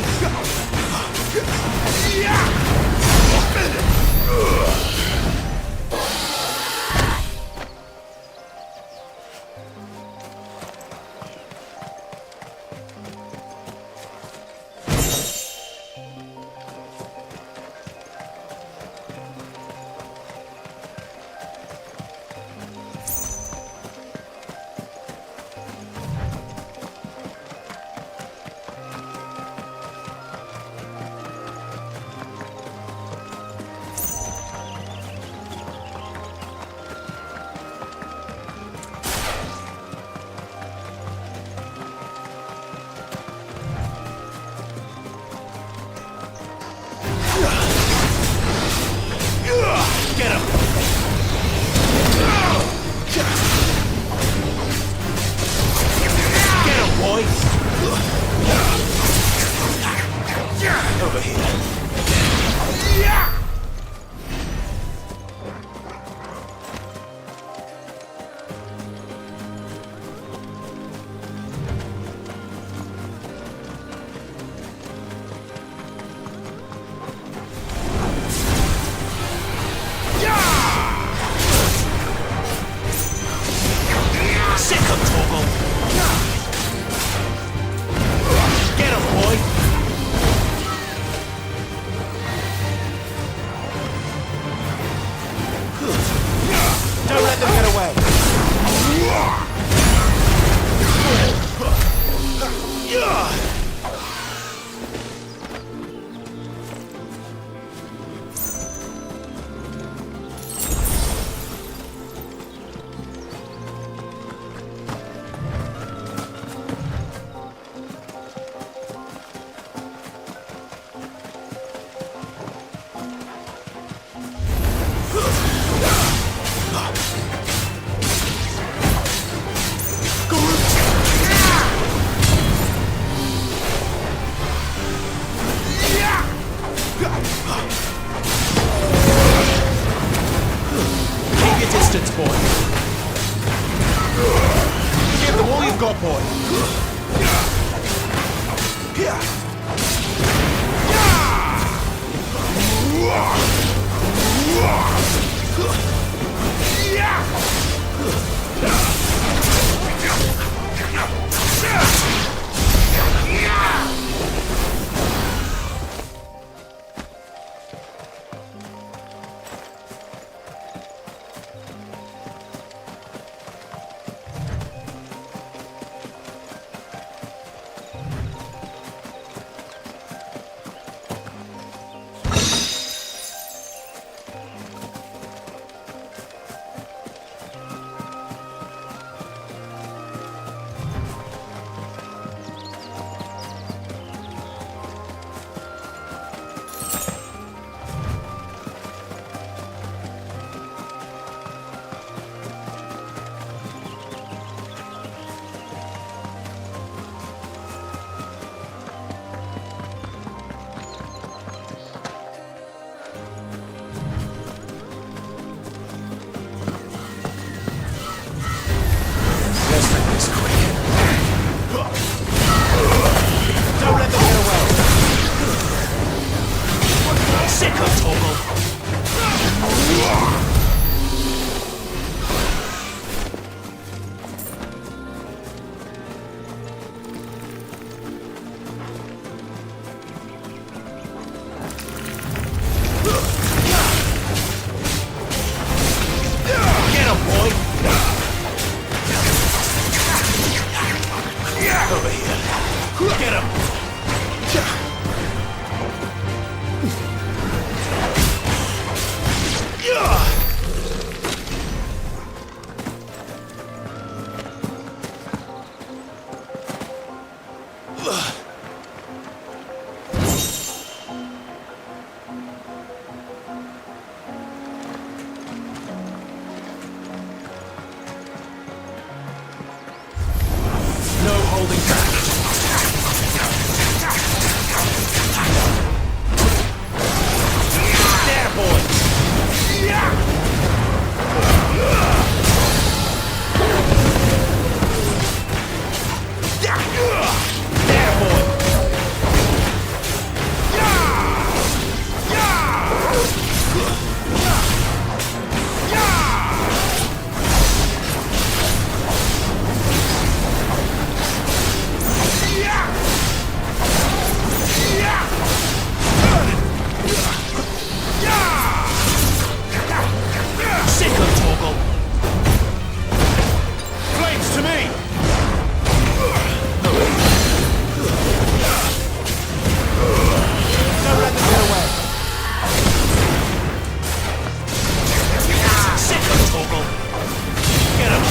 Get him! Get him, boy! Over here. Sick of Toggle! Get him, boy! Don't let them get away! Keep your distance, boy. Give them all you've got, boy. holding back. There, boy! There, boy! Flames to me! Don't let them get away! Sick of Torgal! Get him!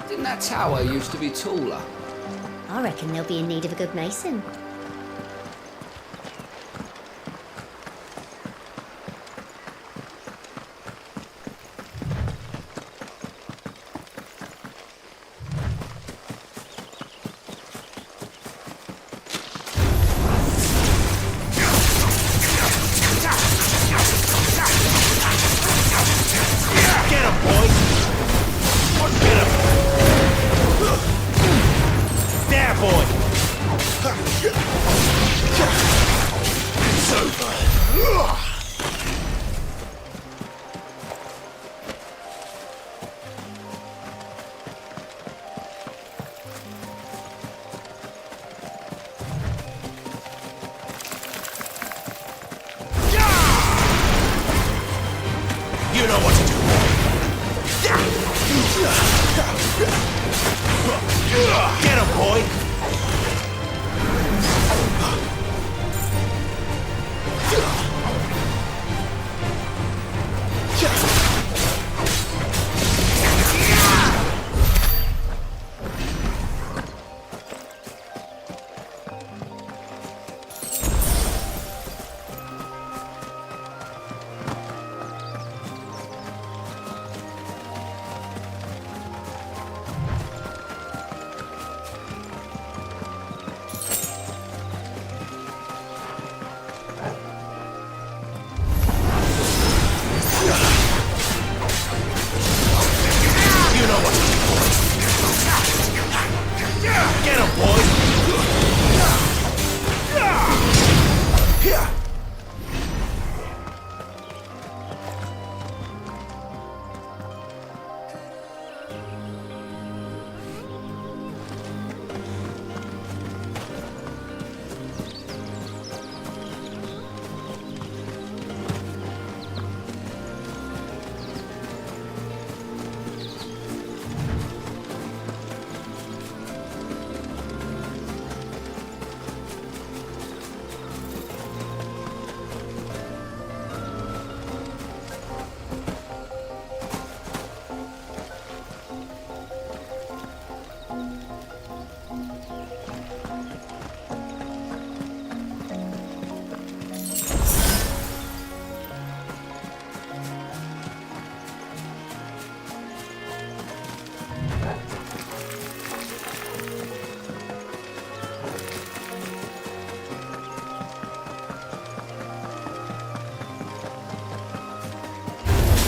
Didn't that tower used to be taller? I reckon they'll be in need of a good mason.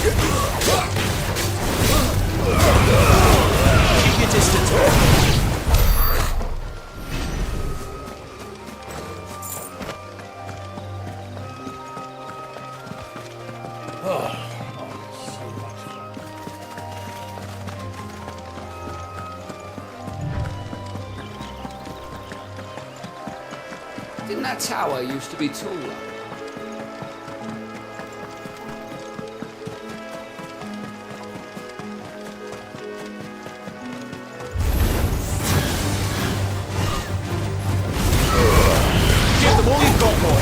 Keep your distance. Didn't that tower used to be taller? Give them all you've got, boy.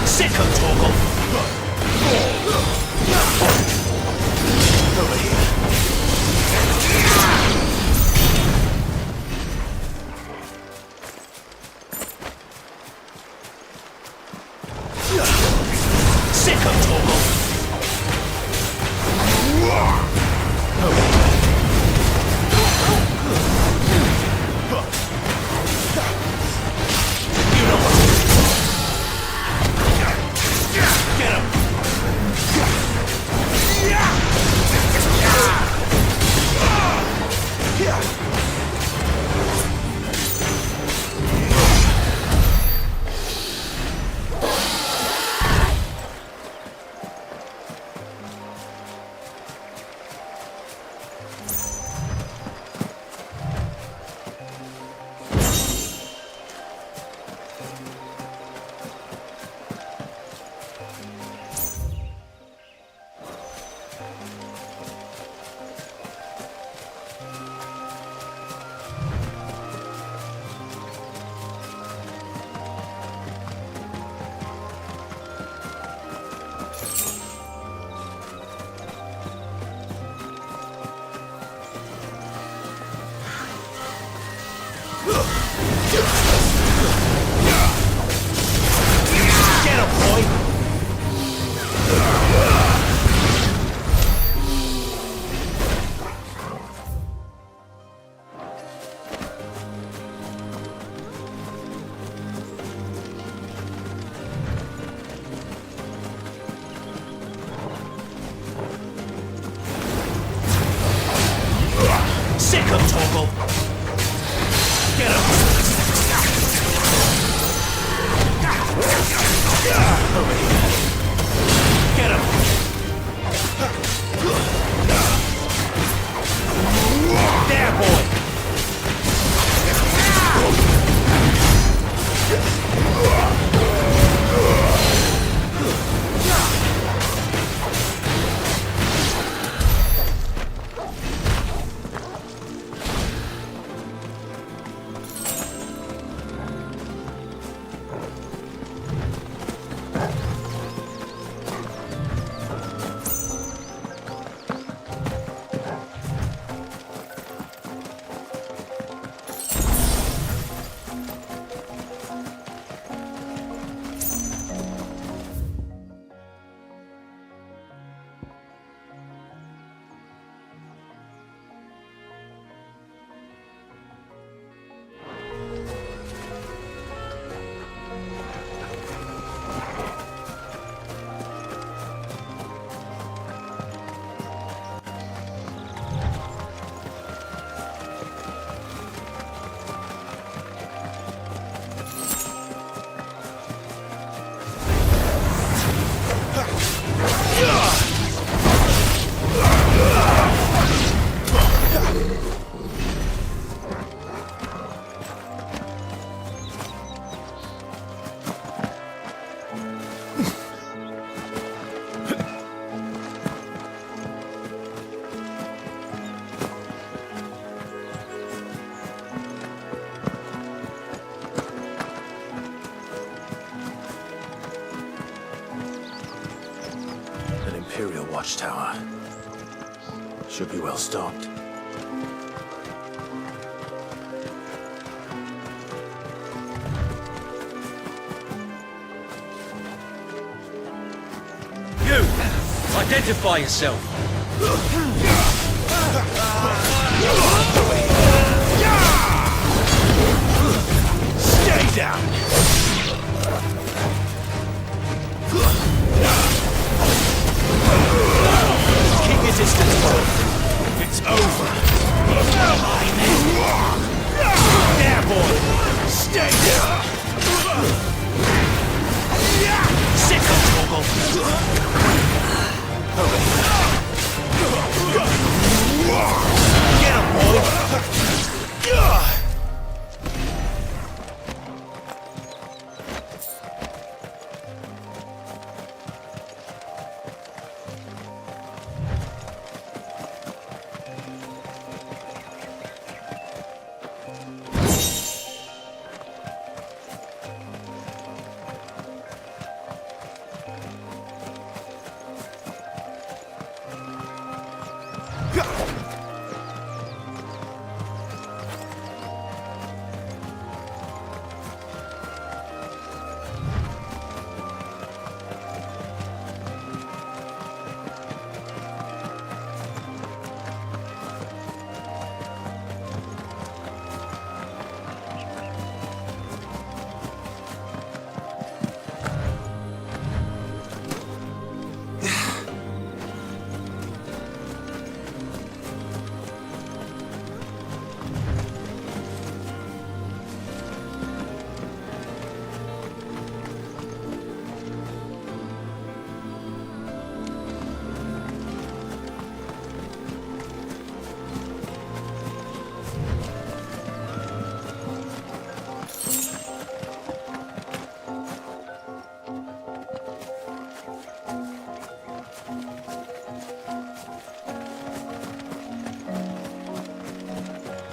Sick of Torgal! Over here. Sick of Torgal! Over here. You know what to do. Get him! Imperial Watchtower. Should be well stocked. You! Identify yourself! Stay down! Keep your distance, bro. It's over. There, boy! Stay down! Sit up, Toggle! Get him, boy!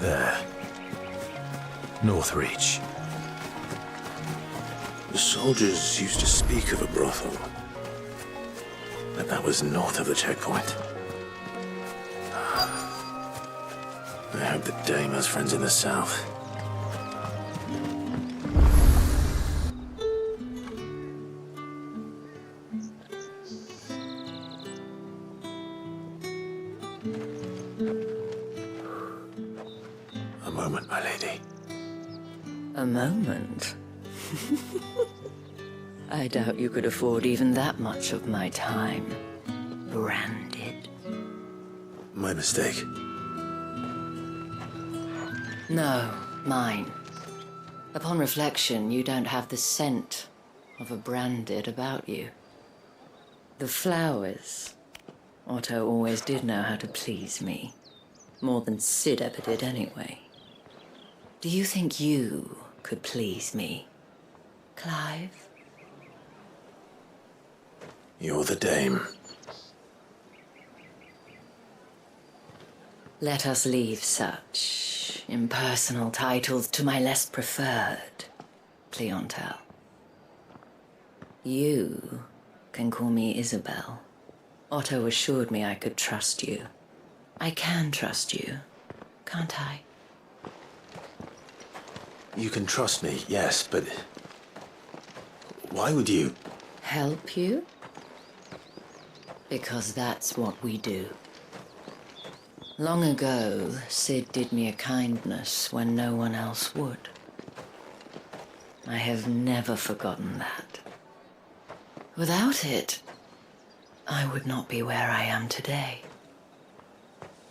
There. Northreach. The soldiers used to speak of a brothel, but that was north of the checkpoint. I hope the dame has friends in the south. A moment, my lady. A moment? I doubt you could afford even that much of my time. Branded. My mistake. No, mine. Upon reflection, you don't have the scent of a branded about you. The flowers. Otto always did know how to please me. More than Sid ever did anyway. Do you think you could please me, Clive? You're the dame. Let us leave such impersonal titles to my less preferred clientele. You can call me Isabel. Otto assured me I could trust you. I can trust you, can't I? You can trust me, yes, but why would you? Help you? Because that's what we do. Long ago, Sid did me a kindness when no one else would. I have never forgotten that. Without it, I would not be where I am today.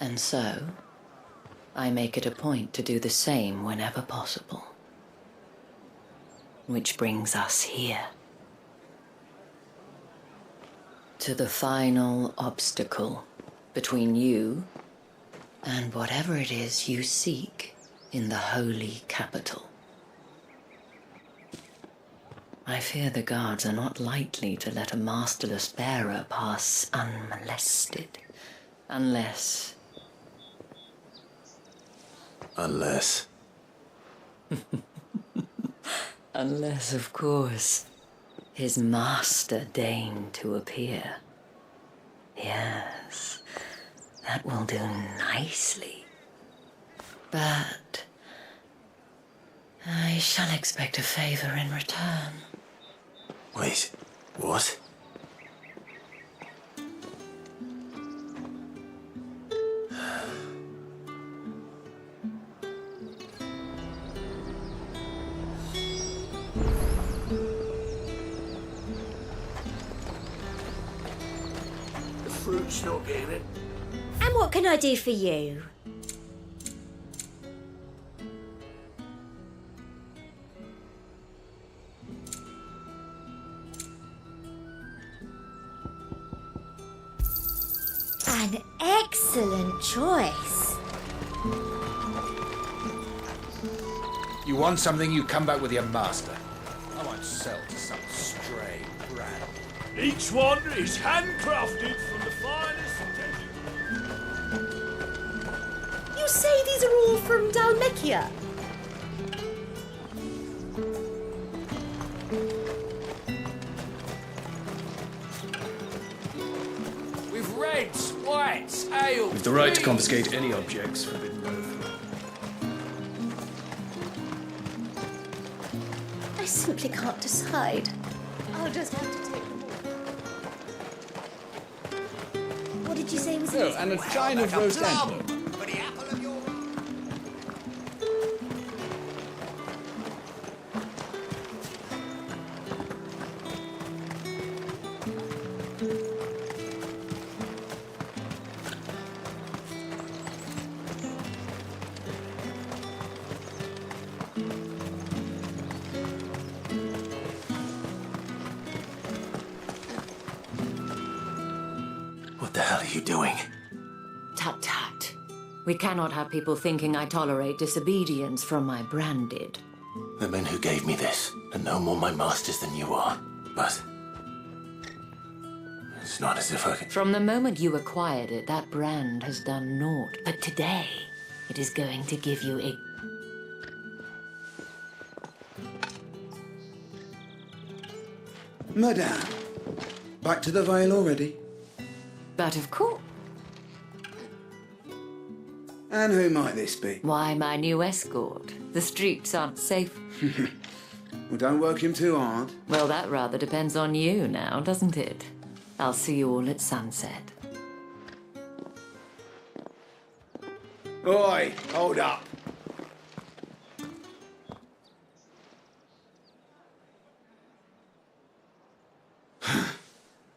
And so, I make it a point to do the same whenever possible. Which brings us here. To the final obstacle between you and whatever it is you seek in the holy capital. I fear the guards are not likely to let a masterless bearer pass unmolested, unless... Unless... Unless, of course, his master deigned to appear. Yes, that will do nicely. But I shall expect a favor in return. Wait, what? The fruit's not getting it. And what can I do for you? An excellent choice. You want something, you come back with your master. I won't sell to some stray brat. Each one is handcrafted from the finest tissue. You say these are all from Dalmekia? With reds, whites, ale. With the right to confiscate any objects forbidden by the law. I simply can't decide. I'll just have to take them all. What did you say was Oh, and a chine of roast antler. What the hell are you doing? Tut tut. We cannot have people thinking I tolerate disobedience from my branded. The men who gave me this are no more my masters than you are. But it's not as if I could... From the moment you acquired it, that brand has done naught. But today, it is going to give you a... Madame, back to the Vale already? But of course. And who might this be? Why, my new escort. The streets aren't safe. Well, don't work him too hard. Well, that rather depends on you now, doesn't it? I'll see you all at sunset. Oi, hold up.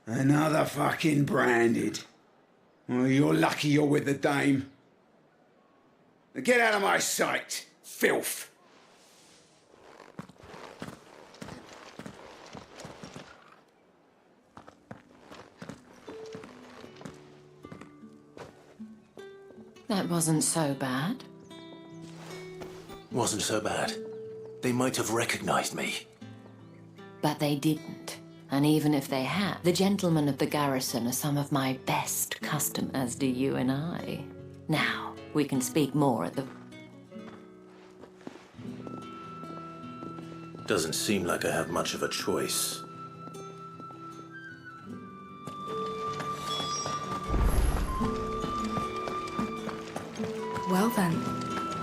Another fucking branded. Well, you're lucky you're with the dame. Now get out of my sight, filth. That wasn't so bad. Wasn't so bad. They might have recognized me. But they didn't. And even if they had, the gentlemen of the garrison are some of my best customers, as do you and I. Now, we can speak more at the... Doesn't seem like I have much of a choice. Well then,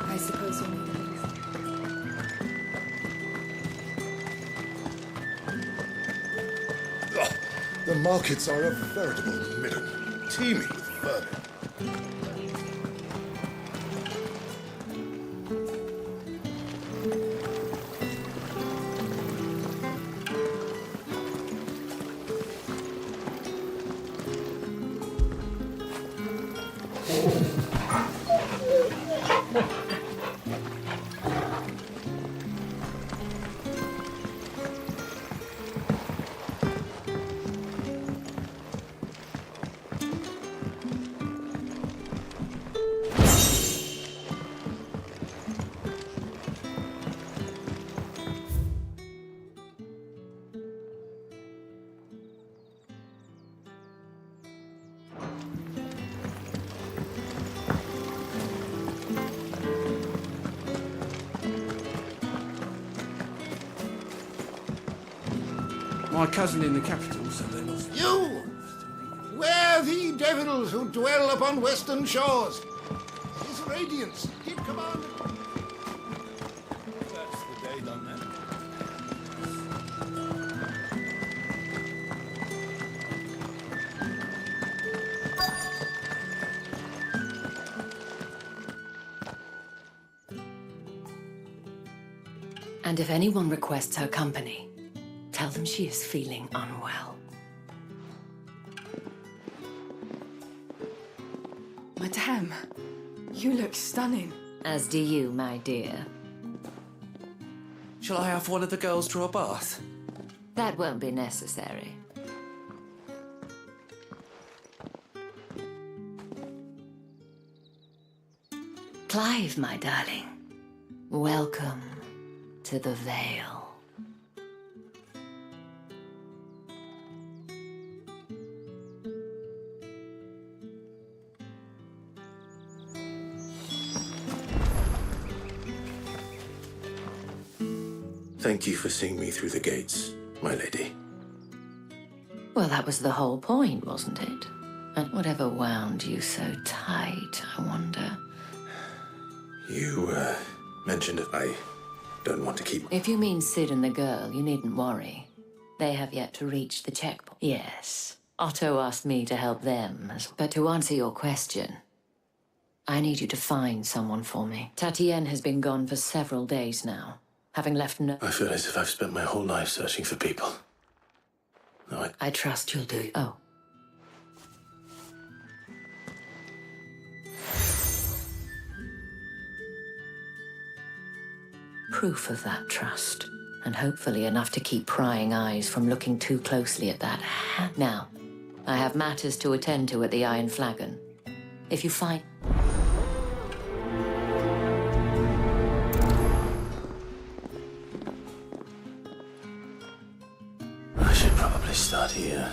I suppose you'll need it. The markets are a veritable middle, teeming with vermin. My cousin in the capital said they lost... You! Where thee devils who dwell upon western shores. His radiance, give command. That's the day done then. And if anyone requests her company, tell them she is feeling unwell. Madame, you look stunning. As do you, my dear. Shall I have one of the girls draw a bath? That won't be necessary. Clive, my darling, welcome to the Vale. Thank you for seeing me through the gates, my lady. Well, that was the whole point, wasn't it? And whatever wound you so tight, I wonder. You, mentioned if I don't want to keep... If you mean Sid and the girl, you needn't worry. They have yet to reach the checkpoint. Yes, Otto asked me to help them. But to answer your question, I need you to find someone for me. Tatienne has been gone for several days now, having left no... I feel as if I've spent my whole life searching for people. No, I trust you'll do... Oh. Proof of that trust, and hopefully enough to keep prying eyes from looking too closely at that hand. Now, I have matters to attend to at the Iron Flagon. If you find... I should probably start here.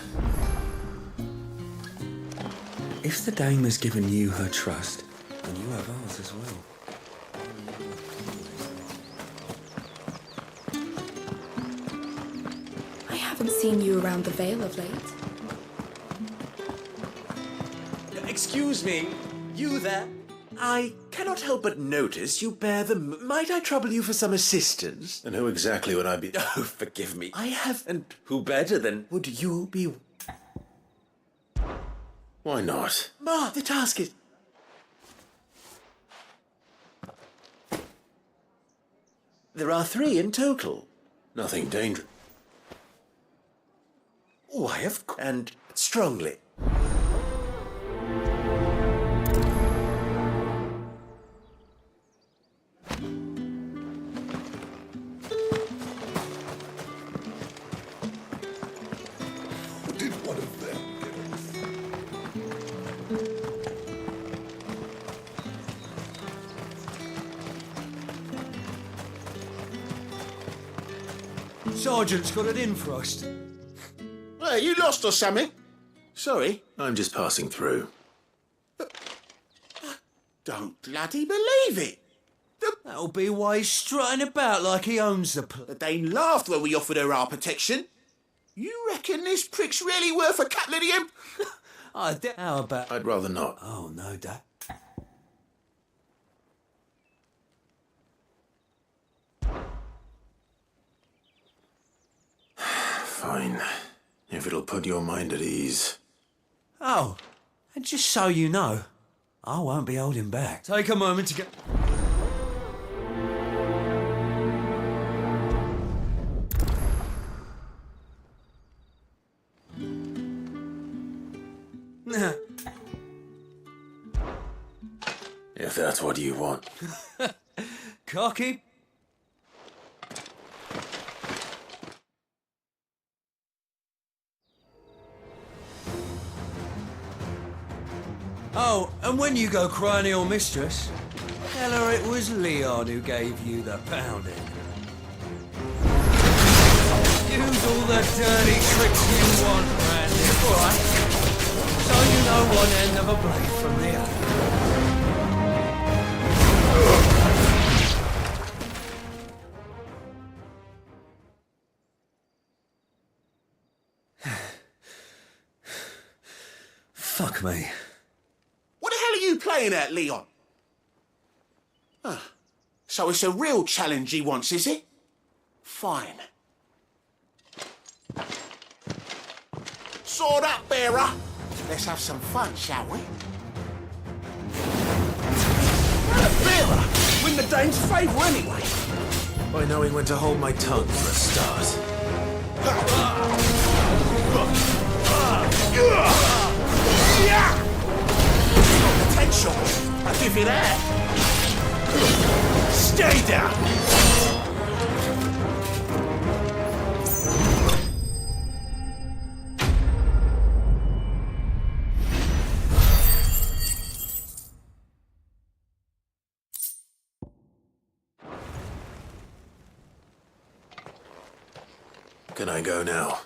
If the dame has given you her trust, then you have ours as well. I haven't seen you around the Vale of late. Excuse me, you there? I cannot help but notice you bear the... Might I trouble you for some assistance? And who exactly would I be? Oh, forgive me. I have... And who better than... Would you be... Why not? Ma, the task is... There are 3 in total. Nothing dangerous. Why, of course. And strongly. Did one of them get us? Sergeant's got it in for us. Well, you lost or something? Sorry, I'm just passing through. Don't bloody believe it. That'll be why he's strutting about like he owns the place. The Dane laughed when we offered her our protection. You reckon this prick's really worth a couple of them? How about... I'd rather not. Oh, no, Dad. Fine. If it'll put your mind at ease. Oh, and just so you know, I won't be holding back. Take a moment to get... If that's what you want. Cocky. Oh, and when you go crying to your mistress, tell her it was Leon who gave you the pounding. Use all the dirty tricks you want, Randy, alright? So you know one end of a blade from the other. Fuck me. What the hell are you playing at, Leon? So it's a real challenge he wants, is it? Fine. Sword up, bearer. Let's have some fun, shall we? Bearer! Win the dame's favour anyway. By knowing when to hold my tongue for a start. Potential. I'll give you that. Stay down. Can I go now?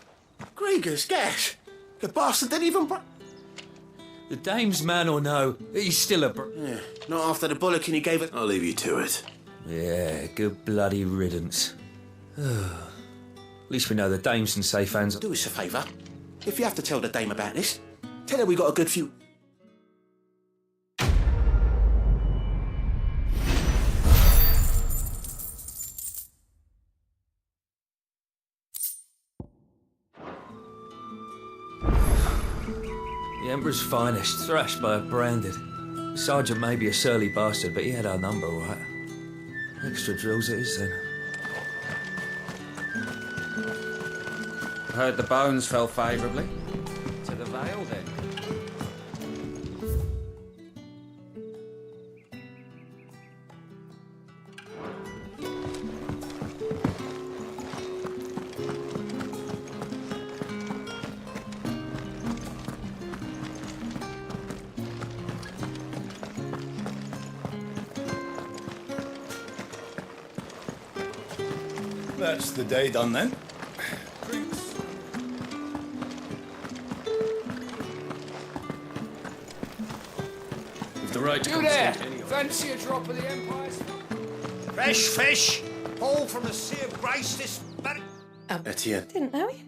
Gregor's gas. The bastard didn't even... The dame's man or no, he's still a Yeah, not after the bollocking he gave it. I'll leave you to it. Yeah, good bloody riddance. At least we know the dame's in safe hands. Do us a favour. If you have to tell the dame about this, tell her we got a good few... The Emperor's finest, thrashed by a branded. The sergeant may be a surly bastard, but he had our number, all right. Extra drills it is, then. Heard the bones fell favourably. To the Vale, then. That's the day done then. With the right to You there! consent anyway. Fancy a drop of the Empire's... Fresh fish! All from the Sea of Grace this... Etienne. Didn't know you.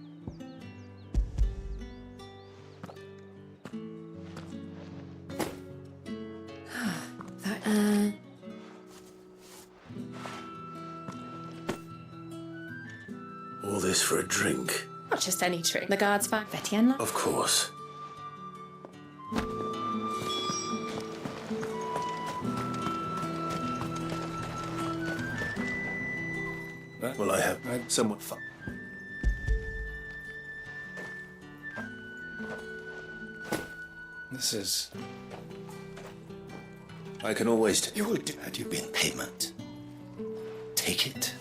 All this for a drink? Not just any drink. The guard's back. Etienne. Of course. Well, I have somewhat fun. This is... I can always... You will had you been payment. Take it.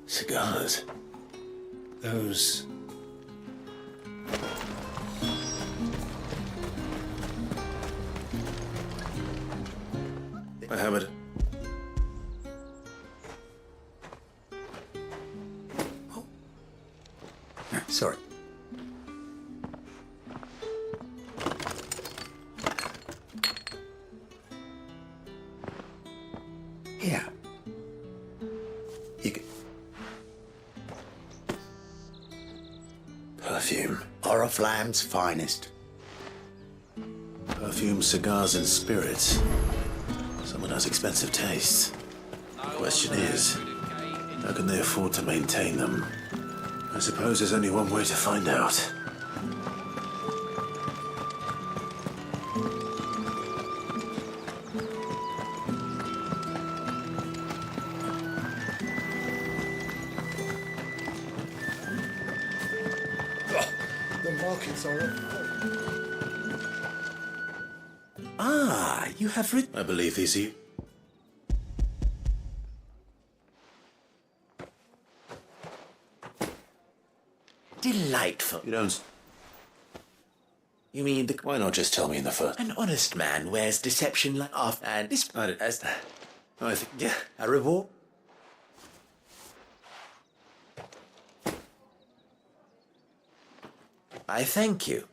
Cigars. Those... I have it. Sorry. Here. You can... Perfume. Oriflamme's finest. Perfume, cigars, and spirits. Someone has expensive tastes. The question is, how can they afford to maintain them? I suppose there's only one way to find out. The markets are... Ah, you have written... I believe these are you. Delightful. You don't... You mean the... Why not just tell me in the first... An honest man wears deception like off, and this... as... I think... Yeah, a reward? I thank you.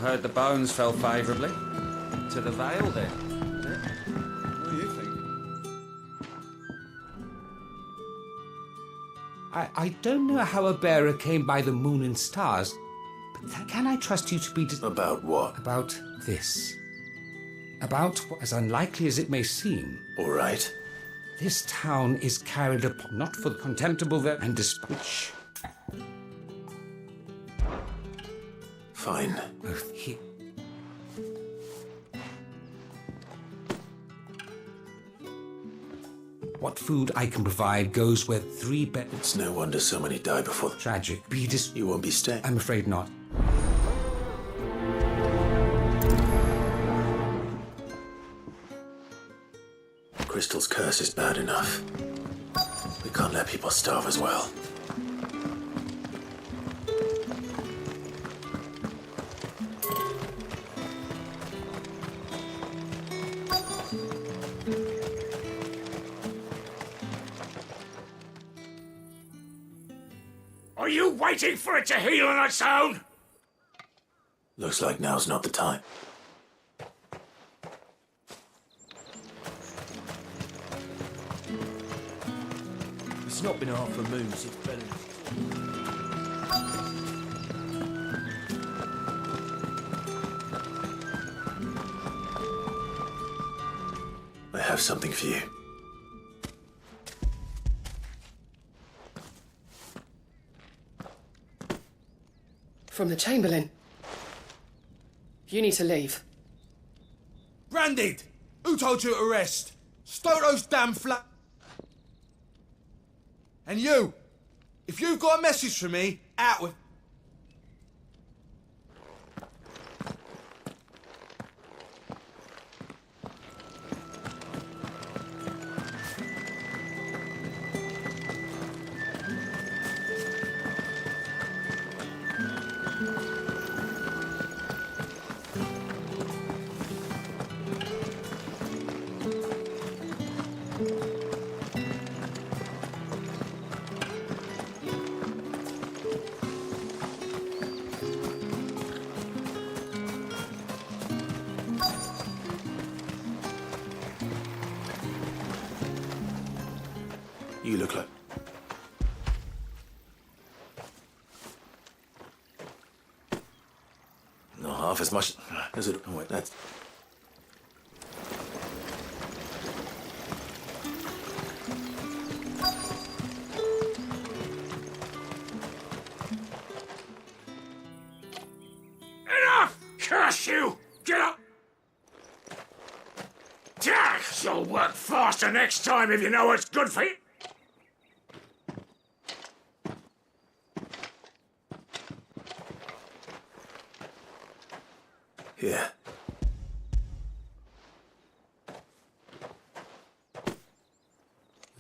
heard the bones fell favourably. To the Vale, then. Is it? What do you think? I don't know how a bearer came by the moon and stars, but can I trust you to be... About what? About this. About, as unlikely as it may seem... All right. This town is carried upon, not for the contemptible and which... Fine. What food I can provide goes where 3 beds... It's no wonder so many die before... Tragic. You won't be staying? I'm afraid not. Crystal's curse is bad enough. We can't let people starve as well. Are you waiting for it to heal on its own? Looks like now's not the time. It's not been half a moon since Belen. I have something for you. From the Chamberlain. You need to leave. Branded! Who told you to rest? Stoke those damn flat... And you! If you've got a message for me, out with... You look like... Not half as much as it... Oh, wait, that's... Enough! Curse you! Get up! You'll work faster next time if you know what's good for you. Here.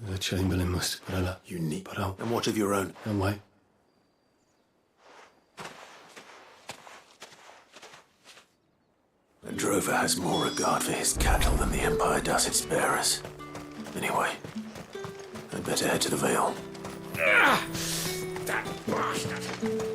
The Chamberlain must... Parala. You need... Parao. And what of your own? And why? A drover has more regard for his cattle than the Empire does its bearers. Anyway, I'd better head to the Vale. That bastard!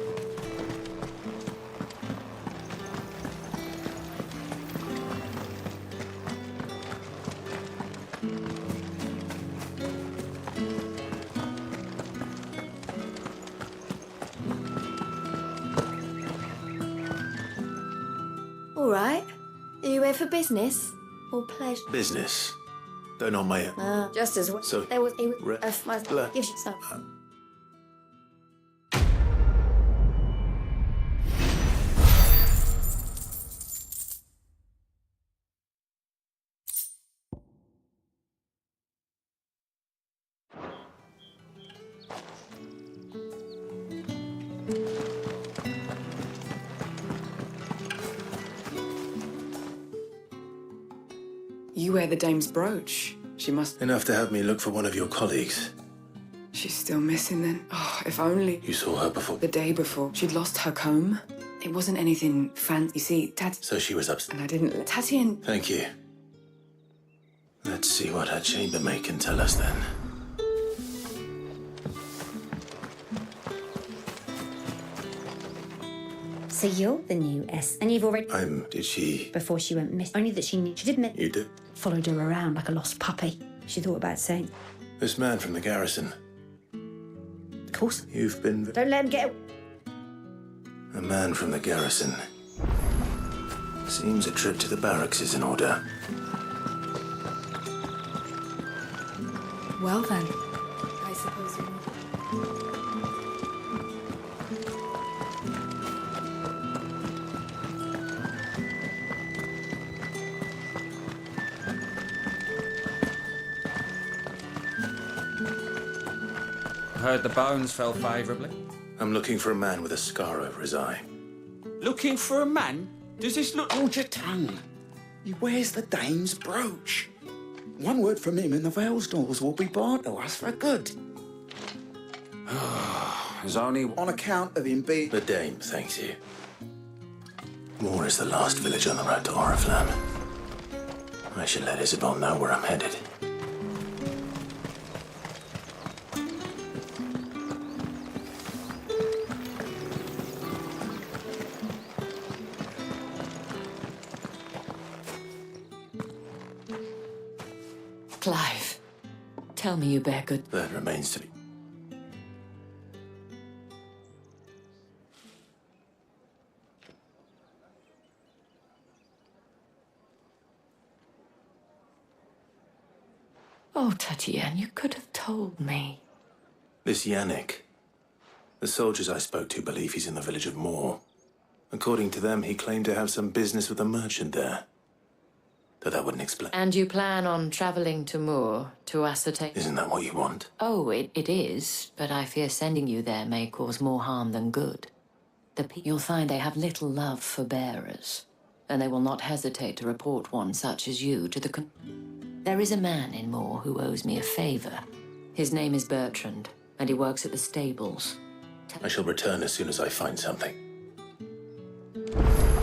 All right. Are you here for business or pleasure? Business. Though not my... Just as well. So... There was... gives you some. You wear the dame's brooch. She must... Enough to have me look for one of your colleagues. She's still missing then. Oh, if only. You saw her before? The day before. She'd lost her comb. It wasn't anything fancy. You see, Tati... So she was upset. And I didn't let... Tati and... Thank you. Let's see what her chambermaid can tell us then. So you're the new S, and you've already... Did she... Before she went missing. Only that she did admit... You did? Followed her around like a lost puppy. She thought about saying... This man from the garrison. Of course. You've been... Don't let him get... A man from the garrison. Seems a trip to the barracks is in order. Well then, I suppose we will. Heard the bones fell favourably. I'm looking for a man with a scar over his eye. Looking for a man? Does this look... Hold your tongue. He wears the dame's brooch. One word from him and the Vale's doors will be barred to us for good. There's only on account of him being... The dame thanks you. Moor is the last village on the road to Oriflamme. I should let Isabel know where I'm headed. Clive, tell me you bear good... That remains to be... Oh, Tatiana, you could have told me. This Yannick. The soldiers I spoke to believe he's in the village of Moor. According to them, he claimed to have some business with a merchant there. Though that wouldn't explain. And you plan on travelling to Moor to ascertain... Isn't that what you want? Oh, it is, but I fear sending you there may cause more harm than good. You'll find they have little love for bearers, and they will not hesitate to report one such as you to the... There is a man in Moor who owes me a favour. His name is Bertrand, and he works at the stables. I shall return as soon as I find something.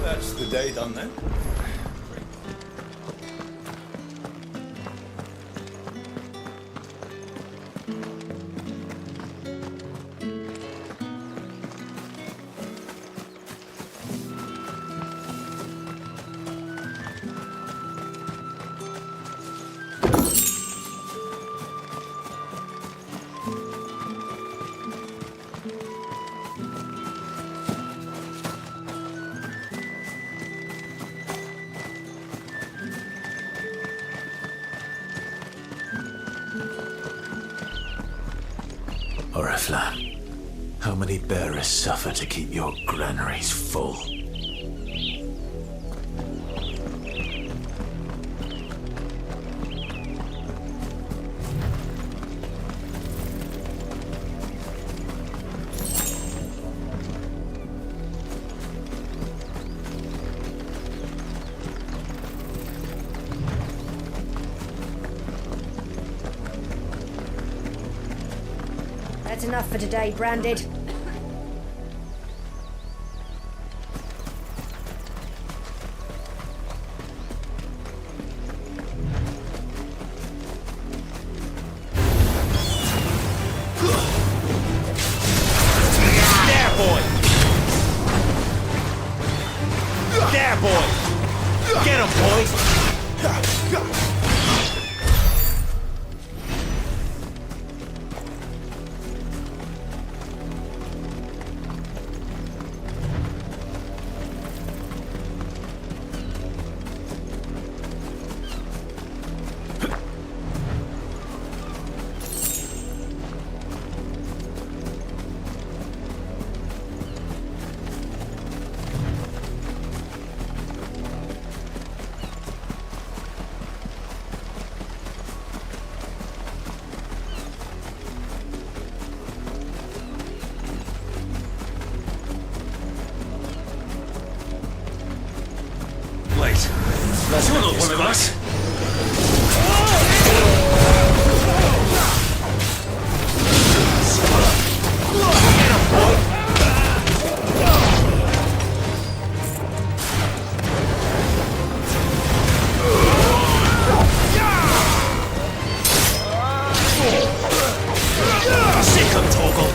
That's the day done then. Oriflamme, how many bearers suffer to keep your granaries full? That's enough for today, Branded. There, boy! There, boy! Get him, boys! You're not one of us! Sick of Toggle!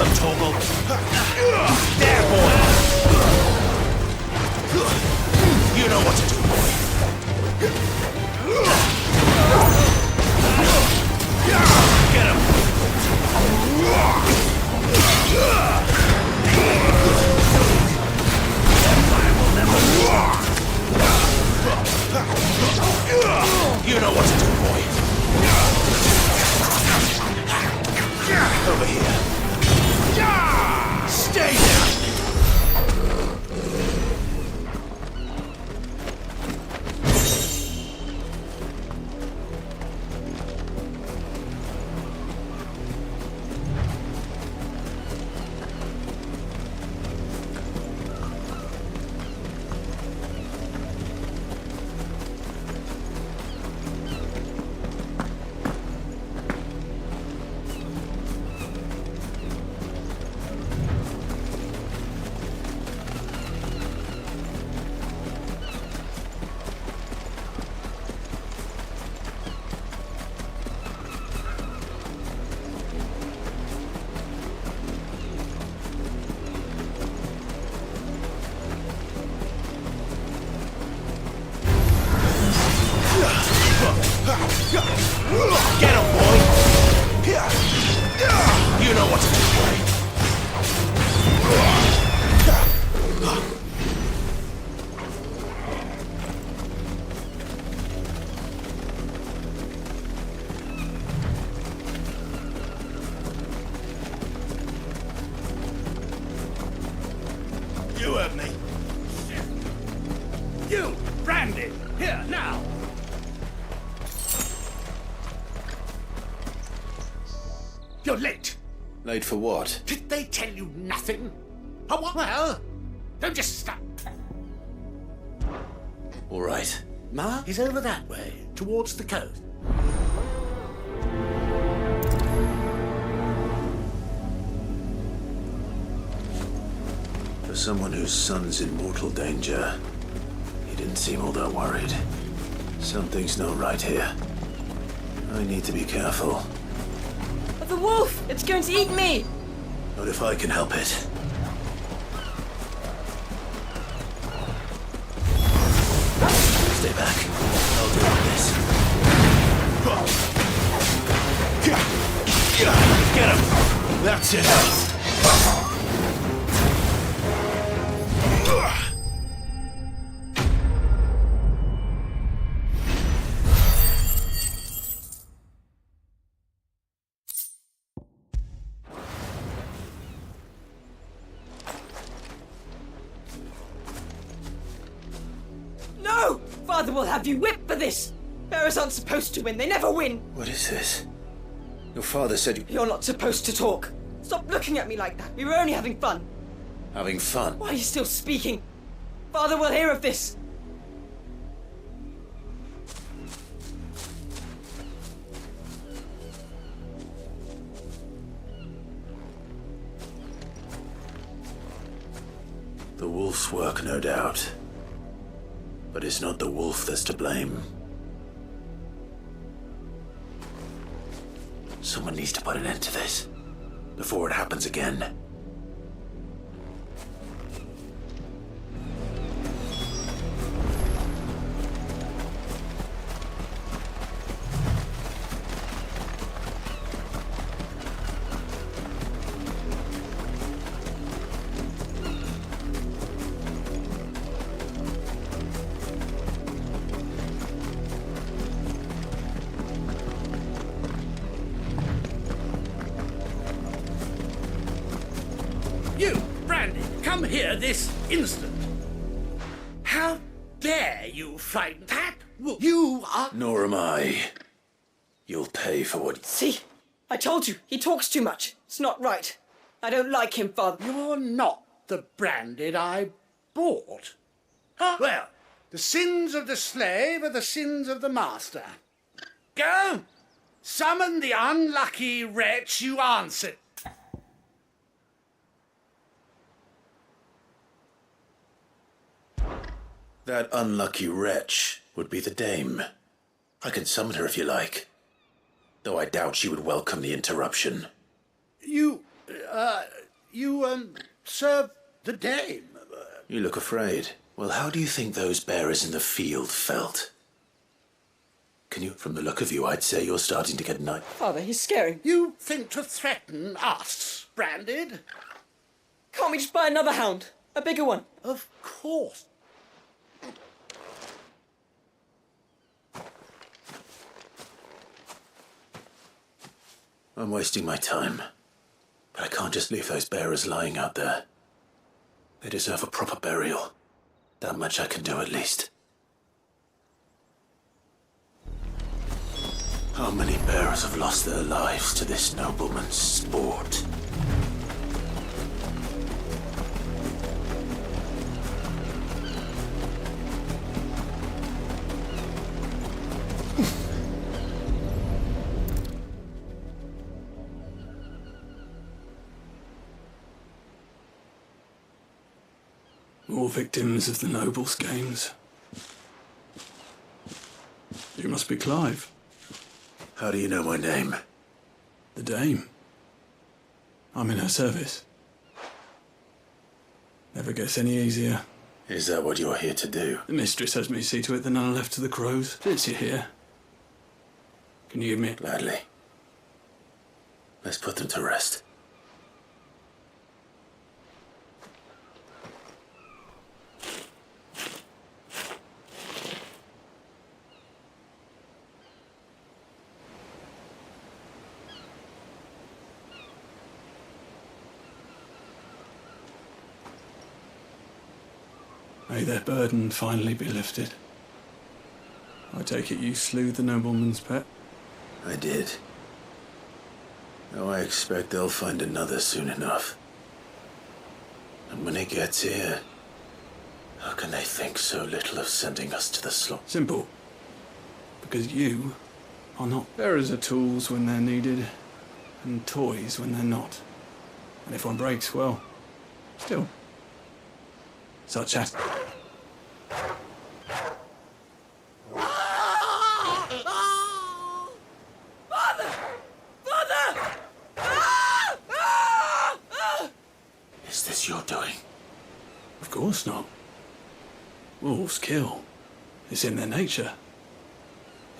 Welcome, Toggle. There, boy. You know what to do, boy. Get him. You know what to do, boy. Over here. Stay there. Get him, boy! You know what to do, boy. You heard me. You, Branded, here, now! You're late. Late for what? Did they tell you nothing? Oh, what? Well, don't just stop. All right. Ma is over that way, towards the coast. For someone whose son's in mortal danger, he didn't seem all that worried. Something's not right here. I need to be careful. The wolf! It's going to eat me! Not if I can help it. Stay back. I'll deal with this. Get him! That's it. No! Father will have you whipped for this! Bearers aren't supposed to win, they never win! What is this? Your father said you... You're not supposed to talk. Stop looking at me like that. We were only having fun. Having fun? Why are you still speaking? Father will hear of this. The wolf's work, no doubt. But it's not the wolf that's to blame. Someone needs to put an end to this before it happens again. You, Brandy, come here this instant. How dare you fight that wolf? You are... Nor am I. You'll pay for what... See? I told you, he talks too much. It's not right. I don't like him, Father. You're not the Branded I bought. Huh? Well, the sins of the slave are the sins of the master. Go! Summon the unlucky wretch you answered. That unlucky wretch would be the dame. I can summon her if you like. Though I doubt she would welcome the interruption. You You serve the dame. You look afraid. Well, how do you think those bearers in the field felt? Can you, from the look of you, I'd say you're starting to get night. Father, he's scaring. You think to threaten us, Branded? Can't we just buy another hound? A bigger one? Of course. I'm wasting my time. But I can't just leave those bearers lying out there. They deserve a proper burial. That much I can do at least. How many bearers have lost their lives to this nobleman's sport? More victims of the nobles' games. You must be Clive. How do you know my name? The dame. I'm in her service. Never gets any easier. Is that what you're here to do? The mistress has me see to it that none are left to the crows. Since you're here, can you give me... Gladly. Let's put them to rest. May their burden finally be lifted. I take it you slew the nobleman's pet? I did. Now I expect they'll find another soon enough. And when it gets here, how can they think so little of sending us to the slaughter? Simple. Because you are not. Bearers are tools when they're needed, and toys when they're not. And if one breaks, well, still. Such as... Is this your doing? Of course not. Wolves kill. It's in their nature.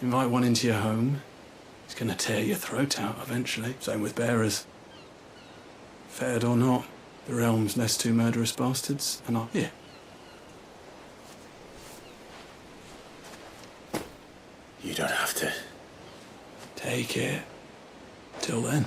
Invite one into your home, it's gonna tear your throat out eventually. Same with bearers. Fed or not, the realm's next two murderous bastards, and I'm here. You don't have to. Take it. Till then.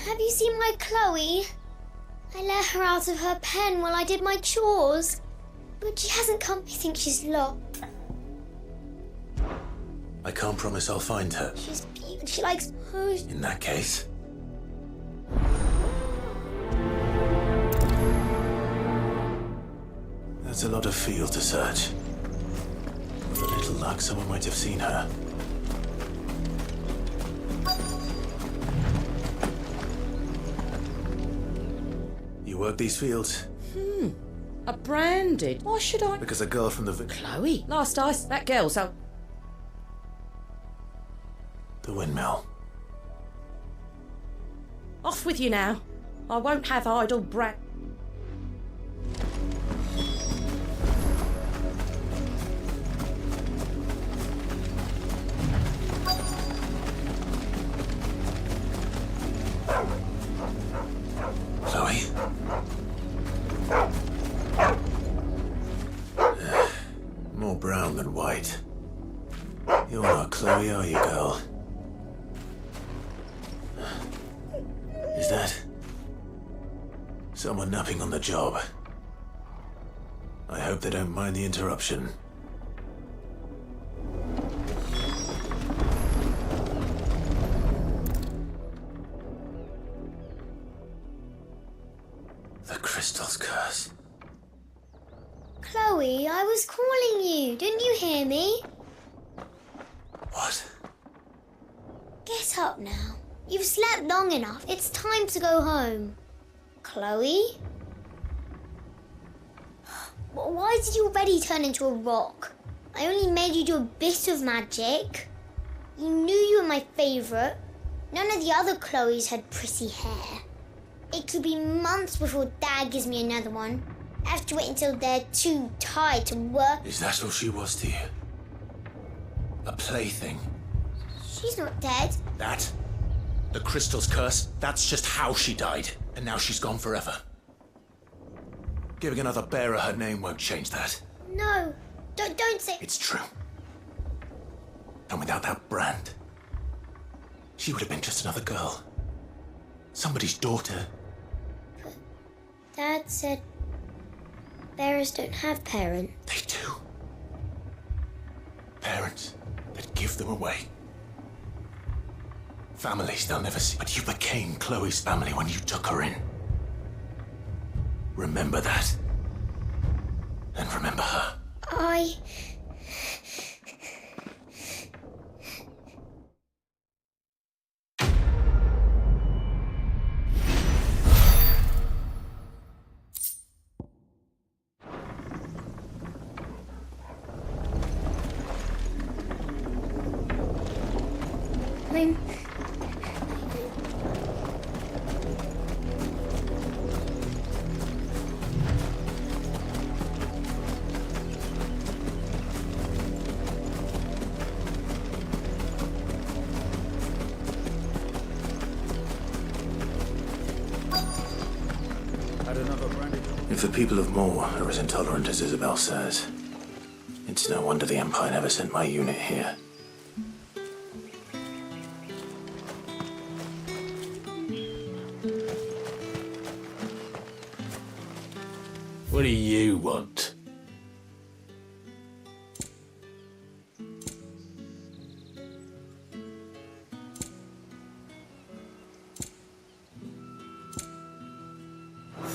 Have you seen my Chloe? I let her out of her pen while I did my chores. But she hasn't come. I think she's locked. I can't promise I'll find her. She's cute. She likes... In that case... That's a lot of field to search. With a little luck, someone might have seen her. You work these fields? A Branded? Why should I? Because a girl from the... Chloe? Last ice, that girl's out. The windmill. Off with you now. I won't have idle brat. Chloe? More brown than white. You're not Chloe, are you, girl? Is that someone napping on the job? I hope they don't mind the interruption. The crystal's curse. Chloe, I was calling you. Didn't you hear me? What? Get up now. You've slept long enough. It's time to go home. Chloe? Why did you already turn into a rock? I only made you do a bit of magic. You knew you were my favourite. None of the other Chloes had pretty hair. It could be months before Dad gives me another one. I have to wait until they're too tired to work. Is that all she was to you? A plaything? She's not dead. That? The crystal's curse? That's just how she died. And now she's gone forever. Giving another bearer her name won't change that. No, don't say... It's true. And without that brand, she would have been just another girl. Somebody's daughter. But Dad said bearers don't have parents. They do. Parents that give them away. Families they'll never see. But you became Chloe's family when you took her in. Remember that. And remember her. If the people of Moor are as intolerant as Isabel says, it's no wonder the Empire never sent my unit here. What do you want?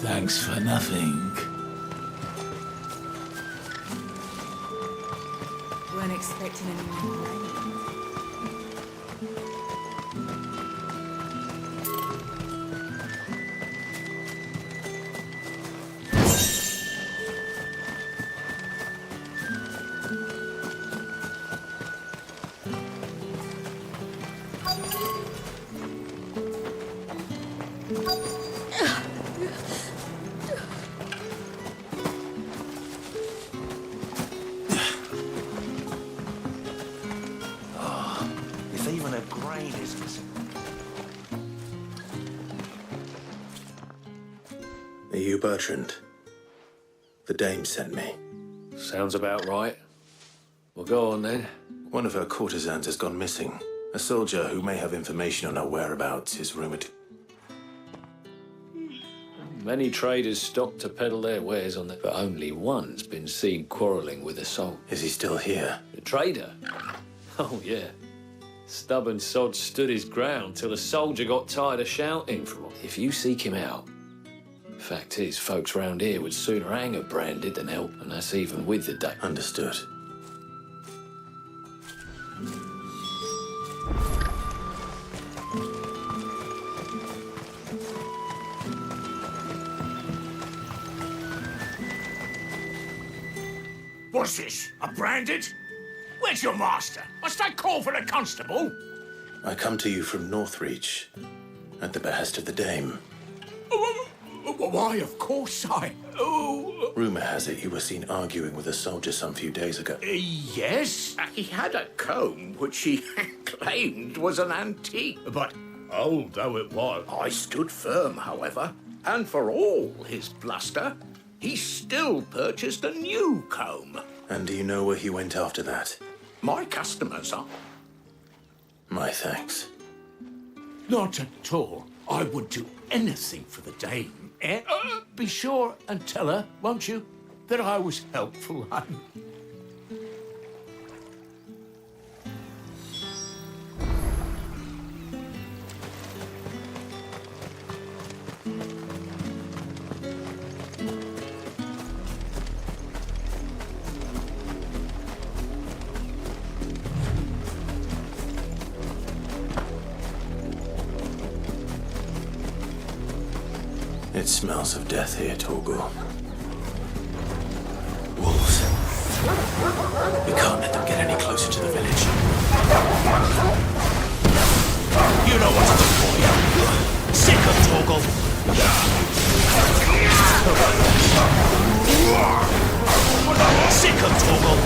Thanks for nothing. Weren't expecting any more rain. Are you Bertrand? The dame sent me. Sounds about right. Well, go on then. One of her courtesans has gone missing. A soldier who may have information on her whereabouts is rumoured. Many traders stop to peddle their wares on the... But only one's been seen quarrelling with a soul. Is he still here? The trader? Oh, yeah. Stubborn sod stood his ground till a soldier got tired of shouting for him. If you seek him out... Fact is, folks round here would sooner hang a branded than help, and that's even with the day. Understood. What's this? A branded? Where's your master? Must I call for the constable? I come to you from Northreach, at the behest of the dame. Why, of course I... Oh... Rumour has it you were seen arguing with a soldier some few days ago. Yes, he had a comb which he claimed was an antique. But old though it was, I stood firm, however. And for all his bluster, he still purchased a new comb. And do you know where he went after that? My customers are. My thanks. Not at all. I would do anything for the dame, eh? Be sure and tell her, won't you, that I was helpful, hun. It smells of death here, Torgal. Wolves. We can't let them get any closer to the village. You know what to do, boy. Sick of Torgal. Sick of Torgal.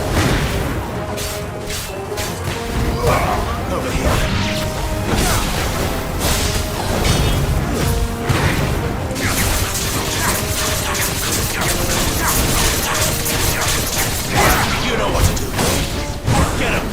Over here. You know what to do. Get him.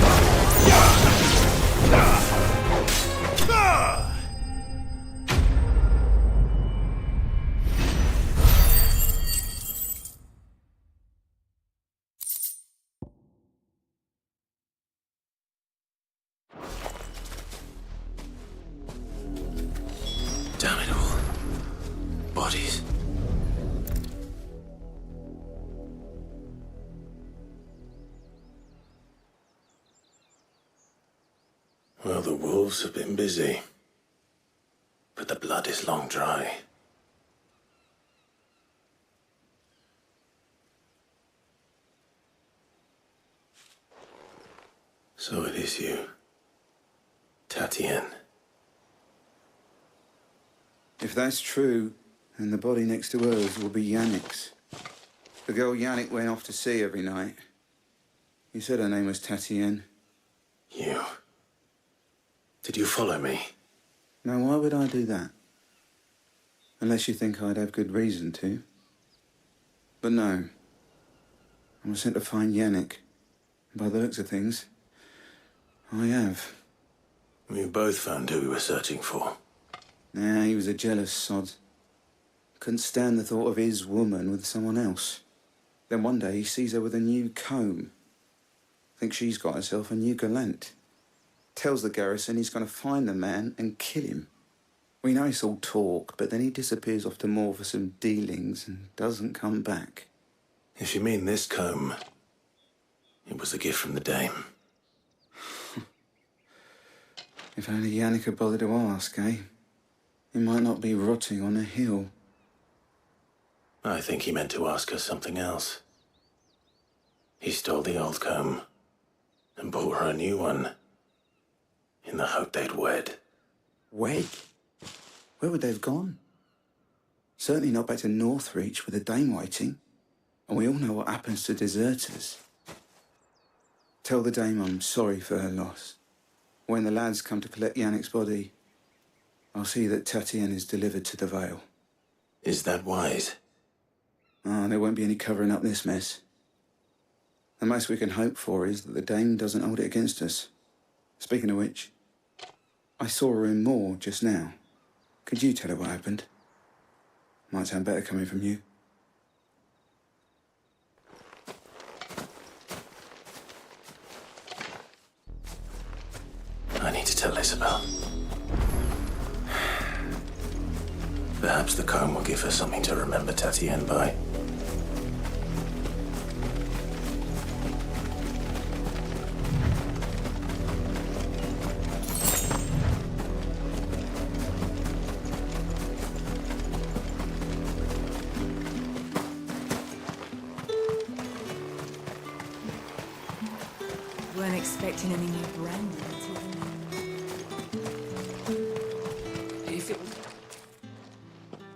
Damn it all. Bodies. Well, the wolves have been busy, but the blood is long dry. So it is you, Tatienne. If that's true, then the body next to hers will be Yannick's. The girl Yannick went off to sea every night. You said her name was Tatienne. You. Did you follow me? Now, why would I do that? Unless you think I'd have good reason to. But no. I was sent to find Yannick. By the looks of things, I have. We both found who we were searching for. Nah, he was a jealous sod. Couldn't stand the thought of his woman with someone else. Then one day he sees her with a new comb. Thinks she's got herself a new gallant. Tells the garrison he's going to find the man and kill him. We know it's all talk, but then he disappears off to Moor for some dealings and doesn't come back. If you mean this comb, it was a gift from the dame. If only Yannick had bothered to ask, eh? He might not be rotting on a hill. I think he meant to ask her something else. He stole the old comb and bought her a new one in the hope they'd wed. Wed? Where would they have gone? Certainly not back to Northreach with a dame waiting. And we all know what happens to deserters. Tell the dame I'm sorry for her loss. When the lads come to collect Yannick's body, I'll see that Tatienne is delivered to the Vale. Is that wise? Ah, there won't be any covering up this mess. The most we can hope for is that the dame doesn't hold it against us. Speaking of which, I saw her in Moor just now. Could you tell her what happened? Might sound better coming from you. I need to tell Isabel. Perhaps the comb will give her something to remember Tatienne by. Weren't expecting any new brand.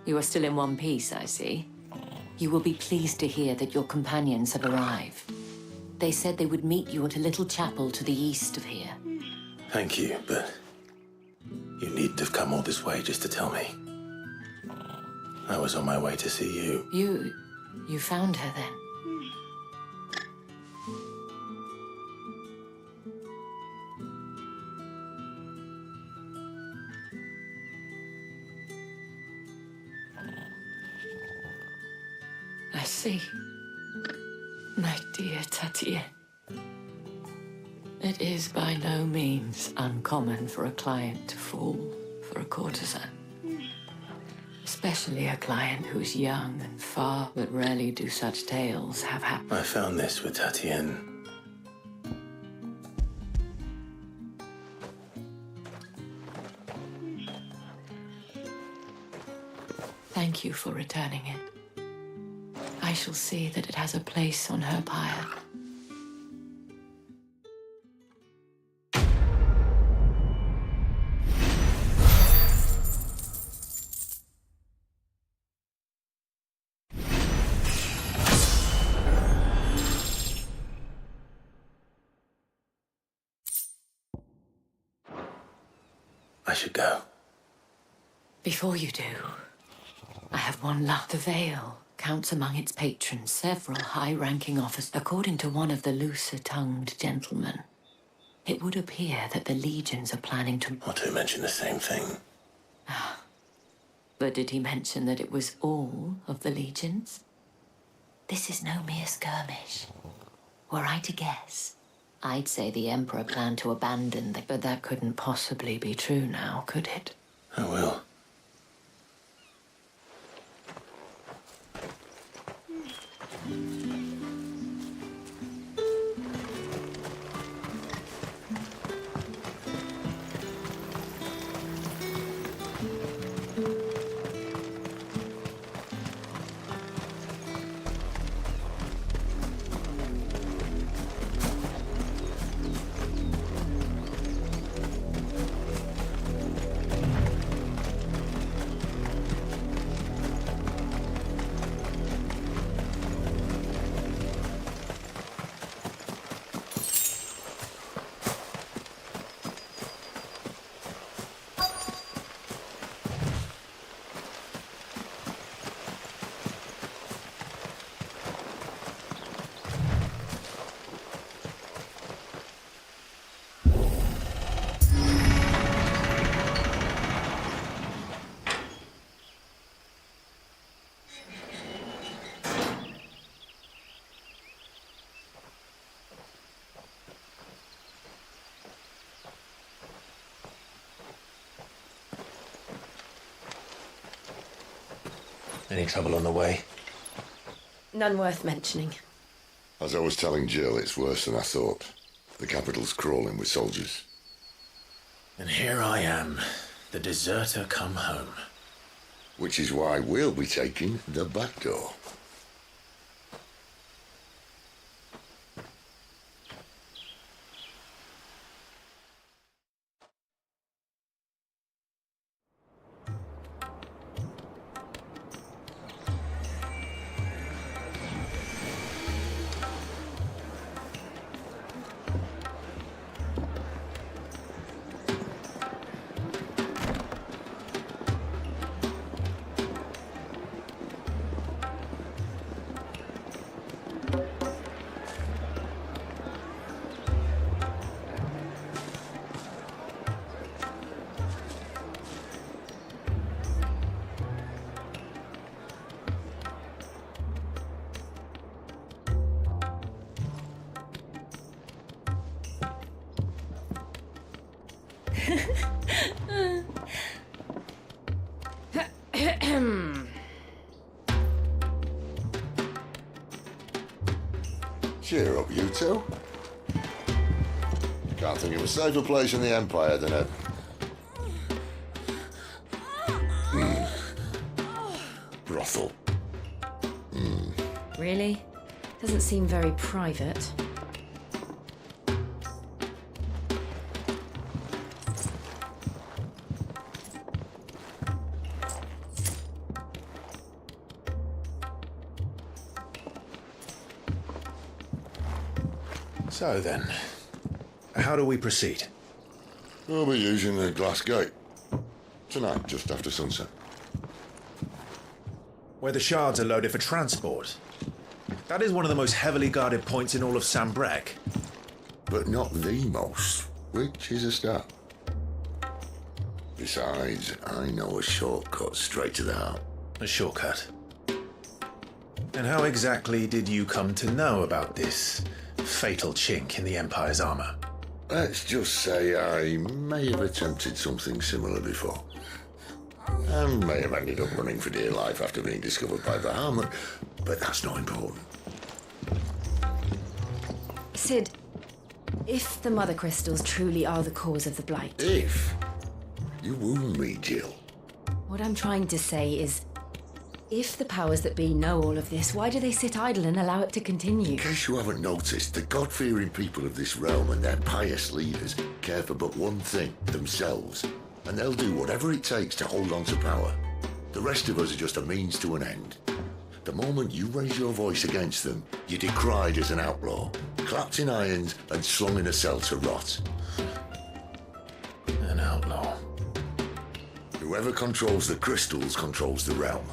You are still in one piece, I see. You will be pleased to hear that your companions have arrived. They said they would meet you at a little chapel to the east of here. Thank you, but you needn't have come all this way just to tell me. I was on my way to see you. You found her then? see. My dear Tatienne, it is by no means uncommon for a client to fall for a courtesan. Especially a client who's young and far, but rarely do such tales have happened. I found this with Tatienne. Thank you for returning it. I shall see that it has a place on her pyre. I should go. Before you do, I have one last. The Vale counts among its patrons several high-ranking officers. According to one of the looser-tongued gentlemen, it would appear that the legions are planning to... Not to mention the same thing. But did he mention that it was all of the legions? This is no mere skirmish. Were I to guess, I'd say the Emperor planned to abandon the... But that couldn't possibly be true now, could it? I will. Any trouble on the way? None worth mentioning. As I was telling Jill, it's worse than I thought. The capital's crawling with soldiers. And here I am, the deserter come home. Which is why we'll be taking the back door. Cheer up, you two. Can't think of a safer place in the Empire than a... brothel. Really? Doesn't seem very private. So then, how do we proceed? We'll be using the glass gate. Tonight, just after sunset. Where the shards are loaded for transport. That is one of the most heavily guarded points in all of Sambrec. But not the most, which is a start. Besides, I know a shortcut straight to the heart. A shortcut? And how exactly did you come to know about this fatal chink in the Empire's armor? Let's just say I may have attempted something similar before. And may have ended up running for dear life after being discovered by Bahamut, but that's not important. Sid, if the Mothercrystals truly are the cause of the Blight... If? You wound me, Jill. What I'm trying to say is, if the powers that be know all of this, why do they sit idle and allow it to continue? In case you haven't noticed, the God-fearing people of this realm and their pious leaders care for but one thing, themselves. And they'll do whatever it takes to hold on to power. The rest of us are just a means to an end. The moment you raise your voice against them, you're decried as an outlaw, clapped in irons and slung in a cell to rot. An outlaw. Whoever controls the crystals controls the realm.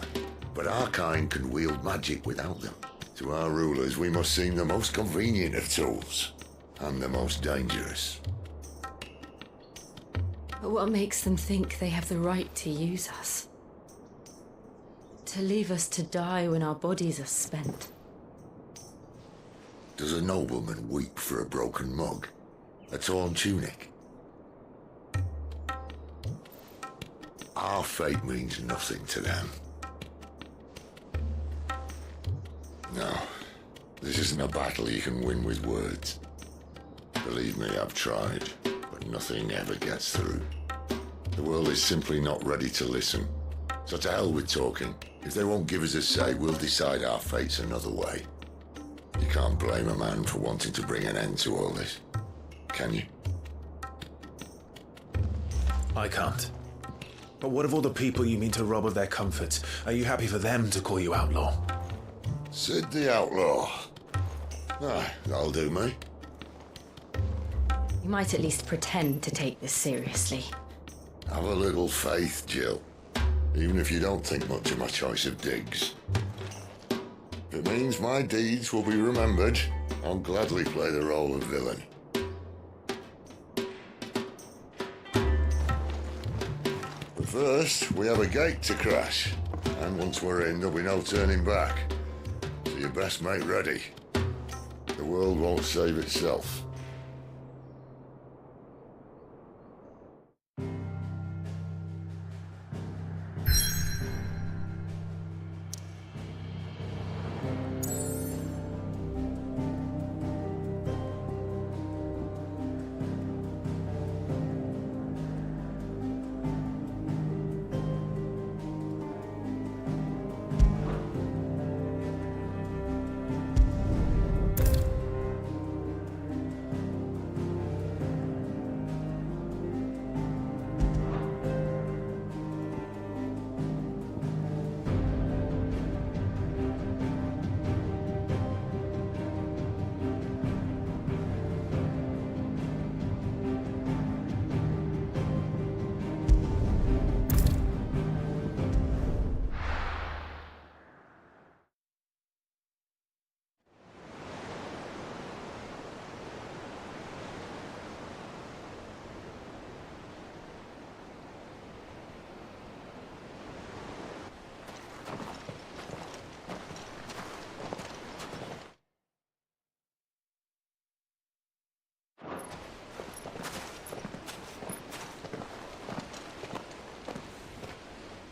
But our kind can wield magic without them. To our rulers, we must seem the most convenient of tools, and the most dangerous. But what makes them think they have the right to use us? To leave us to die when our bodies are spent? Does a nobleman weep for a broken mug? A torn tunic? Our fate means nothing to them. No, this isn't a battle you can win with words. Believe me, I've tried, but nothing ever gets through. The world is simply not ready to listen. So to hell with talking. If they won't give us a say, we'll decide our fates another way. You can't blame a man for wanting to bring an end to all this, can you? I can't. But what of all the people you mean to rob of their comforts? Are you happy for them to call you outlaw? Sid the outlaw. Ah, that'll do me. You might at least pretend to take this seriously. Have a little faith, Jill. Even if you don't think much of my choice of digs. If it means my deeds will be remembered, I'll gladly play the role of villain. But first, we have a gate to crash. And once we're in, there'll be no turning back. So you best make ready. The world won't save itself.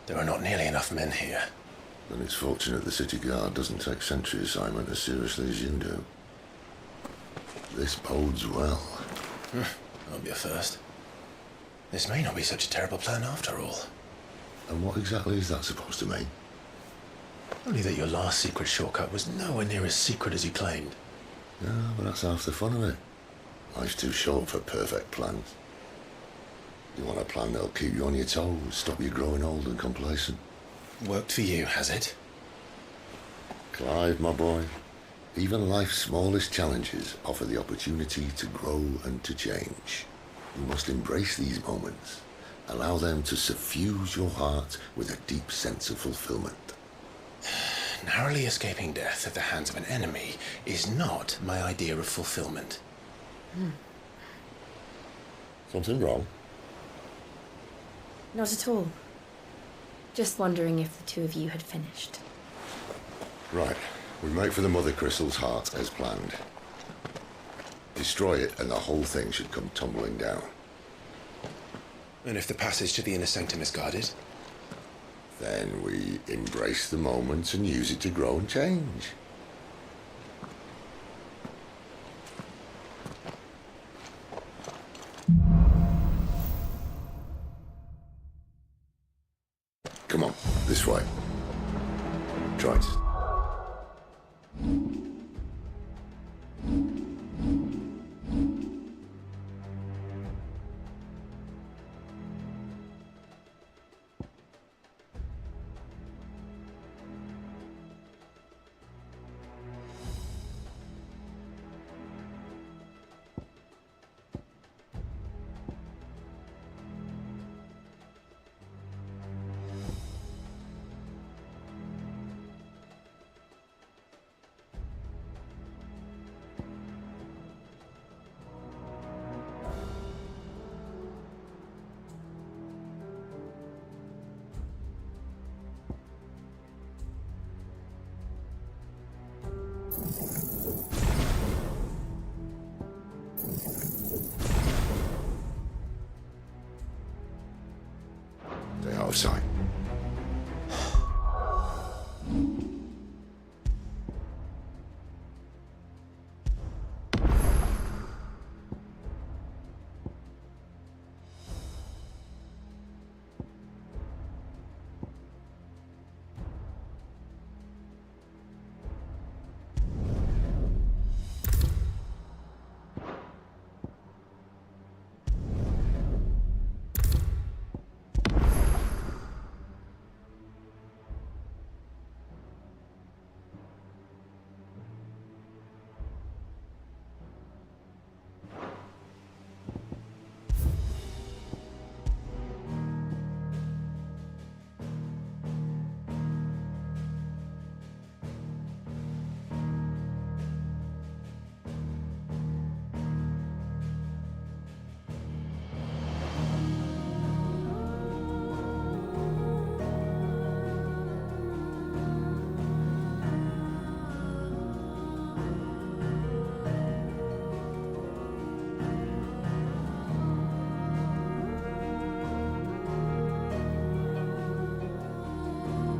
There are not nearly enough men here. Then it's fortunate the city guard doesn't take sentry assignment as seriously as you do. This bodes well. That'll be a first. This may not be such a terrible plan after all. And what exactly is that supposed to mean? Only that your last secret shortcut was nowhere near as secret as you claimed. Yeah, but that's half the fun of it. Life's too short for perfect plans. You want a plan that'll keep you on your toes, stop you growing old and complacent. Worked for you, has it? Clive, my boy, even life's smallest challenges offer the opportunity to grow and to change. You must embrace these moments. Allow them to suffuse your heart with a deep sense of fulfillment. Narrowly escaping death at the hands of an enemy is not my idea of fulfillment. Something wrong? Not at all. Just wondering if the two of you had finished. Right. We make for the Mothercrystals' heart as planned. Destroy it and the whole thing should come tumbling down. And if the passage to the inner sanctum is guarded? Then we embrace the moment and use it to grow and change. Come on, this way. Try it. Stay out of sight.